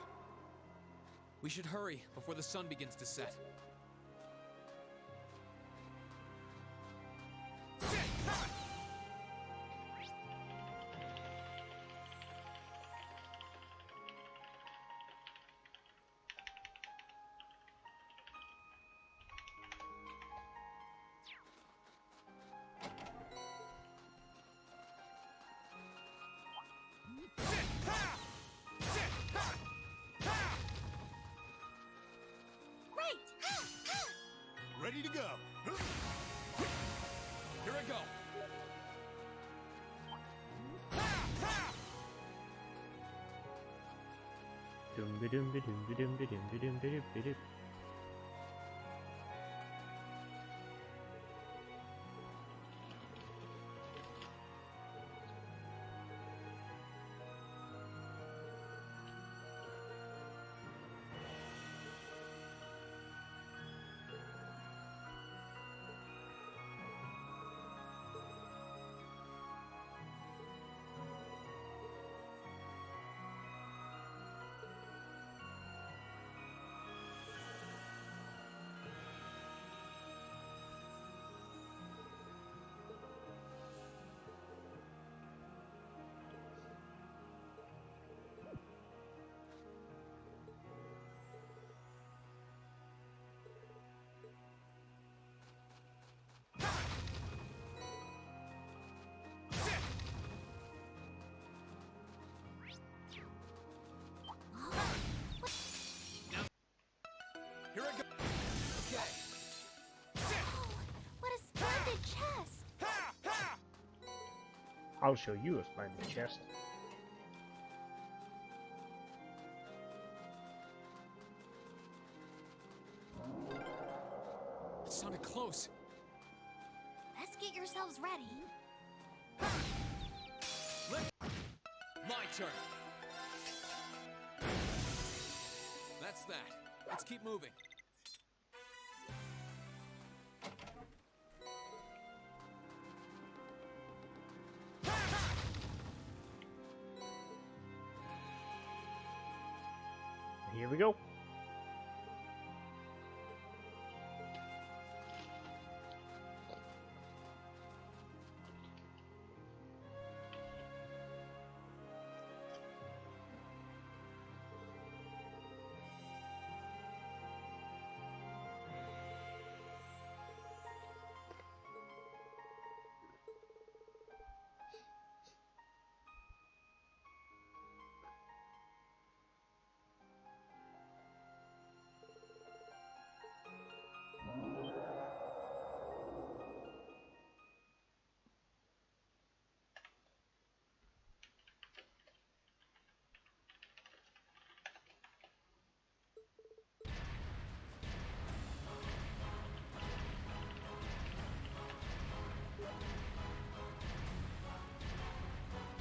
We should hurry before the sun begins to set. Ready to go. Here I go. Dum-ba-dum-ba-dum-ba-dum-ba-dum-ba-dum-ba-dum-ba-dum. Here I go. Okay. Oh, what a splendid chest! I'll show you a splendid chest. It sounded close. Let's get yourselves ready. My turn. That's that. Let's keep moving. Here we go.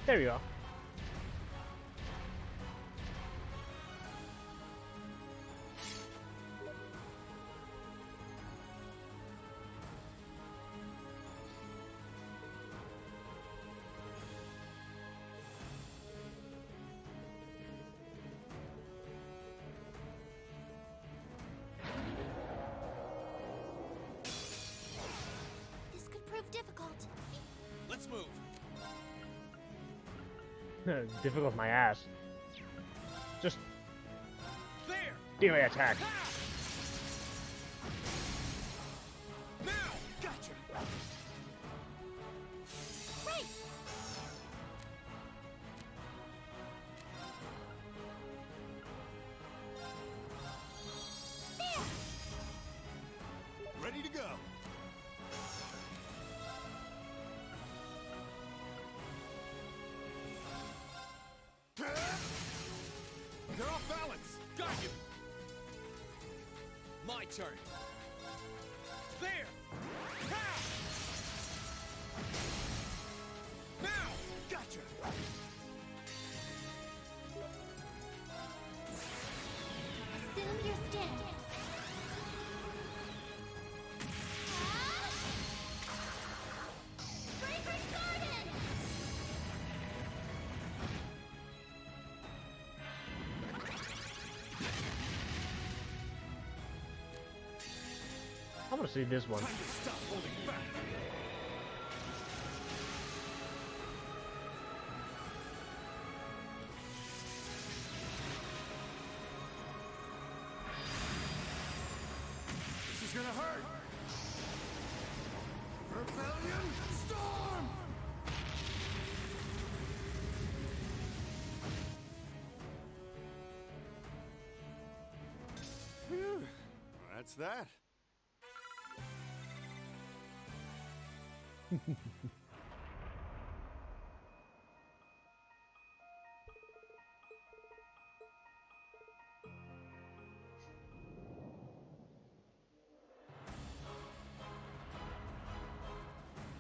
There you are. This could prove difficult. Let's move. Difficult my ass. Just There. delay attack. Now. Gotcha. Right. There. Ready to go. They're off balance. Got you. My turn. There. Ha! Now. Gotcha. Assume your stance. Fragrant Garden! I want to see this one. Time to stop holding back. This is gonna hurt. Rebellion Storm! Phew. That's that.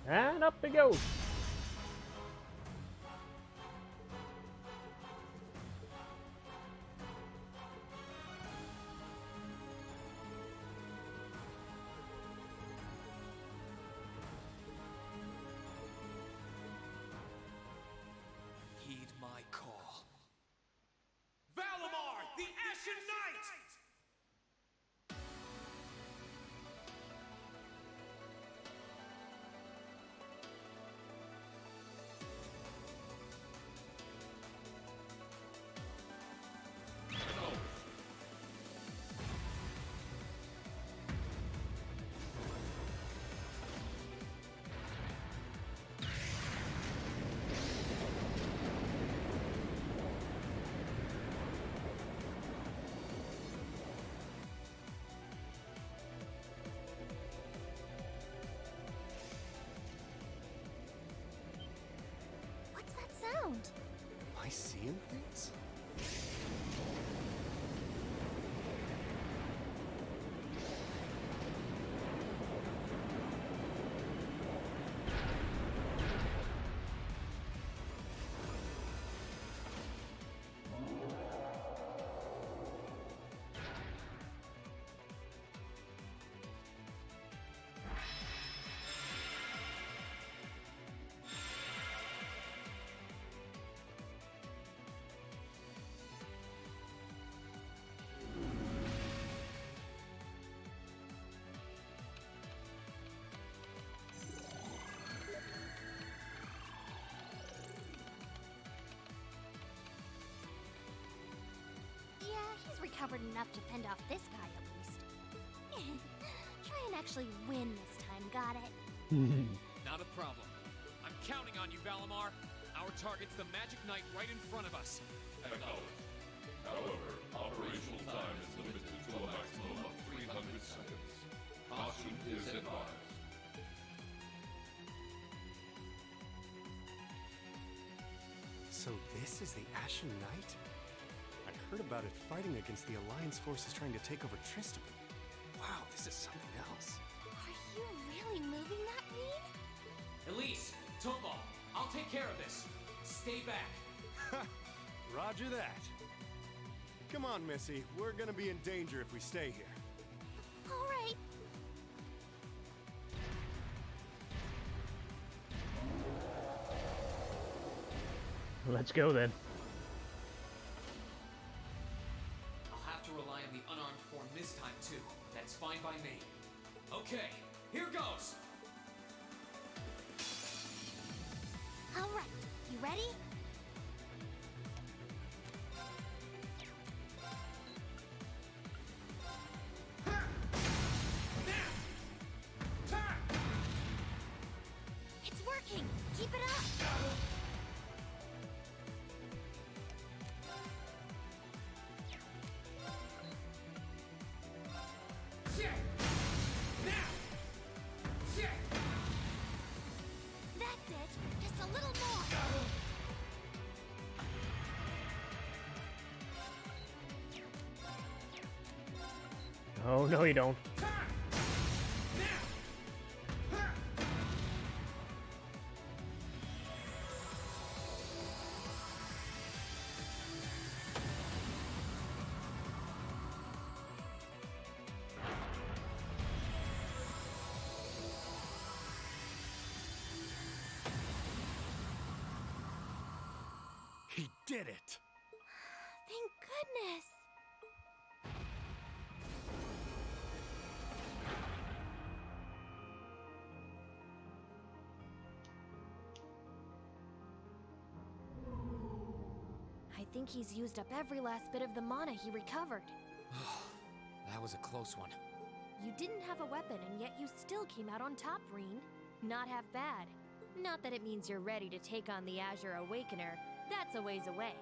And up it goes. Heed my call. Valimar, the Ashen Knight! What's that sound? Am I seeing things? Yeah, he's recovered enough to fend off this guy at least. Try and actually win this time, got it? Not a problem. I'm counting on you, Valimar. Our target's the Magic Knight right in front of us. Acknowledged. However, operational time is limited to a maximum of 300 seconds. Caution is advised. So this is the Ashen Knight? I heard about it fighting against the Alliance forces trying to take over Tristram. Wow, this is something else. Are you really moving that mean? Elise, Tomball, I'll take care of this. Stay back. Roger that. Come on, Missy. We're gonna be in danger if we stay here. All right. Let's go then. I'll have to rely on the unarmed form this time too. That's fine by me. Okay, here goes. All right. You ready? It's working. Keep it up. That's it. Just a little more. Oh, no you don't. He did it! Thank goodness. I think he's used up every last bit of the mana he recovered. That was a close one. You didn't have a weapon, and yet you still came out on top, Reen. Not half bad. Not that it means you're ready to take on the Azure Awakener. That's a ways away.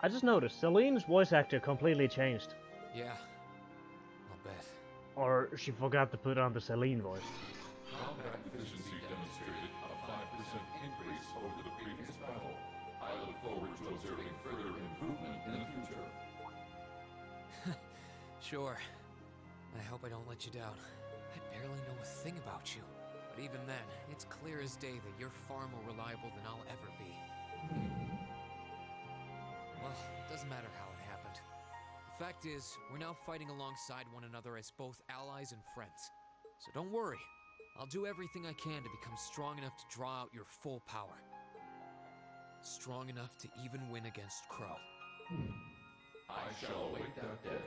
I just noticed Celine's voice actor completely changed. Yeah, I'll bet. Or she forgot to put on the Celine voice. Combat efficiency demonstrated a 5% increase over the previous battle. I look forward to observing further improvement in the future. Sure. I hope I don't let you down. I barely know a thing about you. But even then, it's clear as day that you're far more reliable than I'll ever be. Well, it doesn't matter how it happened. The fact is, we're now fighting alongside one another as both allies and friends. So don't worry. I'll do everything I can to become strong enough to draw out your full power. Strong enough to even win against Crow. I shall await that day.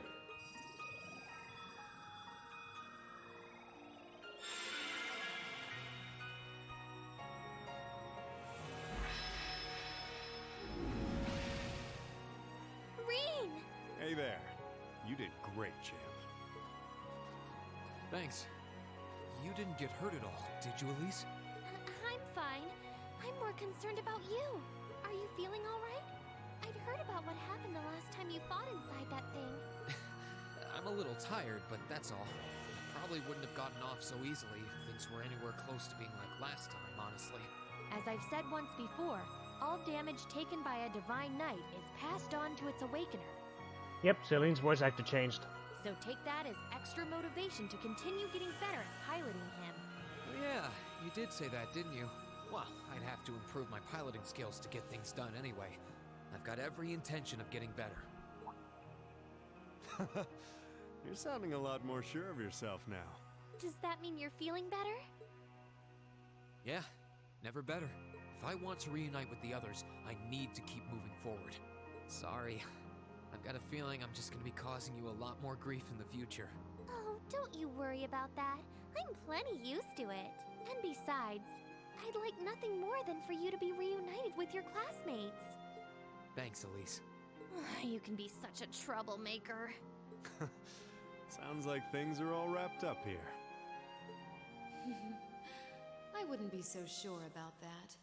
Reen! Hey there. You did great, champ. Thanks. You didn't get hurt at all, did you, Elise? I'm fine. I'm more concerned about you. Are you feeling all right? I'd heard about what happened the last time you fought inside that thing. I'm a little tired, but that's all. I probably wouldn't have gotten off so easily if things were anywhere close to being like last time, honestly. As I've said once before, all damage taken by a Divine Knight is passed on to its Awakener. Yep, Celine's voice actor changed. So take that as extra motivation to continue getting better at piloting him. Oh, yeah, you did say that, didn't you? Well, I'd have to improve my piloting skills to get things done anyway. I've got every intention of getting better. You're sounding a lot more sure of yourself now. Does that mean you're feeling better? Yeah, never better. If I want to reunite with the others, I need to keep moving forward. Sorry. I've got a feeling I'm just gonna be causing you a lot more grief in the future. Oh, don't you worry about that. I'm plenty used to it. And besides, I'd like nothing more than for you to be reunited with your classmates. Thanks, Elise. You can be such a troublemaker. Sounds like things are all wrapped up here. I wouldn't be so sure about that.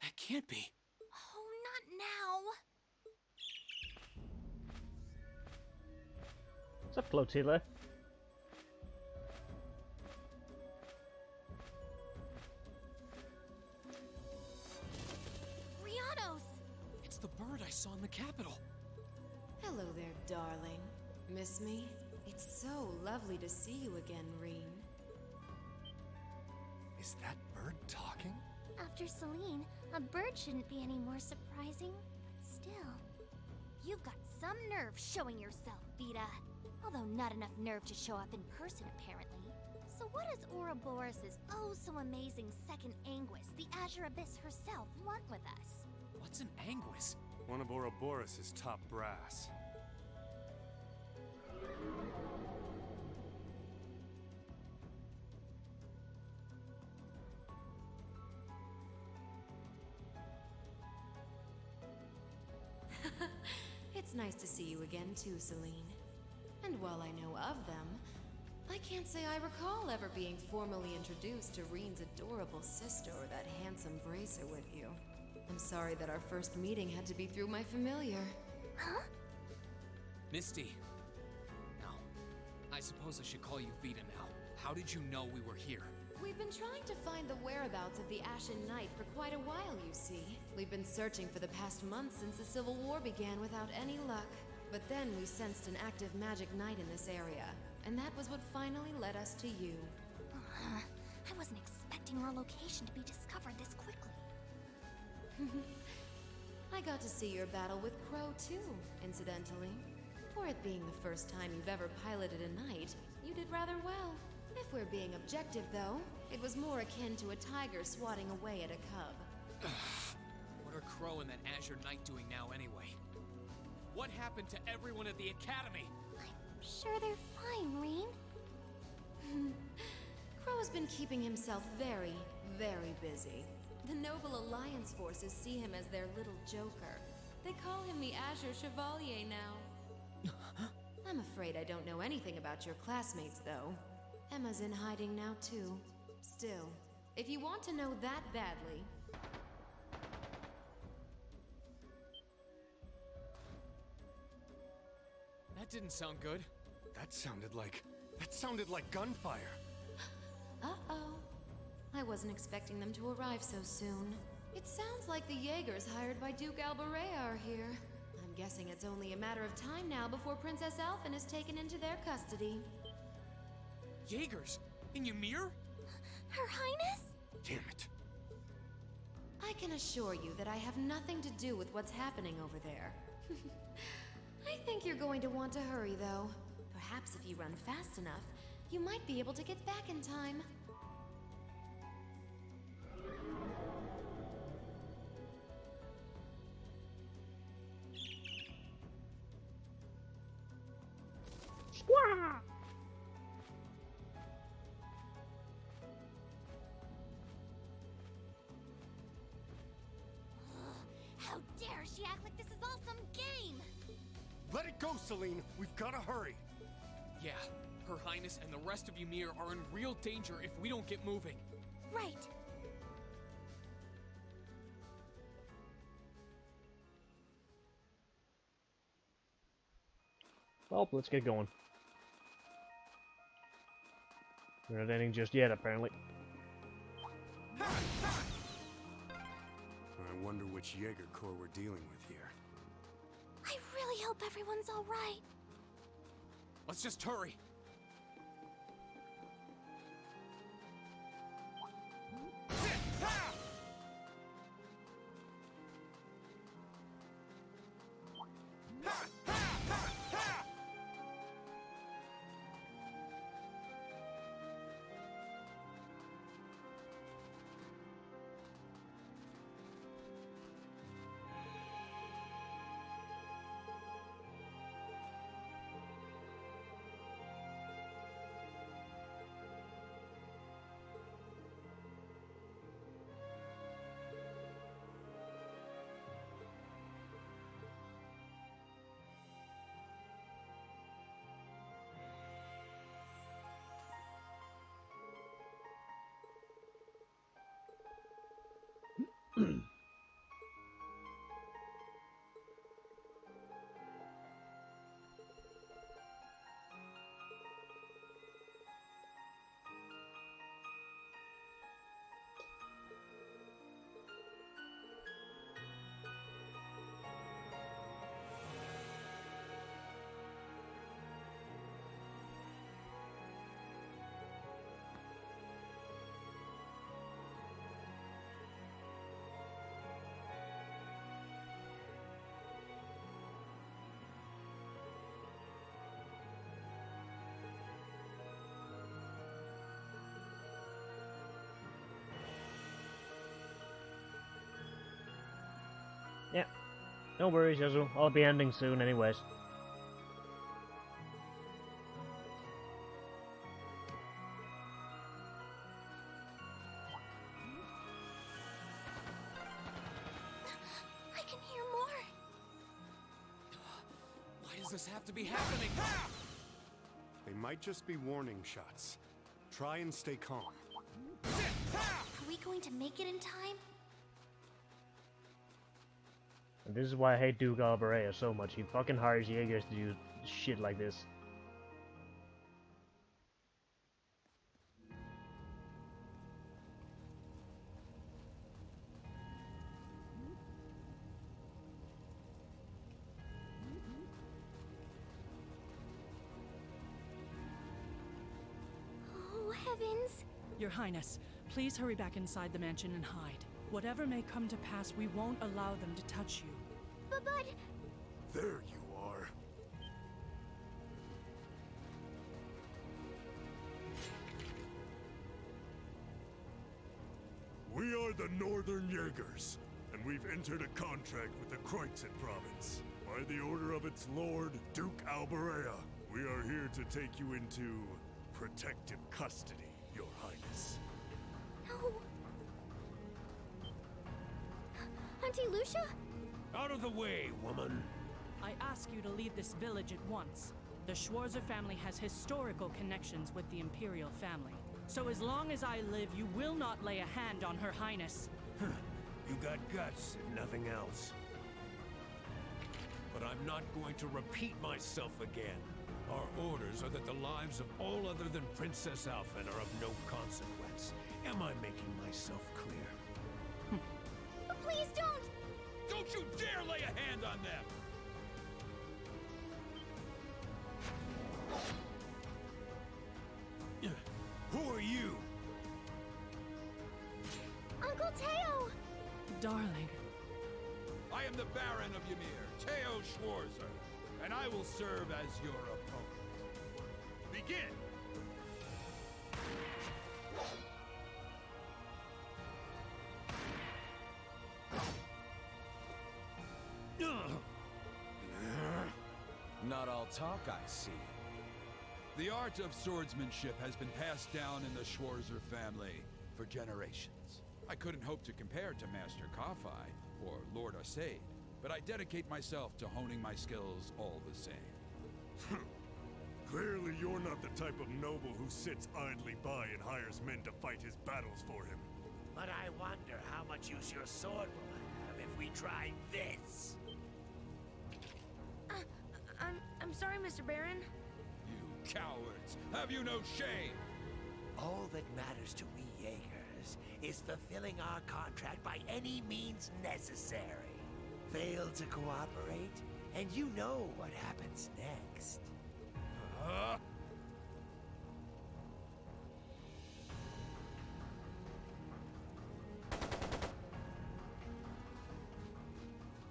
That can't be. Oh, not now. What's up, Clotilla? Rianos! It's the bird I saw in the Capitol. Hello there, darling. Miss me? It's so lovely to see you again, Reen. Is that bird talking? After Celine, A bird shouldn't be any more surprising, but still. You've got some nerve showing yourself, Vita. Although not enough nerve to show up in person, apparently. So what does Ouroboros' oh-so-amazing second Anguis, the Azure Abyss herself, want with us? What's an Anguis? One of Ouroboros' top brass. It's nice to see you again too, Celine. And while I know of them, I can't say I recall ever being formally introduced to Reen's adorable sister or that handsome bracer with you. I'm sorry that our first meeting had to be through my familiar. Huh? Misty. No. I suppose I should call you Vita now. How did you know we were here? We've been trying to find the whereabouts of the Ashen Knight for quite a while, you see. We've been searching for the past month since the Civil War began without any luck. But then we sensed an active magic knight in this area, and that was what finally led us to you. I wasn't expecting our location to be discovered this quickly. I got to see your battle with Crow too, incidentally. For it being the first time you've ever piloted a knight, you did rather well. If we're being objective, though, it was more akin to a tiger swatting away at a cub. What are Crow and that Azure Knight doing now anyway? What happened to everyone at the Academy? I'm sure they're fine, Reen. Crow's been keeping himself very, very busy. The Noble Alliance forces see him as their little joker. They call him the Azure Chevalier now. I'm afraid I don't know anything about your classmates, though. Emma's in hiding now, too. Still, if you want to know that badly... That didn't sound good. That sounded like gunfire. Uh-oh. I wasn't expecting them to arrive so soon. It sounds like the Jaegers hired by Duke Alberea are here. I'm guessing it's only a matter of time now before Princess Alphen is taken into their custody. Jaegers? In Ymir? Her Highness? Damn it. I can assure you that I have nothing to do with what's happening over there. I think you're going to want to hurry, though. Perhaps if you run fast enough, you might be able to get back in time. Squaw! How dare she act like this is all some game? Let it go, Celine. We've got to hurry. Yeah, Her Highness and the rest of Ymir are in real danger if we don't get moving. Right. Well, let's get going. We're not ending just yet, apparently. I wonder which Jaeger Corps we're dealing with here. I really hope everyone's all right. Let's just hurry. No worries, Yasu. I'll be ending soon anyways. I can hear more. Why does this have to be happening? They might just be warning shots. Try and stay calm. Are we going to make it in time? And this is why I hate Duke Alberea so much. He fucking hires Jaegers to do shit like this. Oh, heavens. Your Highness, please hurry back inside the mansion and hide. Whatever may come to pass, we won't allow them to touch you. But... There you are. We are the Northern Jaegers, and we've entered a contract with the Kreutzen province. By the order of its lord, Duke Alberea, we are here to take you into protective custody, Your Highness. No. Auntie Lucia? Out of the way, woman! I ask you to leave this village at once. The Schwarzer family has historical connections with the Imperial family. So as long as I live, you will not lay a hand on Her Highness. You got guts, if nothing else. But I'm not going to repeat myself again. Our orders are that the lives of all other than Princess Alphen are of no consequence. Am I making myself clear? Please don't! Don't you dare lay a hand on them! Who are you? Uncle Teo! Darling. I am the Baron of Ymir, Teo Schwarzer, and I will serve as your opponent. Begin! Not all talk, I see. The art of swordsmanship has been passed down in the Schwarzer family for generations. I couldn't hope to compare to Master Kafai or Lord Arsaid, but I dedicate myself to honing my skills all the same. Clearly you're not the type of noble who sits idly by and hires men to fight his battles for him. But I wonder how much use your sword will have if we try this. I'm sorry, Mr. Baron. You cowards! Have you no shame? All that matters to we Jaegers is fulfilling our contract by any means necessary. Fail to cooperate, and you know what happens next.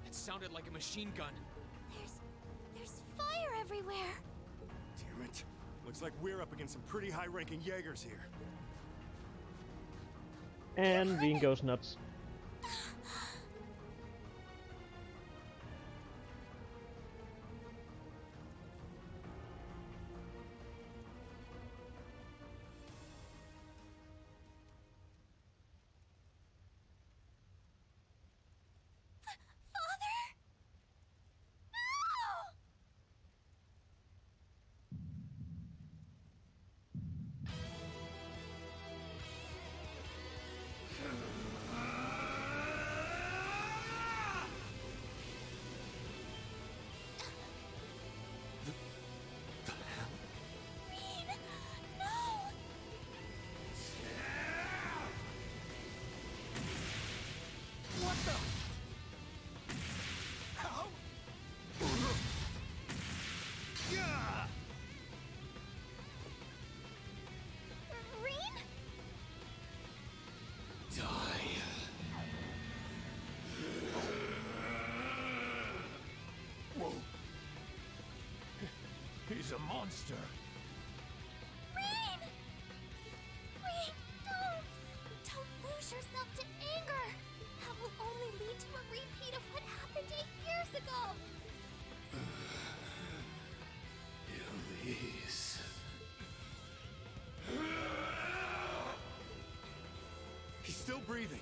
It sounded like a machine gun. There's fire everywhere. Damn it. Looks like we're up against some pretty high-ranking Jaegers here. And Dean goes nuts. He's a monster. Reen! Reen, don't lose yourself to anger. That will only lead to a repeat of what happened 8 years to go! Elise. He's still breathing.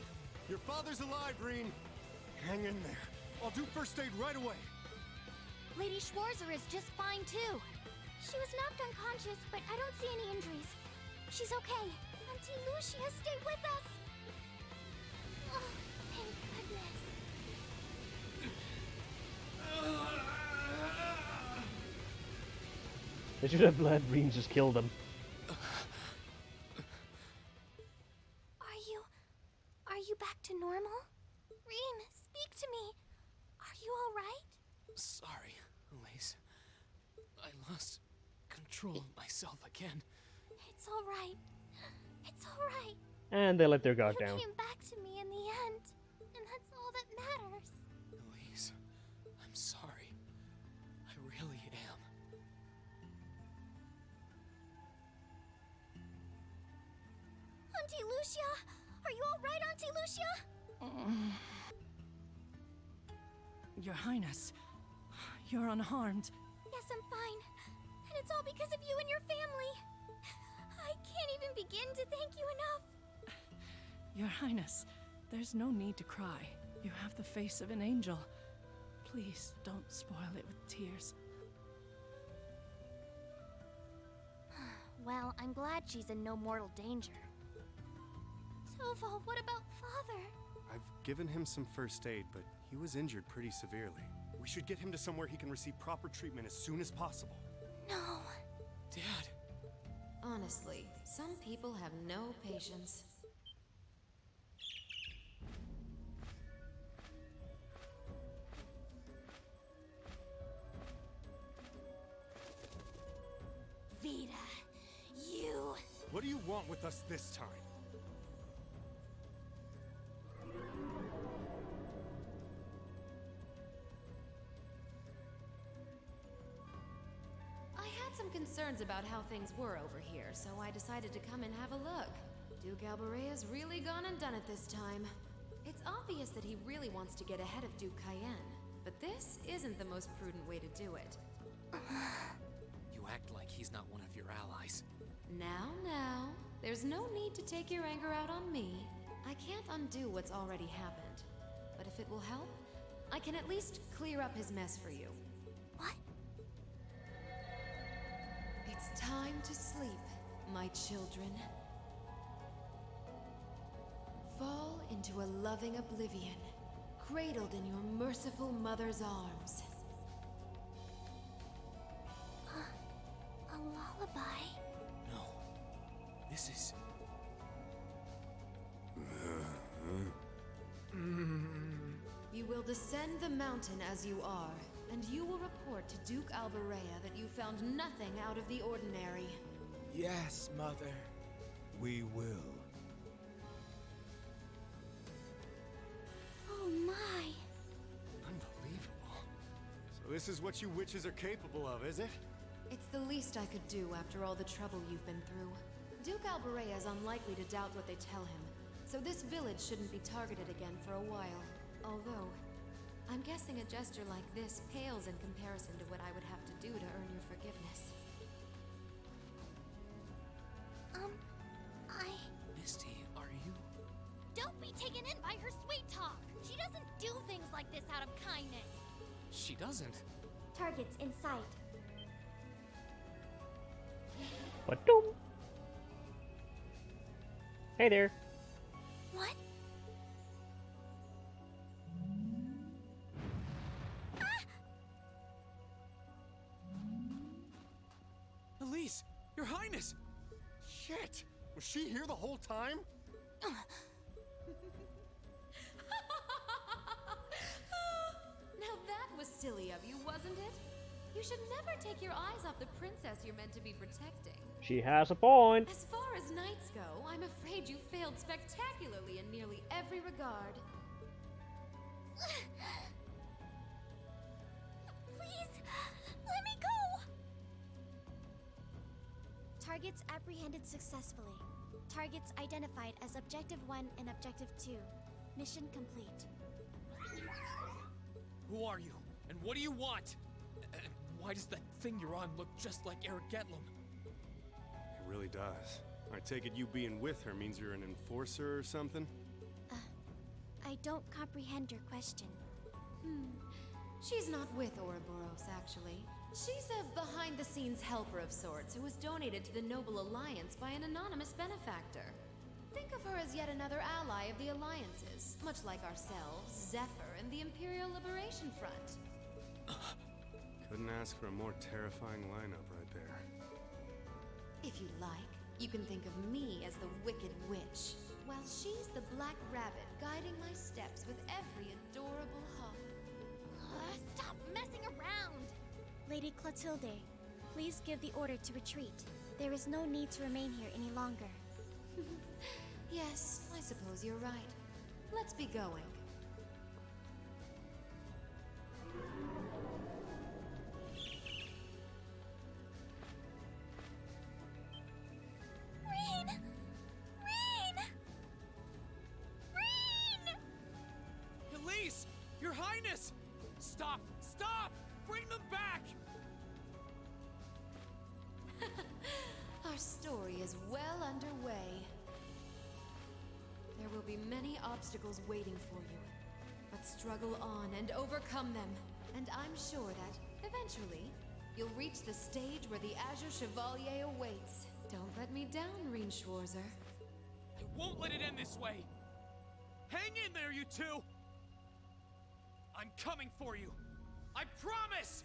Your father's alive, Reen. Hang in there. I'll do first aid right away. Lady Schwarzer is just fine too. She was knocked unconscious, but I don't see any injuries. She's okay. Auntie Lucia, stay with us! Oh, thank goodness. They should have let Reen just kill them. Are you back to normal? Reen, speak to me. Are you alright? Sorry, Elise. I lost control of myself again. It's alright. It's alright. And they let their guard You down. came back to me in the end, and that's all that matters. Elise, I'm sorry. I really am. Auntie Lucia! Are you alright, Auntie Lucia? Your Highness, you're unharmed. Yes, I'm fine. And it's all because of you and your family. I can't even begin to thank you enough. Your Highness, there's no need to cry. You have the face of an angel. Please don't spoil it with tears. Well, I'm glad she's in no mortal danger. Toval, what about Father? I've given him some first aid, but he was injured pretty severely. We should get him to somewhere he can receive proper treatment as soon as possible. No. Dad. Honestly, some people have no patience. Vita, you... What do you want with us this time? I had some concerns about how things were over here, so I decided to come and have a look. Duke Albarea's really gone and done it this time. It's obvious that he really wants to get ahead of Duke Cayenne, but this isn't the most prudent way to do it. You act like he's not one of your allies. Now, there's no need to take your anger out on me. I can't undo what's already happened. But if it will help, I can at least clear up his mess for you. What? It's time to sleep, my children. Fall into a loving oblivion, cradled in your merciful mother's arms. A lullaby? No. This is... You will descend the mountain as you are, and you will report to Duke Albarea that you found nothing out of the ordinary. Yes, Mother. We will. Oh my. Unbelievable. So this is what you witches are capable of, is it? It's the least I could do after all the trouble you've been through. Duke Albarea is unlikely to doubt what they tell him, so this village shouldn't be targeted again for a while. Although, I'm guessing a gesture like this pales in comparison to what I would have to do to earn your forgiveness. Misty, are you... Don't be taken in by her sweet talk! She doesn't do things like this out of kindness! She doesn't. Targets in sight. Ba-doom. Hey there. What? Elise! Your Highness! Shit! Was she here the whole time? Now that was silly of you, wasn't it? You should never take your eyes off the princess you're meant to be protecting. She has a point. As far as knights go, I'm afraid you failed spectacularly in nearly every regard. Please, let me go! Targets apprehended successfully. Targets identified as Objective 1 and Objective 2. Mission complete. Who are you? And what do you want? And why does that thing you're on look just like Eric Getlum? It really does. I take it you being with her means you're an enforcer or something? I don't comprehend your question. She's not with Ouroboros, actually. She's a behind-the-scenes helper of sorts who was donated to the Noble Alliance by an anonymous benefactor. Think of her as yet another ally of the Alliances, much like ourselves, Zephyr, and the Imperial Liberation Front. Couldn't ask for a more terrifying lineup right there. If you like, you can think of me as the Wicked Witch, while she's the Black Rabbit guiding my steps with every adorable hop. Stop messing around! Lady Clotilde, please give the order to retreat. There is no need to remain here any longer. Yes, I suppose you're right. Let's be going. Reen! Reen! Reen! Elise! Your Highness! Stop! Stop! Bring them back! Our story is well underway. There will be many obstacles waiting for you, but struggle on and overcome them. And I'm sure that, eventually, you'll reach the stage where the Azure Chevalier awaits. Don't let me down, Reen Schwarzer. I won't let it end this way! Hang in there, you two! I'm coming for you! I promise!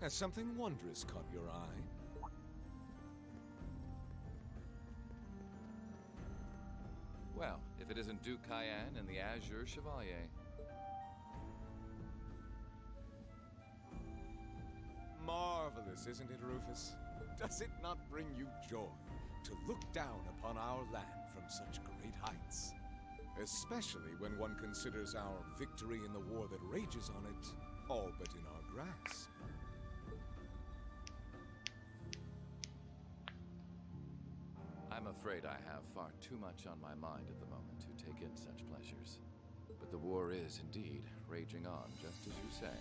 Has something wondrous caught your eye? Well, if it isn't Duke Cayenne and the Azure Chevalier. Marvelous, isn't it, Rufus? Does it not bring you joy to look down upon our land from such great heights? Especially when one considers our victory in the war that rages on it all but in our grasp. I'm afraid I have far too much on my mind at the moment to take in such pleasures. But the war is indeed raging on, just as you say.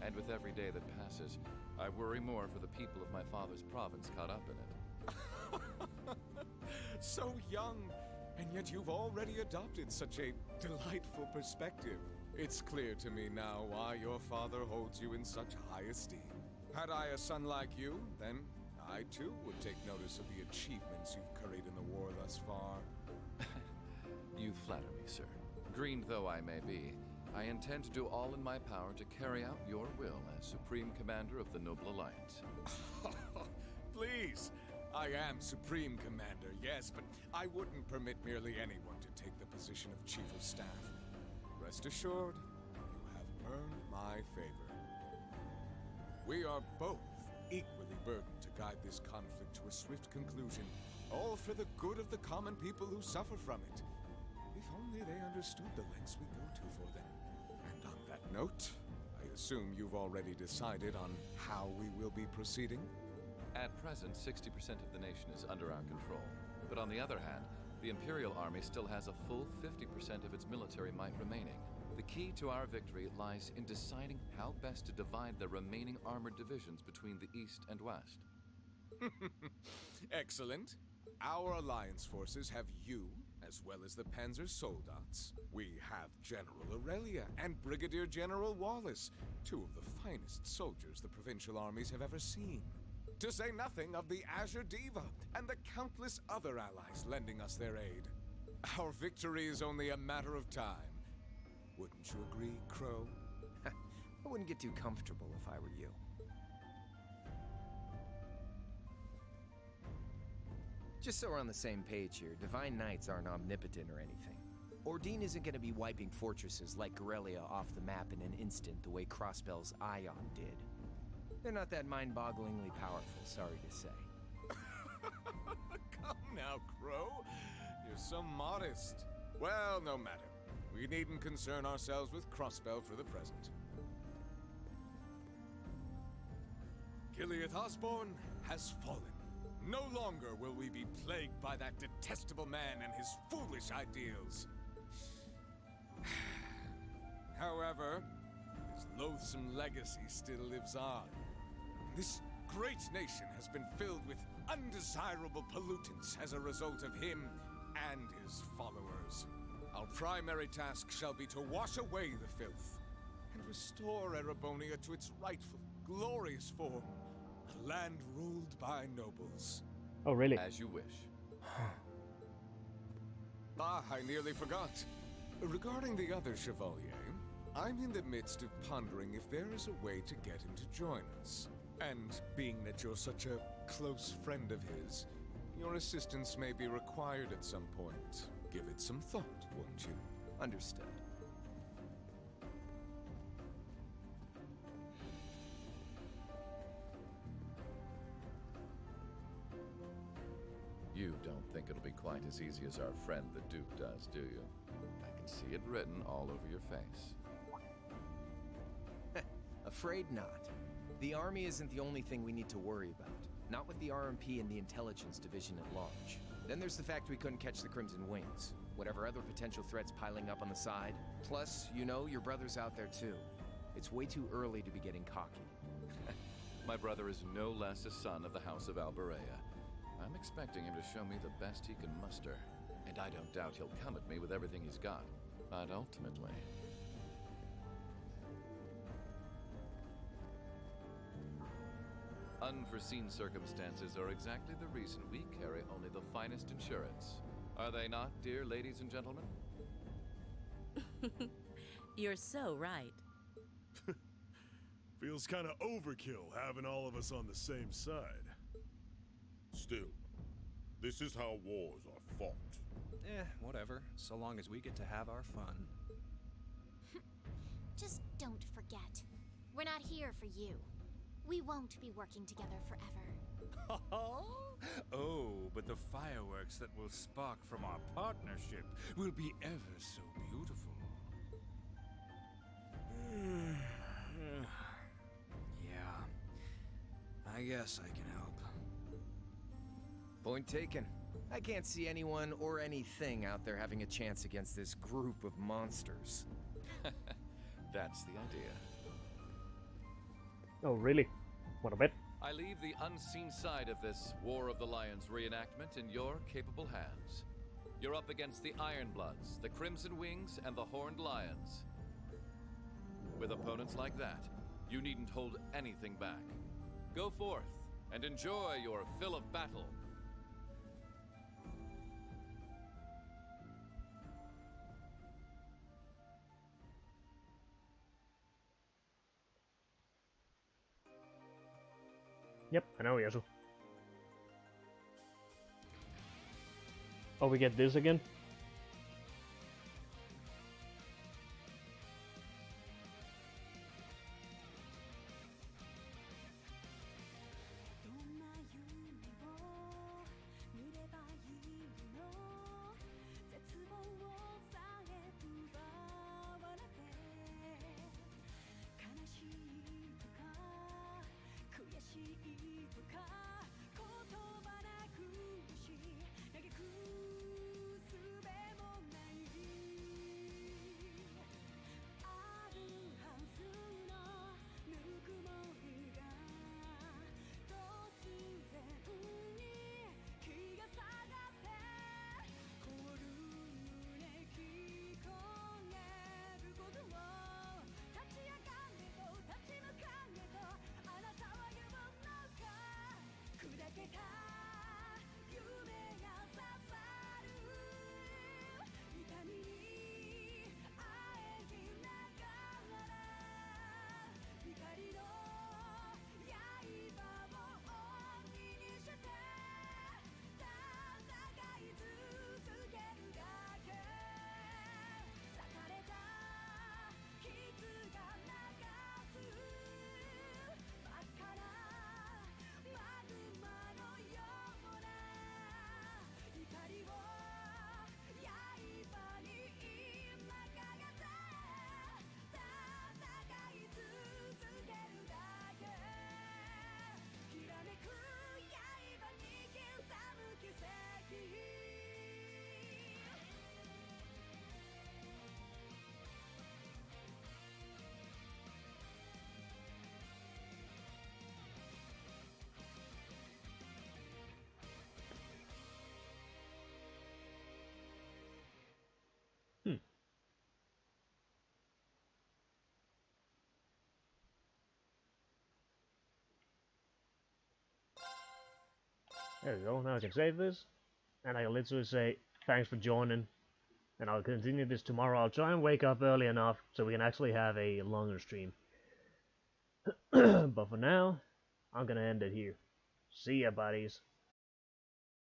And with every day that passes, I worry more for the people of my father's province caught up in it. So young, and yet you've already adopted such a delightful perspective. It's clear to me now why your father holds you in such high esteem. Had I a son like you, then I too would take notice of the achievements you've curried in the war thus far. You flatter me, sir. Green though I may be, I intend to do all in my power to carry out your will as Supreme Commander of the Noble Alliance. Please, I am Supreme Commander, yes, but I wouldn't permit merely anyone to take the position of Chief of Staff. Rest assured, you have earned my favor. We are both equally burdened to guide this conflict to a swift conclusion, all for the good of the common people who suffer from it. If only they understood the lengths we go to for them. And on that note, I assume you've already decided on how we will be proceeding? At present, 60% of the nation is under our control. But on the other hand, the Imperial Army still has a full 50% of its military might remaining. The key key to our victory lies in deciding how best to divide the remaining armored divisions between the East and West. Excellent. Our alliance forces have you, as well as the Panzer Soldats. We have General Aurelia and Brigadier General Wallace, two of the finest soldiers the provincial armies have ever seen. To say nothing of the Azure Diva and the countless other allies lending us their aid. Our victory is only a matter of time. Wouldn't you agree, Crow? I wouldn't get too comfortable if I were you. Just so we're on the same page here, Divine Knights aren't omnipotent or anything. Ordine isn't going to be wiping fortresses like Corellia off the map in an instant the way Crossbell's Ion did. They're not that mind-bogglingly powerful, sorry to say. Come now, Crow. You're so modest. Well, no matter. We needn't concern ourselves with Crossbell for the present. Gileath Osborne has fallen. No longer will we be plagued by that detestable man and his foolish ideals. However, his loathsome legacy still lives on. This great nation has been filled with undesirable pollutants as a result of him and his followers. Our primary task shall be to wash away the filth and restore Erebonia to its rightful, glorious form. A land ruled by nobles. Oh, really? As you wish. I nearly forgot. Regarding the other Chevalier, I'm in the midst of pondering if there is a way to get him to join us. And being that you're such a close friend of his, your assistance may be required at some point. Give it some thought, won't you? Understood. You don't think it'll be quite as easy as our friend the Duke does, do you? I can see it written all over your face. Afraid not. The army isn't the only thing we need to worry about. Not with the RMP and the intelligence division at large. Then there's the fact we couldn't catch the Crimson Wings. Whatever other potential threats piling up on the side. Plus, you know, your brother's out there too. It's way too early to be getting cocky. My brother is no less a son of the House of Alberea. I'm expecting him to show me the best he can muster. And I don't doubt he'll come at me with everything he's got. But ultimately... unforeseen circumstances are exactly the reason we carry only the finest insurance. Are they not, dear ladies and gentlemen? You're so right. Feels kind of overkill having all of us on the same side. Still, this is how wars are fought. Whatever, so long as we get to have our fun. Just don't forget. We're not here for you. We won't be working together forever. Oh, but the fireworks that will spark from our partnership will be ever so beautiful. Yeah, I guess I can help. Point taken. I can't see anyone or anything out there having a chance against this group of monsters. That's the idea. Oh, really? What a bit. I leave the unseen side of this War of the Lions reenactment in your capable hands. You're up against the Ironbloods, the Crimson Wings, and the Horned Lions. With opponents like that, you needn't hold anything back. Go forth and enjoy your fill of battle. Yep, I know, Yasu. Oh, we get this again? There we go, now I can save this. And I can literally say, thanks for joining. And I'll continue this tomorrow. I'll try and wake up early enough so we can actually have a longer stream. But for now, I'm gonna end it here. See ya, buddies.